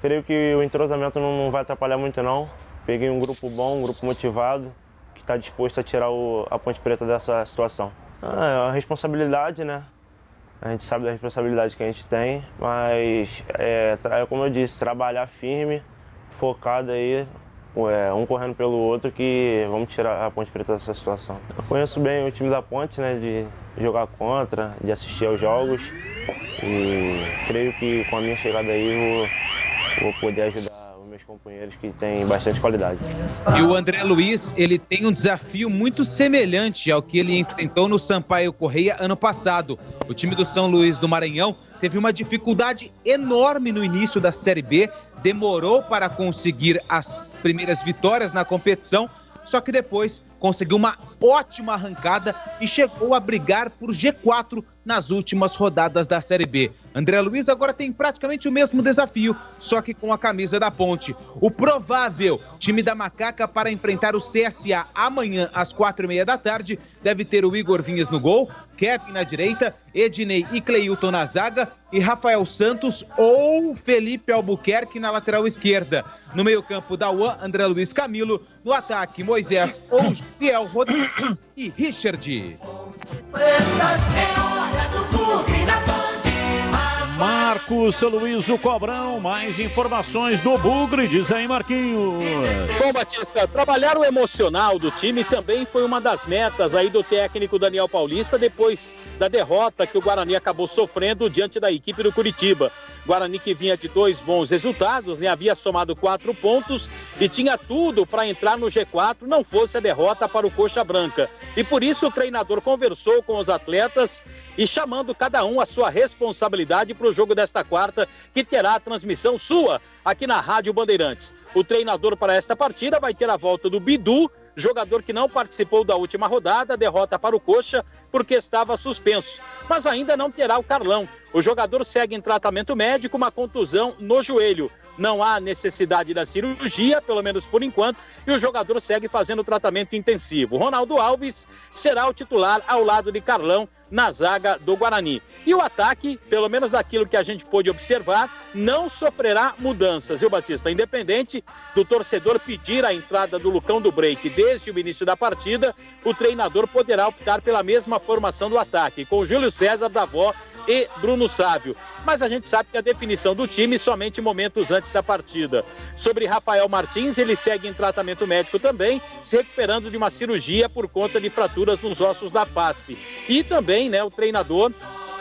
K: Creio que o entrosamento não vai atrapalhar muito não. Peguei um grupo bom, um grupo motivado, que está disposto a tirar a Ponte Preta dessa situação. É uma responsabilidade, né? A gente sabe da responsabilidade que a gente tem, mas como eu disse, trabalhar firme, focado aí, um correndo pelo outro, que vamos tirar a Ponte Preta dessa situação. Eu conheço bem o time da Ponte, né, de jogar contra, de assistir aos jogos, e creio que com a minha chegada aí vou poder ajudar os meus companheiros que têm bastante qualidade.
U: E o André Luiz, ele tem um desafio muito semelhante ao que ele enfrentou no Sampaio Correia ano passado. O time do São Luís do Maranhão teve uma dificuldade enorme no início da Série B, demorou para conseguir as primeiras vitórias na competição, só que depois conseguiu uma ótima arrancada e chegou a brigar por G4 nas últimas rodadas da Série B. André Luiz agora tem praticamente o mesmo desafio, só que com a camisa da Ponte. O provável time da Macaca para enfrentar o CSA amanhã às 4h30 da tarde deve ter o Igor Vinhas no gol, Kevin na direita, Ednei e Cleilton na zaga e Rafael Santos ou Felipe Albuquerque na lateral esquerda. No meio-campo, Dauan, André Luiz, Camilo. No ataque, Moisés ou Fiel Rodrigues e Richard.
F: Marcos Luiz Cobrão, mais informações do Bugre, diz aí, Marquinhos.
N: Bom, Batista, trabalhar o emocional do time também foi uma das metas aí do técnico Daniel Paulista depois da derrota que o Guarani acabou sofrendo diante da equipe do Curitiba. Guarani que vinha de 2 bons resultados, né? Havia somado 4 pontos e tinha tudo para entrar no G4, não fosse a derrota para o Coxa Branca. E por isso o treinador conversou com os atletas e chamando cada um a sua responsabilidade para o jogo desta quarta, que terá a transmissão sua aqui na Rádio Bandeirantes. O treinador para esta partida vai ter a volta do Bidu, jogador que não participou da última rodada, derrota para o Coxa porque estava suspenso. Mas ainda não terá o Carlão. O jogador segue em tratamento médico, uma contusão no joelho. Não há necessidade da cirurgia, pelo menos por enquanto, e o jogador segue fazendo tratamento intensivo. Ronaldo Alves será o titular ao lado de Carlão na zaga do Guarani. E o ataque, pelo menos daquilo que a gente pôde observar, não sofrerá mudanças, viu, Batista? Independente do torcedor pedir a entrada do Lucão do Break desde o início da partida, o treinador poderá optar pela mesma formação do ataque, com Júlio César, Davó e Bruno Sávio. Mas a gente sabe que a definição do time somente momentos antes da partida. Sobre Rafael Martins, ele segue em tratamento médico também, se recuperando de uma cirurgia por conta de fraturas nos ossos da face. E também, né, o treinador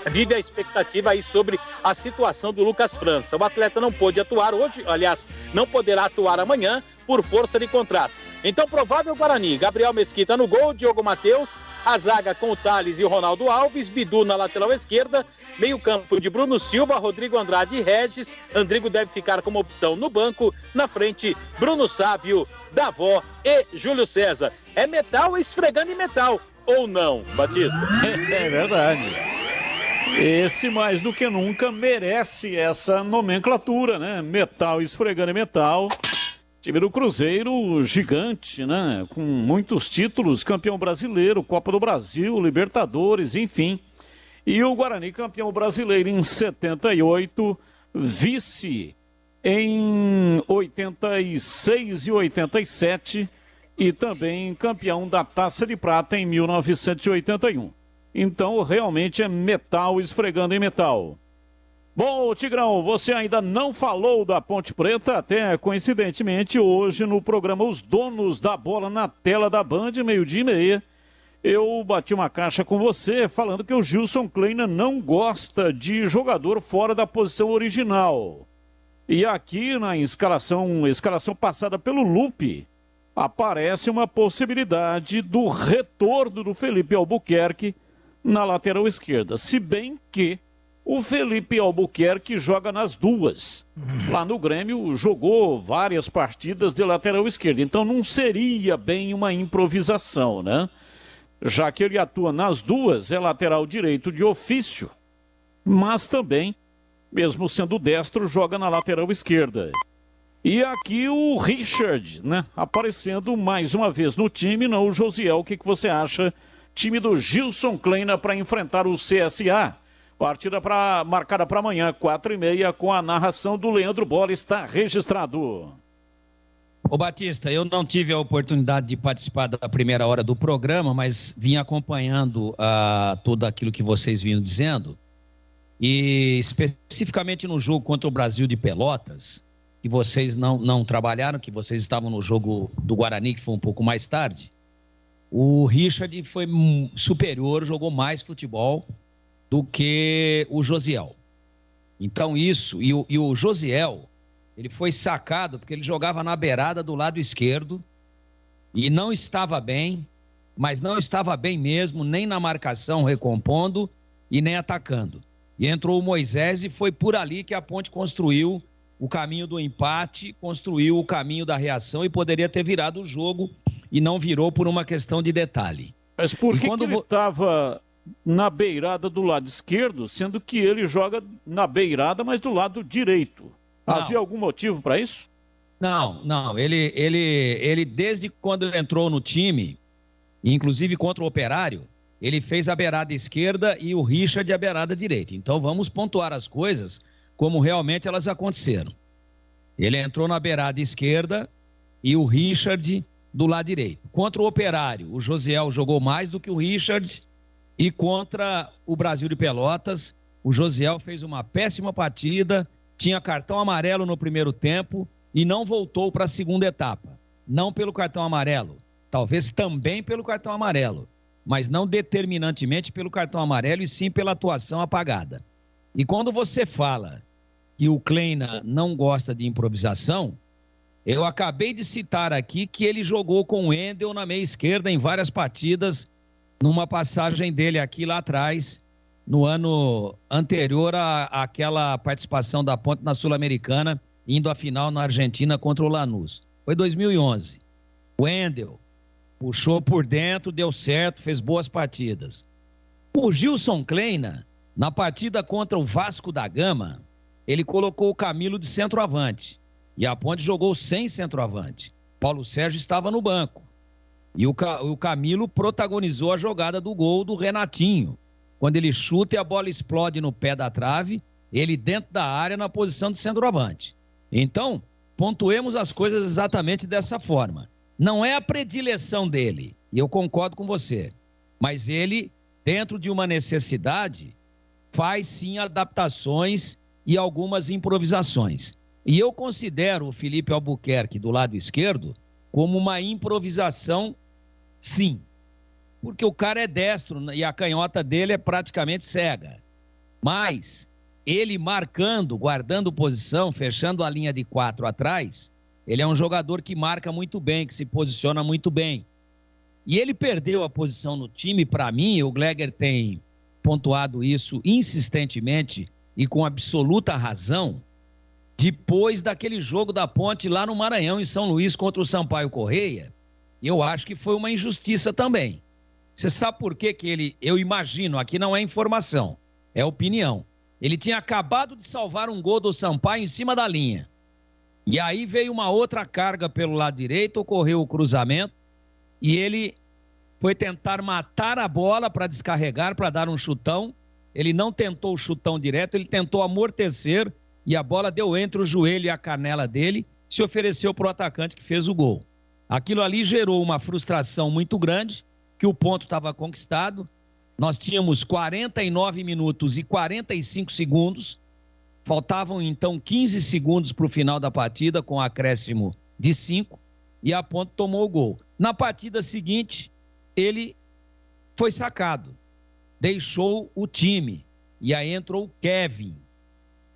N: vive a expectativa aí sobre a situação do Lucas França. O atleta não pôde atuar hoje, aliás, não poderá atuar amanhã por força de contrato. Então, provável Guarani, Gabriel Mesquita no gol, Diogo Matheus, a zaga com o Thales e o Ronaldo Alves, Bidu na lateral esquerda, meio campo de Bruno Silva, Rodrigo Andrade e Regis. Andrigo deve ficar como opção no banco, na frente Bruno Sávio, Davó e Júlio César. É metal esfregando em metal, ou não, Batista?
F: É verdade. Esse, mais do que nunca, merece essa nomenclatura, né? Metal esfregando em metal. Time do Cruzeiro gigante, né? Com muitos títulos, campeão brasileiro, Copa do Brasil, Libertadores, enfim. E o Guarani, campeão brasileiro em 78, vice em 86 e 87 e também campeão da Taça de Prata em 1981. Então, realmente é metal esfregando em metal. Bom, Tigrão, você ainda não falou da Ponte Preta, até coincidentemente hoje no programa Os Donos da Bola na tela da Band, 12h30, eu bati uma caixa com você falando que o Gilson Kleina não gosta de jogador fora da posição original. E aqui na escalação passada pelo Lupe, aparece uma possibilidade do retorno do Felipe Albuquerque na lateral esquerda. Se bem que o Felipe Albuquerque joga nas duas. Lá no Grêmio jogou várias partidas de lateral esquerda. Então não seria bem uma improvisação, né? Já que ele atua nas duas, é lateral direito de ofício, mas também, mesmo sendo destro, joga na lateral esquerda. E aqui o Richard, né, aparecendo mais uma vez no time, não o Josiel. O que você acha? Time do Gilson Kleina para enfrentar o CSA. Partida marcada para amanhã, 4h30, com a narração do Leandro Bola, está registrado.
Q: Ô Batista, eu não tive a oportunidade de participar da primeira hora do programa, mas vim acompanhando tudo aquilo que vocês vinham dizendo. E especificamente no jogo contra o Brasil de Pelotas, que vocês não trabalharam, que vocês estavam no jogo do Guarani, que foi um pouco mais tarde, o Richard foi superior, jogou mais futebol do que o Josiel. Então isso, e o Josiel, ele foi sacado porque ele jogava na beirada do lado esquerdo e não estava bem, mas não estava bem mesmo, nem na marcação recompondo e nem atacando. E entrou o Moisés e foi por ali que a Ponte construiu o caminho do empate, construiu o caminho da reação e poderia ter virado o jogo e não virou por uma questão de detalhe.
F: Mas por que ele estava na beirada do lado esquerdo, sendo que ele joga na beirada, mas do lado direito? Havia algum motivo para isso?
Q: Não. Ele desde quando ele entrou no time, inclusive contra o Operário, ele fez a beirada esquerda e o Richard a beirada direita. Então vamos pontuar as coisas como realmente elas aconteceram. Ele entrou na beirada esquerda e o Richard do lado direito. Contra o Operário, o Josiel jogou mais do que o Richard, e contra o Brasil de Pelotas, o Josiel fez uma péssima partida, tinha cartão amarelo no primeiro tempo e não voltou para a segunda etapa. Não pelo cartão amarelo, talvez também pelo cartão amarelo, mas não determinantemente pelo cartão amarelo e sim pela atuação apagada. E quando você fala que o Kleina não gosta de improvisação, eu acabei de citar aqui que ele jogou com o Wendel na meia esquerda em várias partidas, numa passagem dele aqui lá atrás, no ano anterior àquela participação da Ponte na Sul-Americana, indo à final na Argentina contra o Lanús. Foi 2011. O Wendel puxou por dentro, deu certo, fez boas partidas. O Gilson Kleina, na partida contra o Vasco da Gama, ele colocou o Camilo de centroavante. E a Ponte jogou sem centroavante. Paulo Sérgio estava no banco. E o Camilo protagonizou a jogada do gol do Renatinho. Quando ele chuta e a bola explode no pé da trave, ele dentro da área na posição de centroavante. Então, pontuemos as coisas exatamente dessa forma. Não é a predileção dele, e eu concordo com você, mas ele, dentro de uma necessidade, faz sim adaptações e algumas improvisações. E eu considero o Felipe Albuquerque do lado esquerdo como uma improvisação, sim. Porque o cara é destro e a canhota dele é praticamente cega. Mas ele marcando, guardando posição, fechando a linha de 4 atrás, ele é um jogador que marca muito bem, que se posiciona muito bem. E ele perdeu a posição no time, para mim, o Gleger tem pontuado isso insistentemente e com absoluta razão, depois daquele jogo da Ponte lá no Maranhão, em São Luís, contra o Sampaio Correia. Eu acho que foi uma injustiça também. Você sabe por que ele, eu imagino, aqui não é informação, é opinião. Ele tinha acabado de salvar um gol do Sampaio em cima da linha. E aí veio uma outra carga pelo lado direito, ocorreu o cruzamento, e ele foi tentar matar a bola para descarregar, para dar um chutão, Ele não tentou o chutão direto, ele tentou amortecer e a bola deu entre o joelho e a canela dele, se ofereceu para o atacante que fez o gol. Aquilo ali gerou uma frustração muito grande, que o ponto estava conquistado. Nós tínhamos 49 minutos e 45 segundos, faltavam então 15 segundos para o final da partida, com acréscimo de 5, e a Ponte tomou o gol. Na partida seguinte, ele foi sacado, deixou o time, e aí entrou o Kevin.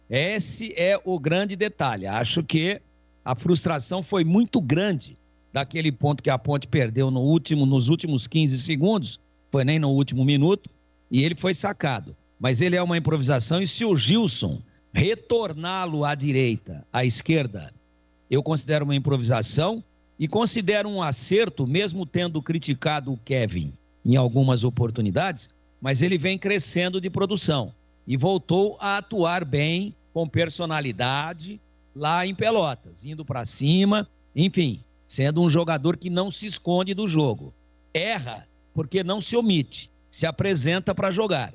Q: Esse é o grande detalhe. Acho que a frustração foi muito grande daquele ponto que a Ponte perdeu nos últimos 15 segundos, foi nem no último minuto, e ele foi sacado. Mas ele é uma improvisação, e se o Gilson retorná-lo à direita, à esquerda, eu considero uma improvisação e considero um acerto, mesmo tendo criticado o Kevin em algumas oportunidades, mas ele vem crescendo de produção e voltou a atuar bem, com personalidade, lá em Pelotas, indo para cima, enfim, sendo um jogador que não se esconde do jogo. Erra porque não se omite, se apresenta para jogar.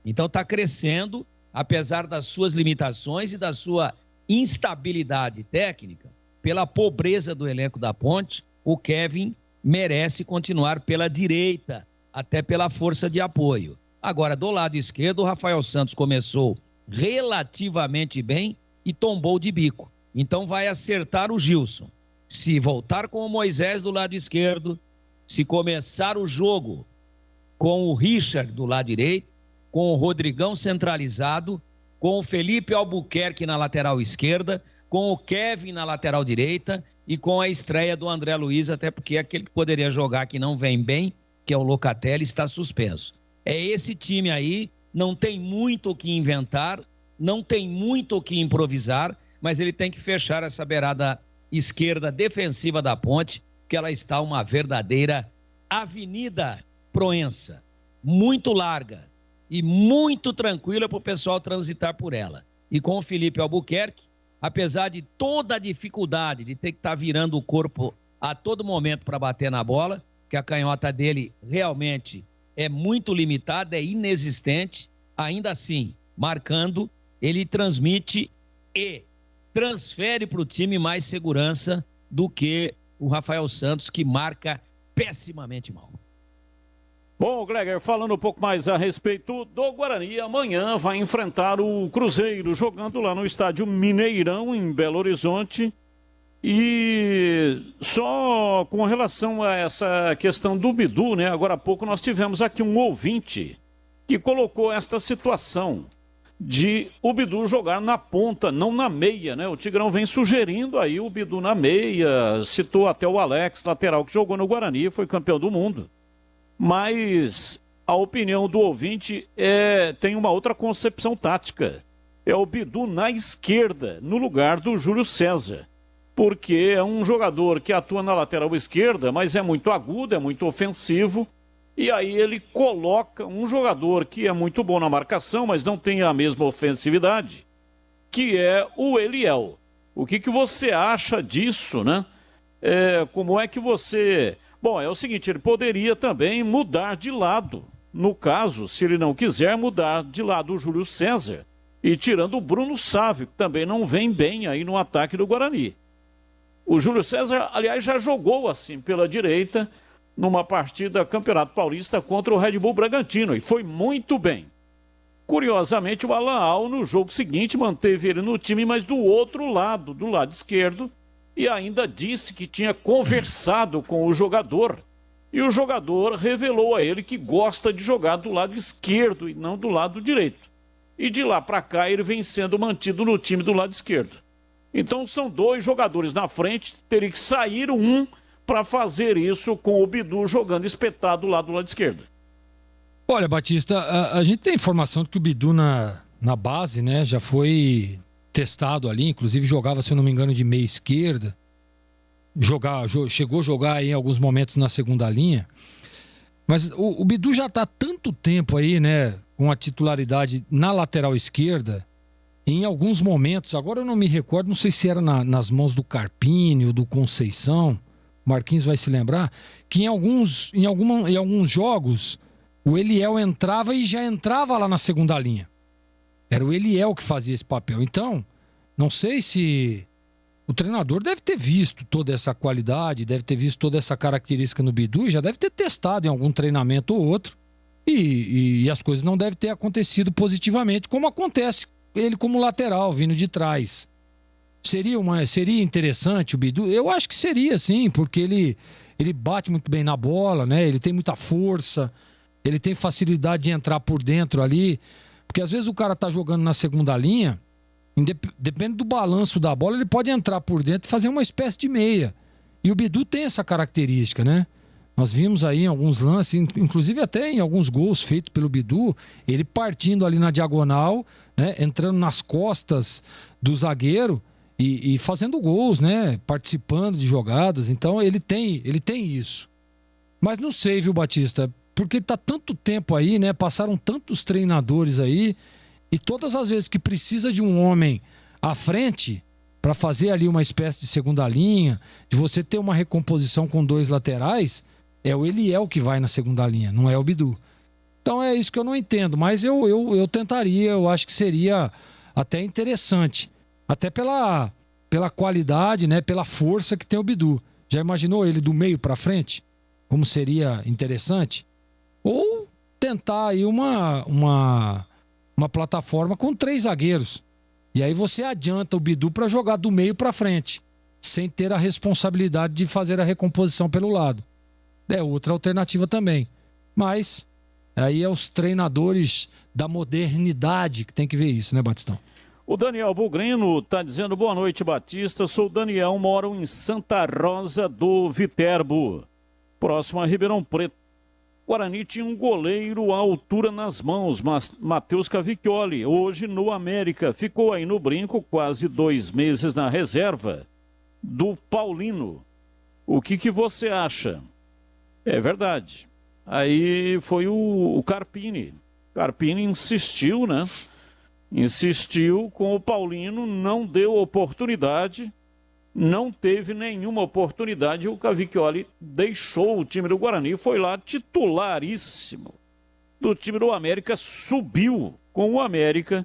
Q: Então está crescendo, apesar das suas limitações e da sua instabilidade técnica, pela pobreza do elenco da Ponte, o Kevin merece continuar pela direita, até pela força de apoio. Agora, do lado esquerdo, o Rafael Santos começou relativamente bem e tombou de bico. Então vai acertar o Gilson. Se voltar com o Moisés do lado esquerdo, se começar o jogo com o Richard do lado direito, com o Rodrigão centralizado, com o Felipe Albuquerque na lateral esquerda, com o Kevin na lateral direita e com a estreia do André Luiz, até porque aquele que poderia jogar que não vem bem, que é o Locatelli, está suspenso. É esse time aí, não tem muito o que inventar, não tem muito o que improvisar, mas ele tem que fechar essa beirada esquerda defensiva da Ponte, que ela está uma verdadeira Avenida Proença, muito larga e muito tranquila para o pessoal transitar por ela. E com o Felipe Albuquerque, apesar de toda a dificuldade de ter que estar virando o corpo a todo momento para bater na bola, que a canhota dele realmente é muito limitada, é inexistente, ainda assim, marcando, ele transmite e transfere para o time mais segurança do que o Rafael Santos, que marca pessimamente mal.
F: Bom, Gleger, falando um pouco mais a respeito do Guarani, amanhã vai enfrentar o Cruzeiro, jogando lá no estádio Mineirão, em Belo Horizonte. E só com relação a essa questão do Bidu, né? Agora há pouco nós tivemos aqui um ouvinte que colocou esta situação de o Bidu jogar na ponta, não na meia, né? O Tigrão vem sugerindo aí o Bidu na meia, citou até o Alex, lateral que jogou no Guarani, foi campeão do mundo. Mas a opinião do ouvinte tem uma outra concepção tática. É o Bidu na esquerda, no lugar do Júlio César. Porque é um jogador que atua na lateral esquerda, mas é muito agudo, é muito ofensivo. E aí ele coloca um jogador que é muito bom na marcação, mas não tem a mesma ofensividade, que é o Eliel. O que você acha disso, né? Como é que você... Bom, é o seguinte, ele poderia também mudar de lado. No caso, se ele não quiser, mudar de lado o Júlio César. E tirando o Bruno Sávio, que também não vem bem aí no ataque do Guarani. O Júlio César, aliás, já jogou assim pela direita numa partida Campeonato Paulista contra o Red Bull Bragantino e foi muito bem. Curiosamente, o Alan Al, no jogo seguinte, manteve ele no time, mas do outro lado, do lado esquerdo, e ainda disse que tinha conversado com o jogador. E o jogador revelou a ele que gosta de jogar do lado esquerdo e não do lado direito. E de lá para cá ele vem sendo mantido no time do lado esquerdo. Então são dois jogadores na frente, teria que sair um para fazer isso com o Bidu jogando espetado lá do lado esquerdo.
O: Olha, Batista, a gente tem informação de que o Bidu na base, né, já foi testado ali, inclusive jogava, se eu não me engano, de meia esquerda, chegou a jogar aí em alguns momentos na segunda linha, mas o Bidu já está há tanto tempo aí, né, com a titularidade na lateral esquerda, em alguns momentos, agora eu não me recordo, não sei se era nas mãos do Carpini ou do Conceição, Marquinhos vai se lembrar, que em alguns jogos o Eliel entrava e já entrava lá na segunda linha. Era o Eliel que fazia esse papel. Então, não sei se o treinador deve ter visto toda essa qualidade, deve ter visto toda essa característica no Bidu e já deve ter testado em algum treinamento ou outro. E as coisas não devem ter acontecido positivamente, como acontece ele como lateral, vindo de trás. Seria interessante o Bidu? Eu acho que seria, sim, porque ele bate muito bem na bola, né? Ele tem muita força, ele tem facilidade de entrar por dentro ali. Porque às vezes o cara tá jogando na segunda linha, depende do balanço da bola, ele pode entrar por dentro e fazer uma espécie de meia. E o Bidu tem essa característica, né? Nós vimos aí em alguns lances, inclusive até em alguns gols feitos pelo Bidu, ele partindo ali na diagonal, né? Entrando nas costas do zagueiro e fazendo gols, né? Participando de jogadas. Então ele tem isso. Mas não sei, viu, Batista? Porque tá tanto tempo aí, né? Passaram tantos treinadores aí, e todas as vezes que precisa de um homem à frente para fazer ali uma espécie de segunda linha, de você ter uma recomposição com 2 laterais, é o Eliel que vai na segunda linha, não é o Bidu. Então é isso que eu não entendo, mas eu tentaria, eu acho que seria até interessante, até pela qualidade, né? Pela força que tem o Bidu. Já imaginou ele do meio para frente? Como seria interessante? Ou tentar aí uma plataforma com 3 zagueiros. E aí você adianta o Bidu para jogar do meio para frente, sem ter a responsabilidade de fazer a recomposição pelo lado. É outra alternativa também. Mas aí é os treinadores da modernidade que tem que ver isso, né, Batistão?
F: O Daniel Bugrino está dizendo: boa noite, Batista. Sou o Daniel, moro em Santa Rosa do Viterbo, próximo a Ribeirão Preto. Guarani tinha um goleiro à altura nas mãos, Matheus Cavicchioli, hoje no América. Ficou aí no brinco quase 2 meses na reserva do Paulino. O que você acha? É verdade. Aí foi o Carpini. Carpini insistiu, né? Insistiu com o Paulino, não deu oportunidade. Não teve nenhuma oportunidade. O Cavicchioli deixou o time do Guarani, foi lá titularíssimo do time do América, subiu com o América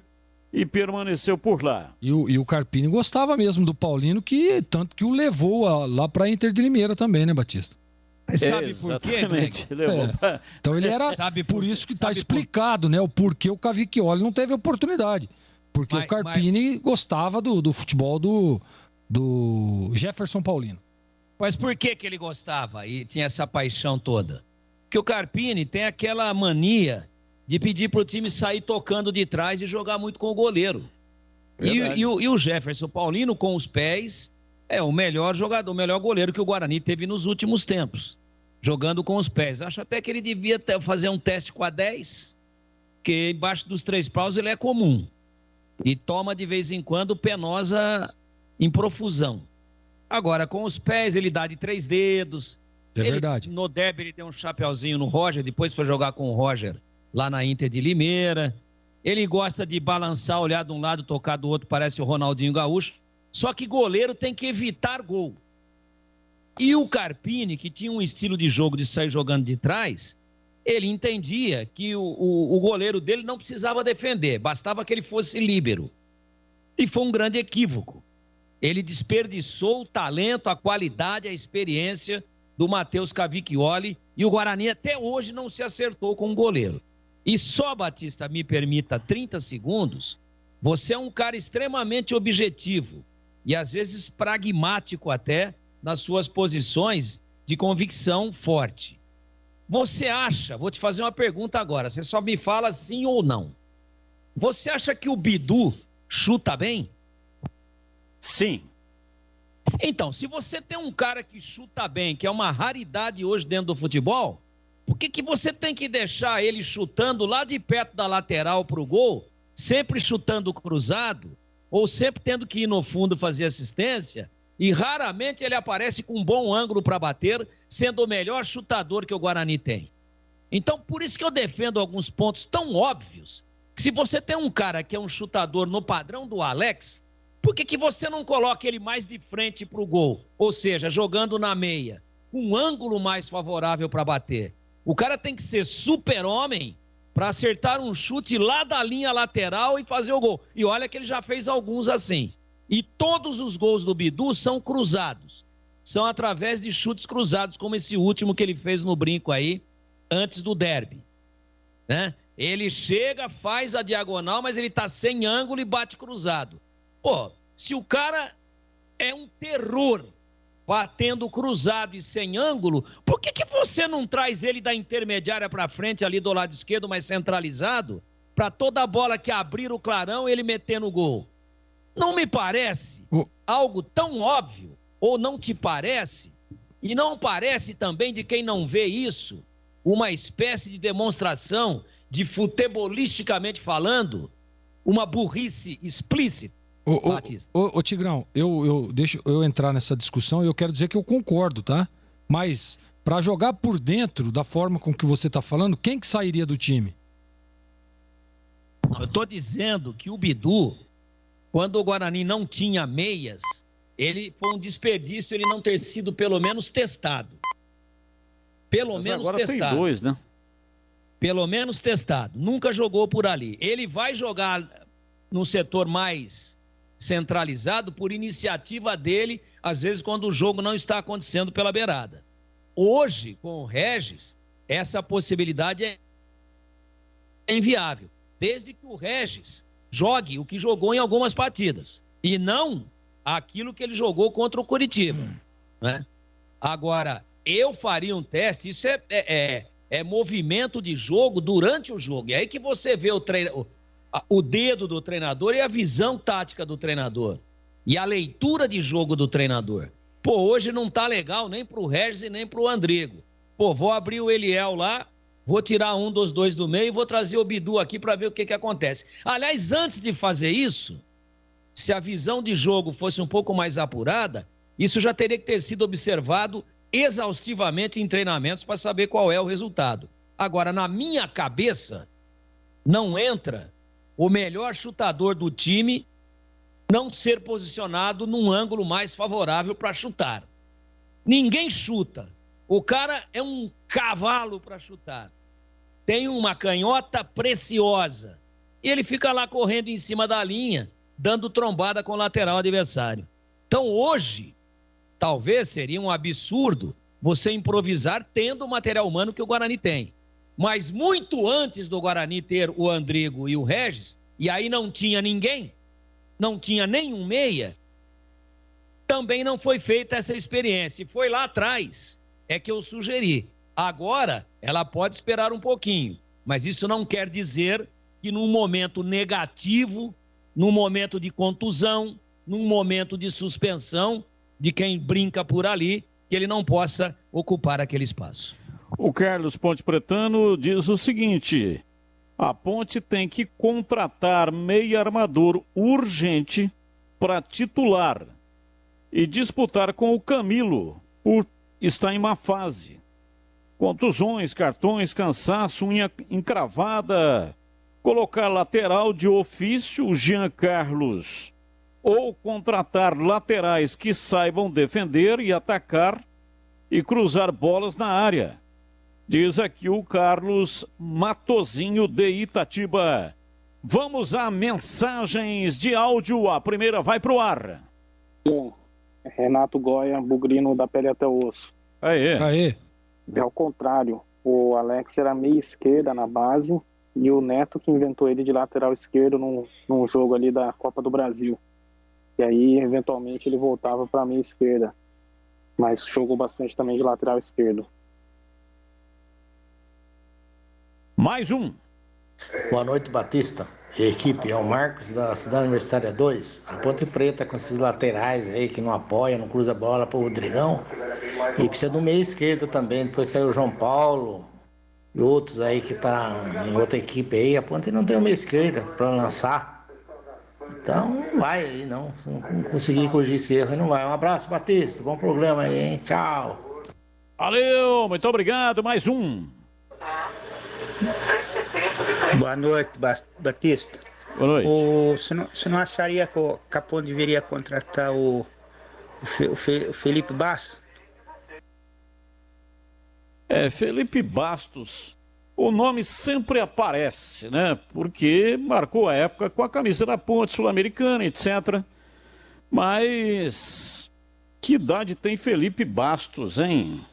F: e permaneceu por lá.
O: E o Carpini gostava mesmo do Paulino, tanto que o levou lá para Inter de Limeira também, né, Batista?
F: Sabe por quê,
O: Então ele era... por isso que está explicado, né, o porquê o Cavicchioli não teve oportunidade. Porque o Carpini gostava do futebol do Jefferson Paulino.
Q: Mas por que ele gostava e tinha essa paixão toda? Porque o Carpini tem aquela mania de pedir pro time sair tocando de trás e jogar muito com o goleiro. E o Jefferson Paulino, com os pés, é o melhor jogador, o melhor goleiro que o Guarani teve nos últimos tempos, jogando com os pés. Acho até que ele devia fazer um teste com a 10, porque embaixo dos 3 paus ele é comum. E toma de vez em quando penosa em profusão. Agora, com os pés, ele dá de 3 dedos.
O: Verdade.
Q: No derby, ele deu um chapeuzinho no Roger, depois foi jogar com o Roger lá na Inter de Limeira. Ele gosta de balançar, olhar de um lado, tocar do outro, parece o Ronaldinho Gaúcho. Só que goleiro tem que evitar gol. E o Carpini, que tinha um estilo de jogo de sair jogando de trás, ele entendia que o goleiro dele não precisava defender, bastava que ele fosse líbero. E foi um grande equívoco. Ele desperdiçou o talento, a qualidade, a experiência do Matheus Cavicchioli, e o Guarani até hoje não se acertou com o goleiro. E só, Batista, me permita 30 segundos, você é um cara extremamente objetivo e às vezes pragmático até nas suas posições de convicção forte. Você acha, vou te fazer uma pergunta agora, você só me fala sim ou não. Você acha que o Bidu chuta bem?
F: Sim.
Q: Então, se você tem um cara que chuta bem, que é uma raridade hoje dentro do futebol, por que você tem que deixar ele chutando lá de perto da lateral pro gol, sempre chutando cruzado, ou sempre tendo que ir no fundo fazer assistência, e raramente ele aparece com um bom ângulo para bater, sendo o melhor chutador que o Guarani tem? Então, por isso que eu defendo alguns pontos tão óbvios, que se você tem um cara que é um chutador no padrão do Alex, por que você não coloca ele mais de frente para o gol? Ou seja, jogando na meia, com um ângulo mais favorável para bater. O cara tem que ser super-homem para acertar um chute lá da linha lateral e fazer o gol. E olha que ele já fez alguns assim. E todos os gols do Bidu são cruzados. São através de chutes cruzados, como esse último que ele fez no brinco aí, antes do derby. Né? Ele chega, faz a diagonal, mas ele tá sem ângulo e bate cruzado. Pô, se o cara é um terror batendo cruzado e sem ângulo, por que você não traz ele da intermediária para frente ali do lado esquerdo, mais centralizado, para toda a bola que abrir o clarão ele meter no gol? Não me parece algo tão óbvio, ou não te parece? E não parece também de quem não vê isso uma espécie de demonstração de, futebolisticamente falando, uma burrice explícita?
O: Ô, Tigrão, deixa eu entrar nessa discussão e eu quero dizer que eu concordo, tá? Mas para jogar por dentro da forma com que você tá falando, quem que sairia do time?
Q: Eu tô dizendo que o Bidu, quando o Guarani não tinha meias, ele foi um desperdício ele não ter sido pelo menos testado. Mas agora testado. Tem 2, né? Pelo menos testado. Nunca jogou por ali. Ele vai jogar no setor mais centralizado por iniciativa dele, às vezes quando o jogo não está acontecendo pela beirada. Hoje, com o Regis, essa possibilidade é inviável, desde que o Regis jogue o que jogou em algumas partidas, e não aquilo que ele jogou contra o Coritiba. Né? Agora, eu faria um teste, isso é movimento de jogo durante o jogo, é aí que você vê o dedo do treinador e a visão tática do treinador. E a leitura de jogo do treinador. Pô, hoje não tá legal nem pro Regis e nem pro Andrigo. Pô, vou abrir o Eliel lá, vou tirar um dos dois do meio e vou trazer o Bidu aqui para ver o que acontece. Aliás, antes de fazer isso, se a visão de jogo fosse um pouco mais apurada, isso já teria que ter sido observado exaustivamente em treinamentos para saber qual é o resultado. Agora, na minha cabeça, não entra o melhor chutador do time não ser posicionado num ângulo mais favorável para chutar. Ninguém chuta. O cara é um cavalo para chutar. Tem uma canhota preciosa. E ele fica lá correndo em cima da linha, dando trombada com o lateral adversário. Então hoje, talvez seria um absurdo você improvisar tendo o material humano que o Guarani tem. Mas muito antes do Guarani ter o Andrigo e o Regis, e aí não tinha ninguém, não tinha nenhum meia, também não foi feita essa experiência. E foi lá atrás, é que eu sugeri. Agora, ela pode esperar um pouquinho, mas isso não quer dizer que num momento negativo, num momento de contusão, num momento de suspensão de quem brinca por ali, que ele não possa ocupar aquele espaço.
F: O Carlos Ponte Pretano diz o seguinte: a Ponte tem que contratar meio armador urgente para titular e disputar com o Camilo, por estar em má fase. Contusões, cartões, cansaço, unha encravada. Colocar lateral de ofício o Jean Carlos, ou contratar laterais que saibam defender e atacar e cruzar bolas na área. Diz aqui o Carlos Matozinho de Itatiba. Vamos a mensagens de áudio. A primeira vai pro ar.
A: Renato Goya, bugrino da pele até o osso.
O: Aê.
A: É ao contrário. O Alex era meia esquerda na base e o Neto que inventou ele de lateral esquerdo num jogo ali da Copa do Brasil. E aí, eventualmente, ele voltava para a meia esquerda. Mas jogou bastante também de lateral esquerdo.
F: Mais um.
R: Boa noite, Batista e equipe. É o Marcos da Cidade Universitária 2. A Ponte Preta com esses laterais aí que não apoia, não cruza a bola pro Rodrigão. E precisa do meia esquerda também. Depois saiu o João Paulo e outros aí que tá em outra equipe aí. A Ponte não tem uma meia esquerda para lançar. Então não vai aí não. Se não conseguir corrigir esse erro, não vai. Um abraço, Batista. Bom programa aí, hein? Tchau.
F: Valeu, muito obrigado. Mais um.
T: Boa noite, Batista.
F: Boa noite.
T: Você não acharia que o Capone deveria contratar o Felipe Basso?
F: Felipe Bastos, o nome sempre aparece, né? Porque marcou a época com a camisa da Ponte Sul-Americana, etc. Mas que idade tem Felipe Bastos, hein?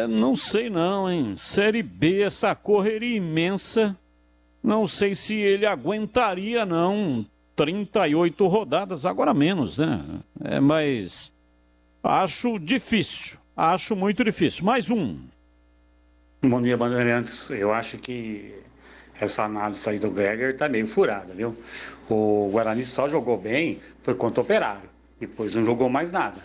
F: Não sei não, hein? Série B, essa correria imensa, não sei se ele aguentaria não, 38 rodadas, agora menos, né? Mas acho difícil, acho muito difícil. Mais um.
B: Bom dia, Bandeirantes. Eu acho que essa análise aí do Greger tá meio furada, viu? O Guarani só jogou bem, foi contra o Operário. Depois não jogou mais nada.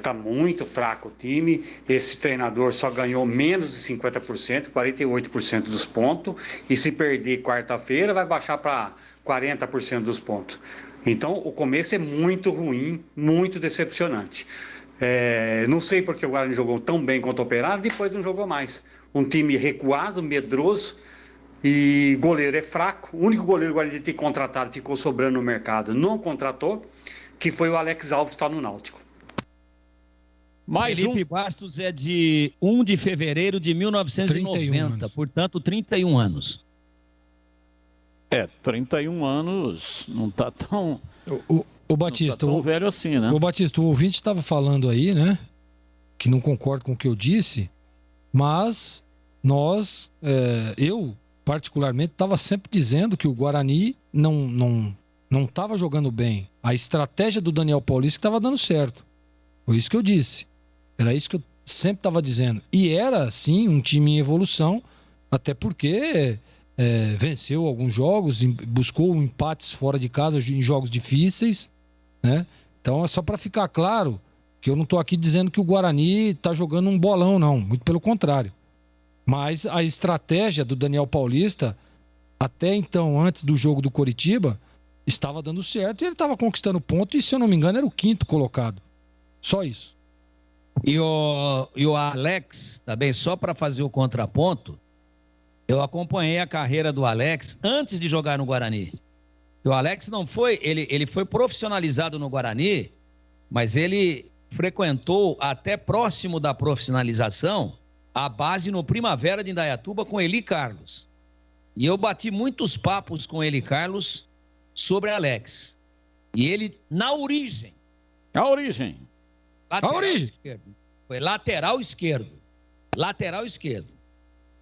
B: Tá muito fraco o time. Esse treinador só ganhou menos de 50%, 48% dos pontos. E se perder quarta-feira, vai baixar para 40% dos pontos. Então, o começo é muito ruim, muito decepcionante. Não sei porque o Guarani jogou tão bem contra o Operário, depois não jogou mais. Um time recuado, medroso, e goleiro é fraco. O único goleiro que o Guarani tem contratado ficou sobrando no mercado, não contratou, que foi o Alex Alves, que está no Náutico.
Q: Felipe Bastos é de 1 de fevereiro de 1990, portanto 31 anos.
F: 31 anos, não tá tão...
O: O Batista,
F: não tá tão velho assim, né?
O: O Batista, o ouvinte estava falando aí, né? Que não concorda com o que eu disse, mas eu particularmente estava sempre dizendo que o Guarani não estava jogando bem. A estratégia do Daniel Paulista estava dando certo. Foi isso que eu disse. Era isso que eu sempre estava dizendo. E era, sim, um time em evolução, até porque venceu alguns jogos, buscou empates fora de casa em jogos difíceis, né? Então é só para ficar claro que eu não estou aqui dizendo que o Guarani está jogando um bolão, não. Muito pelo contrário. Mas a estratégia do Daniel Paulista, até então, antes do jogo do Coritiba, estava dando certo e ele estava conquistando ponto e, se eu não me engano, era o 5º colocado. Só isso.
Q: E o Alex, também, só para fazer o contraponto, eu acompanhei a carreira do Alex antes de jogar no Guarani. E o Alex não foi, ele foi profissionalizado no Guarani, mas ele frequentou até próximo da profissionalização a base no Primavera de Indaiatuba com Eli Carlos. E eu bati muitos papos com Eli Carlos sobre Alex. E ele, na origem. Foi lateral esquerdo. Lateral esquerdo.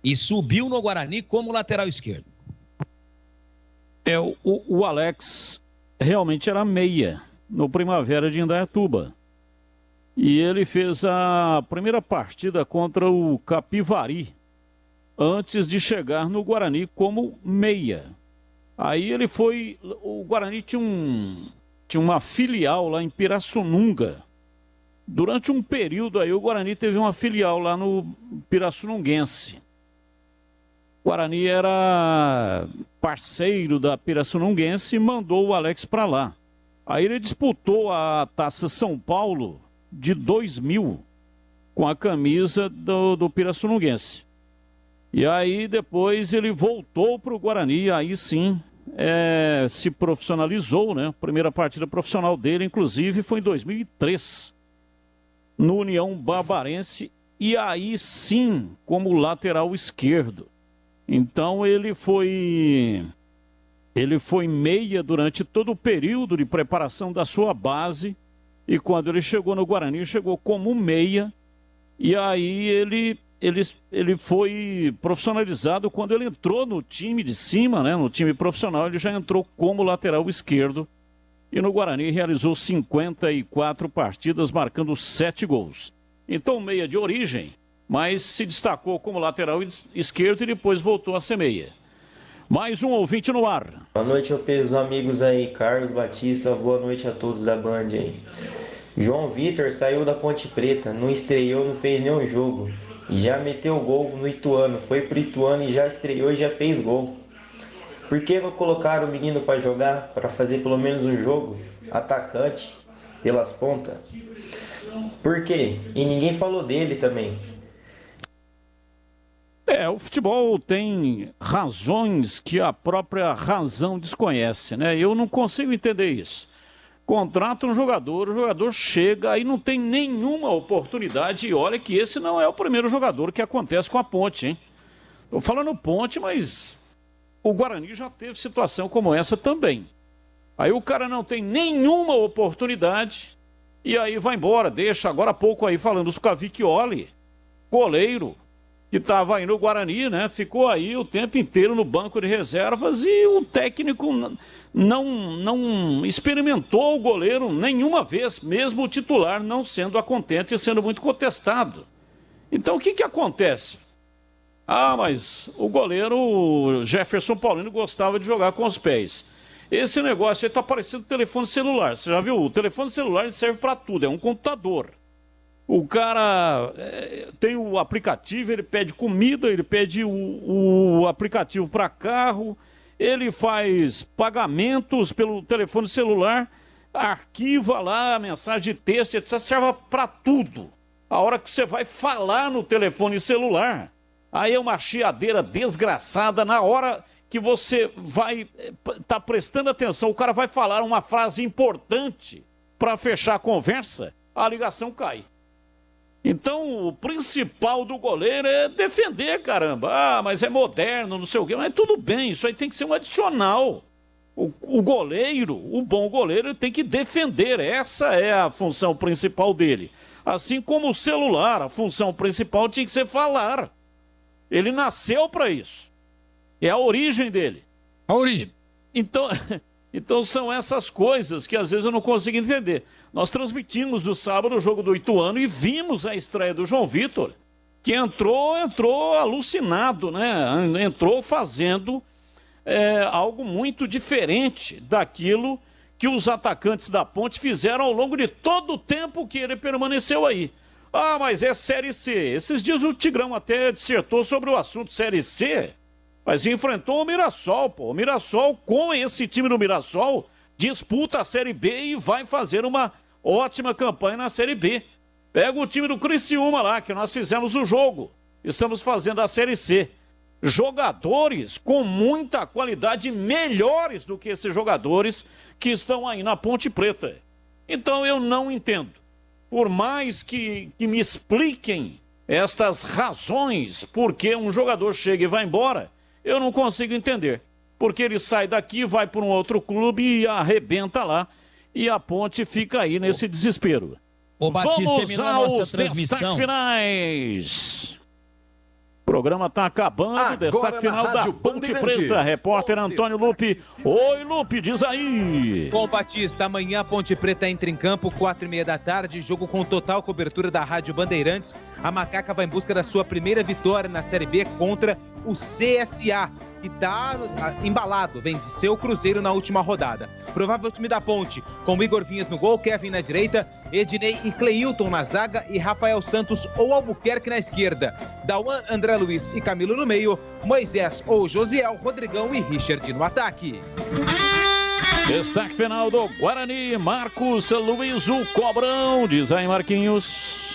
Q: E subiu no Guarani como lateral esquerdo.
F: O Alex realmente era meia no Primavera de Indaiatuba. E ele fez a primeira partida contra o Capivari, antes de chegar no Guarani como meia. Aí ele foi... O Guarani tinha uma filial lá em Pirassununga. Durante um período aí, o Guarani teve uma filial lá no Pirassununguense. O Guarani era parceiro da Pirassununguense e mandou o Alex para lá. Aí ele disputou a Taça São Paulo de 2000 com a camisa do Pirassununguense. E aí depois ele voltou para o Guarani, aí sim se profissionalizou, né? A primeira partida profissional dele, inclusive, foi em 2003, no União Barbarense, e aí sim como lateral esquerdo. Então ele foi meia durante todo o período de preparação da sua base, e quando ele chegou no Guarani, chegou como meia, e aí ele foi profissionalizado quando ele entrou no time de cima, né? No time profissional, ele já entrou como lateral esquerdo, e no Guarani realizou 54 partidas, marcando 7 gols. Então meia de origem, mas se destacou como lateral esquerdo e depois voltou a ser meia. Mais um ouvinte no ar.
D: Boa noite, os amigos aí, Carlos Batista, boa noite a todos da Band aí. João Vitor saiu da Ponte Preta, não estreou, não fez nenhum jogo. Já meteu gol no Ituano, foi pro Ituano e já estreou e já fez gol. Por que não colocaram o menino para jogar, para fazer pelo menos um jogo? Atacante, pelas pontas. Por quê? E ninguém falou dele também.
F: O futebol tem razões que a própria razão desconhece, né? Eu não consigo entender isso. contrata um jogador, o jogador chega, aí não tem nenhuma oportunidade, e olha que esse não é o primeiro jogador que acontece com a Ponte, hein? Tô falando Ponte, mas o Guarani já teve situação como essa também. Aí o cara não tem nenhuma oportunidade e aí vai embora, deixa agora há pouco aí falando do Cavicchioli, goleiro, que estava aí no Guarani, né? Ficou aí o tempo inteiro no banco de reservas e o técnico não experimentou o goleiro nenhuma vez, mesmo o titular não sendo a contente e sendo muito contestado. Então o que acontece? Ah, mas o goleiro Jefferson Paulino gostava de jogar com os pés. Esse negócio aí tá parecendo telefone celular. Você já viu? O telefone celular serve para tudo, é um computador. O cara tem o aplicativo, ele pede comida, ele pede o aplicativo para carro, ele faz pagamentos pelo telefone celular, arquiva lá a mensagem de texto, etc. Serve para tudo. A hora que você vai falar no telefone celular, aí é uma chiadeira desgraçada. Na hora que você vai tá prestando atenção, o cara vai falar uma frase importante para fechar a conversa, a ligação cai. Então, o principal do goleiro é defender, caramba. Ah, mas é moderno, não sei o quê. Mas tudo bem, isso aí tem que ser um adicional. O goleiro, o bom goleiro, tem que defender. Essa é a função principal dele. Assim como o celular, a função principal tinha que ser falar. Ele nasceu para isso. É a origem dele.
O: A origem.
F: Então são essas coisas que às vezes eu não consigo entender. Nós transmitimos no sábado o jogo do Ituano e vimos a estreia do João Vitor, que entrou alucinado, né? Entrou fazendo algo muito diferente daquilo que os atacantes da Ponte fizeram ao longo de todo o tempo que ele permaneceu aí. Ah, mas é Série C. Esses dias o Tigrão até dissertou sobre o assunto Série C, mas enfrentou o Mirassol, pô. O Mirassol, com esse time do Mirassol, disputa a Série B e vai fazer uma ótima campanha na Série B. Pega o time do Criciúma lá, que nós fizemos o jogo. Estamos fazendo a Série C. Jogadores com muita qualidade, melhores do que esses jogadores que estão aí na Ponte Preta. Então eu não entendo. Por mais que me expliquem estas razões por que um jogador chega e vai embora, eu não consigo entender. Porque ele sai daqui, vai para um outro clube e arrebenta lá. E a Ponte fica aí nesse desespero.
Q: Ô, Batista,
F: vamos aos destaques finais. O programa está acabando. Agora, destaque final da Ponte Preta. Repórter Antônio Lupe. Oi, Lupe, diz aí.
U: Bom, Batista, amanhã a Ponte Preta entra em campo, 4h30 da tarde, jogo com total cobertura da Rádio Bandeirantes. A Macaca vai em busca da sua primeira vitória na Série B contra o CSA, que está embalado, venceu o Cruzeiro na última rodada. Provável time da Ponte, com Igor Vinhas no gol, Kevin na direita, Ednei e Cleilton na zaga e Rafael Santos ou Albuquerque na esquerda. Dauan, André Luiz e Camilo no meio, Moisés ou Josiel, Rodrigão e Richard no ataque.
F: Destaque final do Guarani, Marcos Luiz, o Cobrão, diz aí, Marquinhos.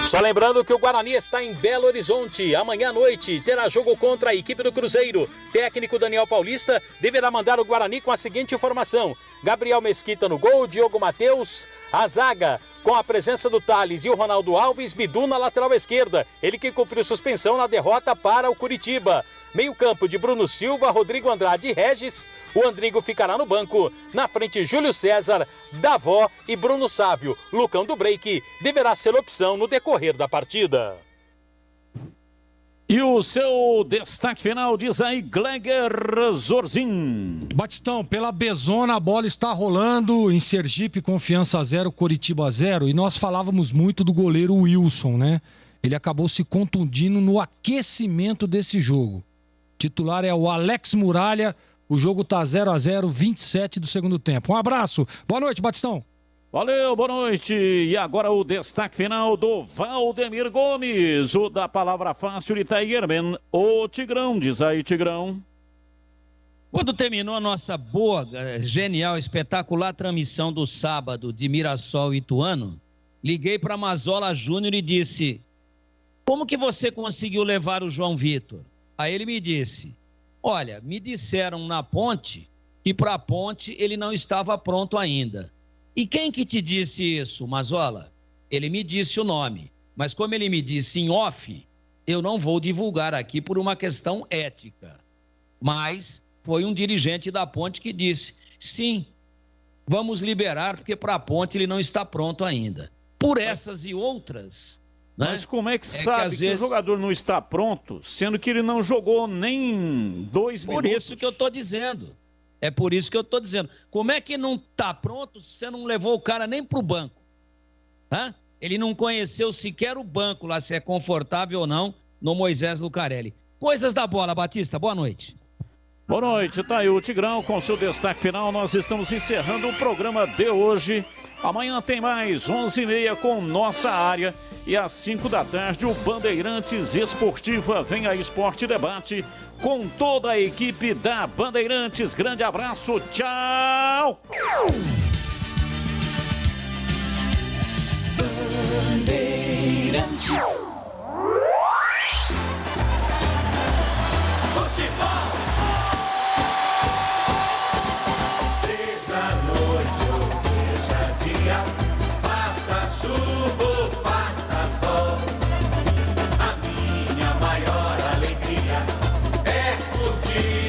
G: Só lembrando que o Guarani está em Belo Horizonte. Amanhã à noite terá jogo contra a equipe do Cruzeiro. Técnico Daniel Paulista deverá mandar o Guarani com a seguinte informação: Gabriel Mesquita no gol, Diogo Matheus, a zaga com a presença do Thales e o Ronaldo Alves, Bidu na lateral esquerda, ele que cumpriu suspensão na derrota para o Curitiba. Meio campo de Bruno Silva, Rodrigo Andrade e Regis, o Andrigo ficará no banco. Na frente, Júlio César, Davó e Bruno Sávio. Lucão do Break deverá ser opção no decorrer da partida.
F: E o seu destaque final, diz aí, Gleger Zorzin.
O: Batistão, pela Bezona a bola está rolando em Sergipe, Confiança 0, Coritiba 0. E nós falávamos muito do goleiro Wilson, né? Ele acabou se contundindo no aquecimento desse jogo. O titular é o Alex Muralha. O jogo tá 0-0, 27 do segundo tempo. Um abraço. Boa noite, Batistão.
F: Valeu, boa noite. E agora o destaque final do Valdemir Gomes, o da palavra fácil de Tigerman, o Tigrão. Diz aí, Tigrão.
Q: Quando terminou a nossa boa, genial, espetacular transmissão do sábado de Mirassol e Ituano, liguei para Mazola Júnior e disse: como que você conseguiu levar o João Vitor? Aí ele me disse: olha, me disseram na ponte que para a Ponte ele não estava pronto ainda. E quem que te disse isso, Mazola? Ele me disse o nome, mas como ele me disse em off, eu não vou divulgar aqui por uma questão ética. Mas foi um dirigente da Ponte que disse, sim, vamos liberar, porque para a Ponte ele não está pronto ainda. Por essas e outras...
F: Mas como é que sabe que o jogador não está pronto, sendo que ele não jogou nem 2 minutos?
Q: Por isso que eu estou dizendo. É por isso que eu estou dizendo. Como é que não está pronto se você não levou o cara nem para o banco? Hã? Ele não conheceu sequer o banco lá, se é confortável ou não, no Moisés Lucarelli. Coisas da bola, Batista. Boa noite.
F: Boa noite, tá aí o Tigrão com seu destaque final. Nós estamos encerrando o programa de hoje. Amanhã tem mais 11h30 com Nossa Área e às 5 da tarde o Bandeirantes Esportiva. Vem a Esporte Debate com toda a equipe da Bandeirantes. Grande abraço, tchau!
P: Bandeirantes.
H: A minha maior alegria é curtir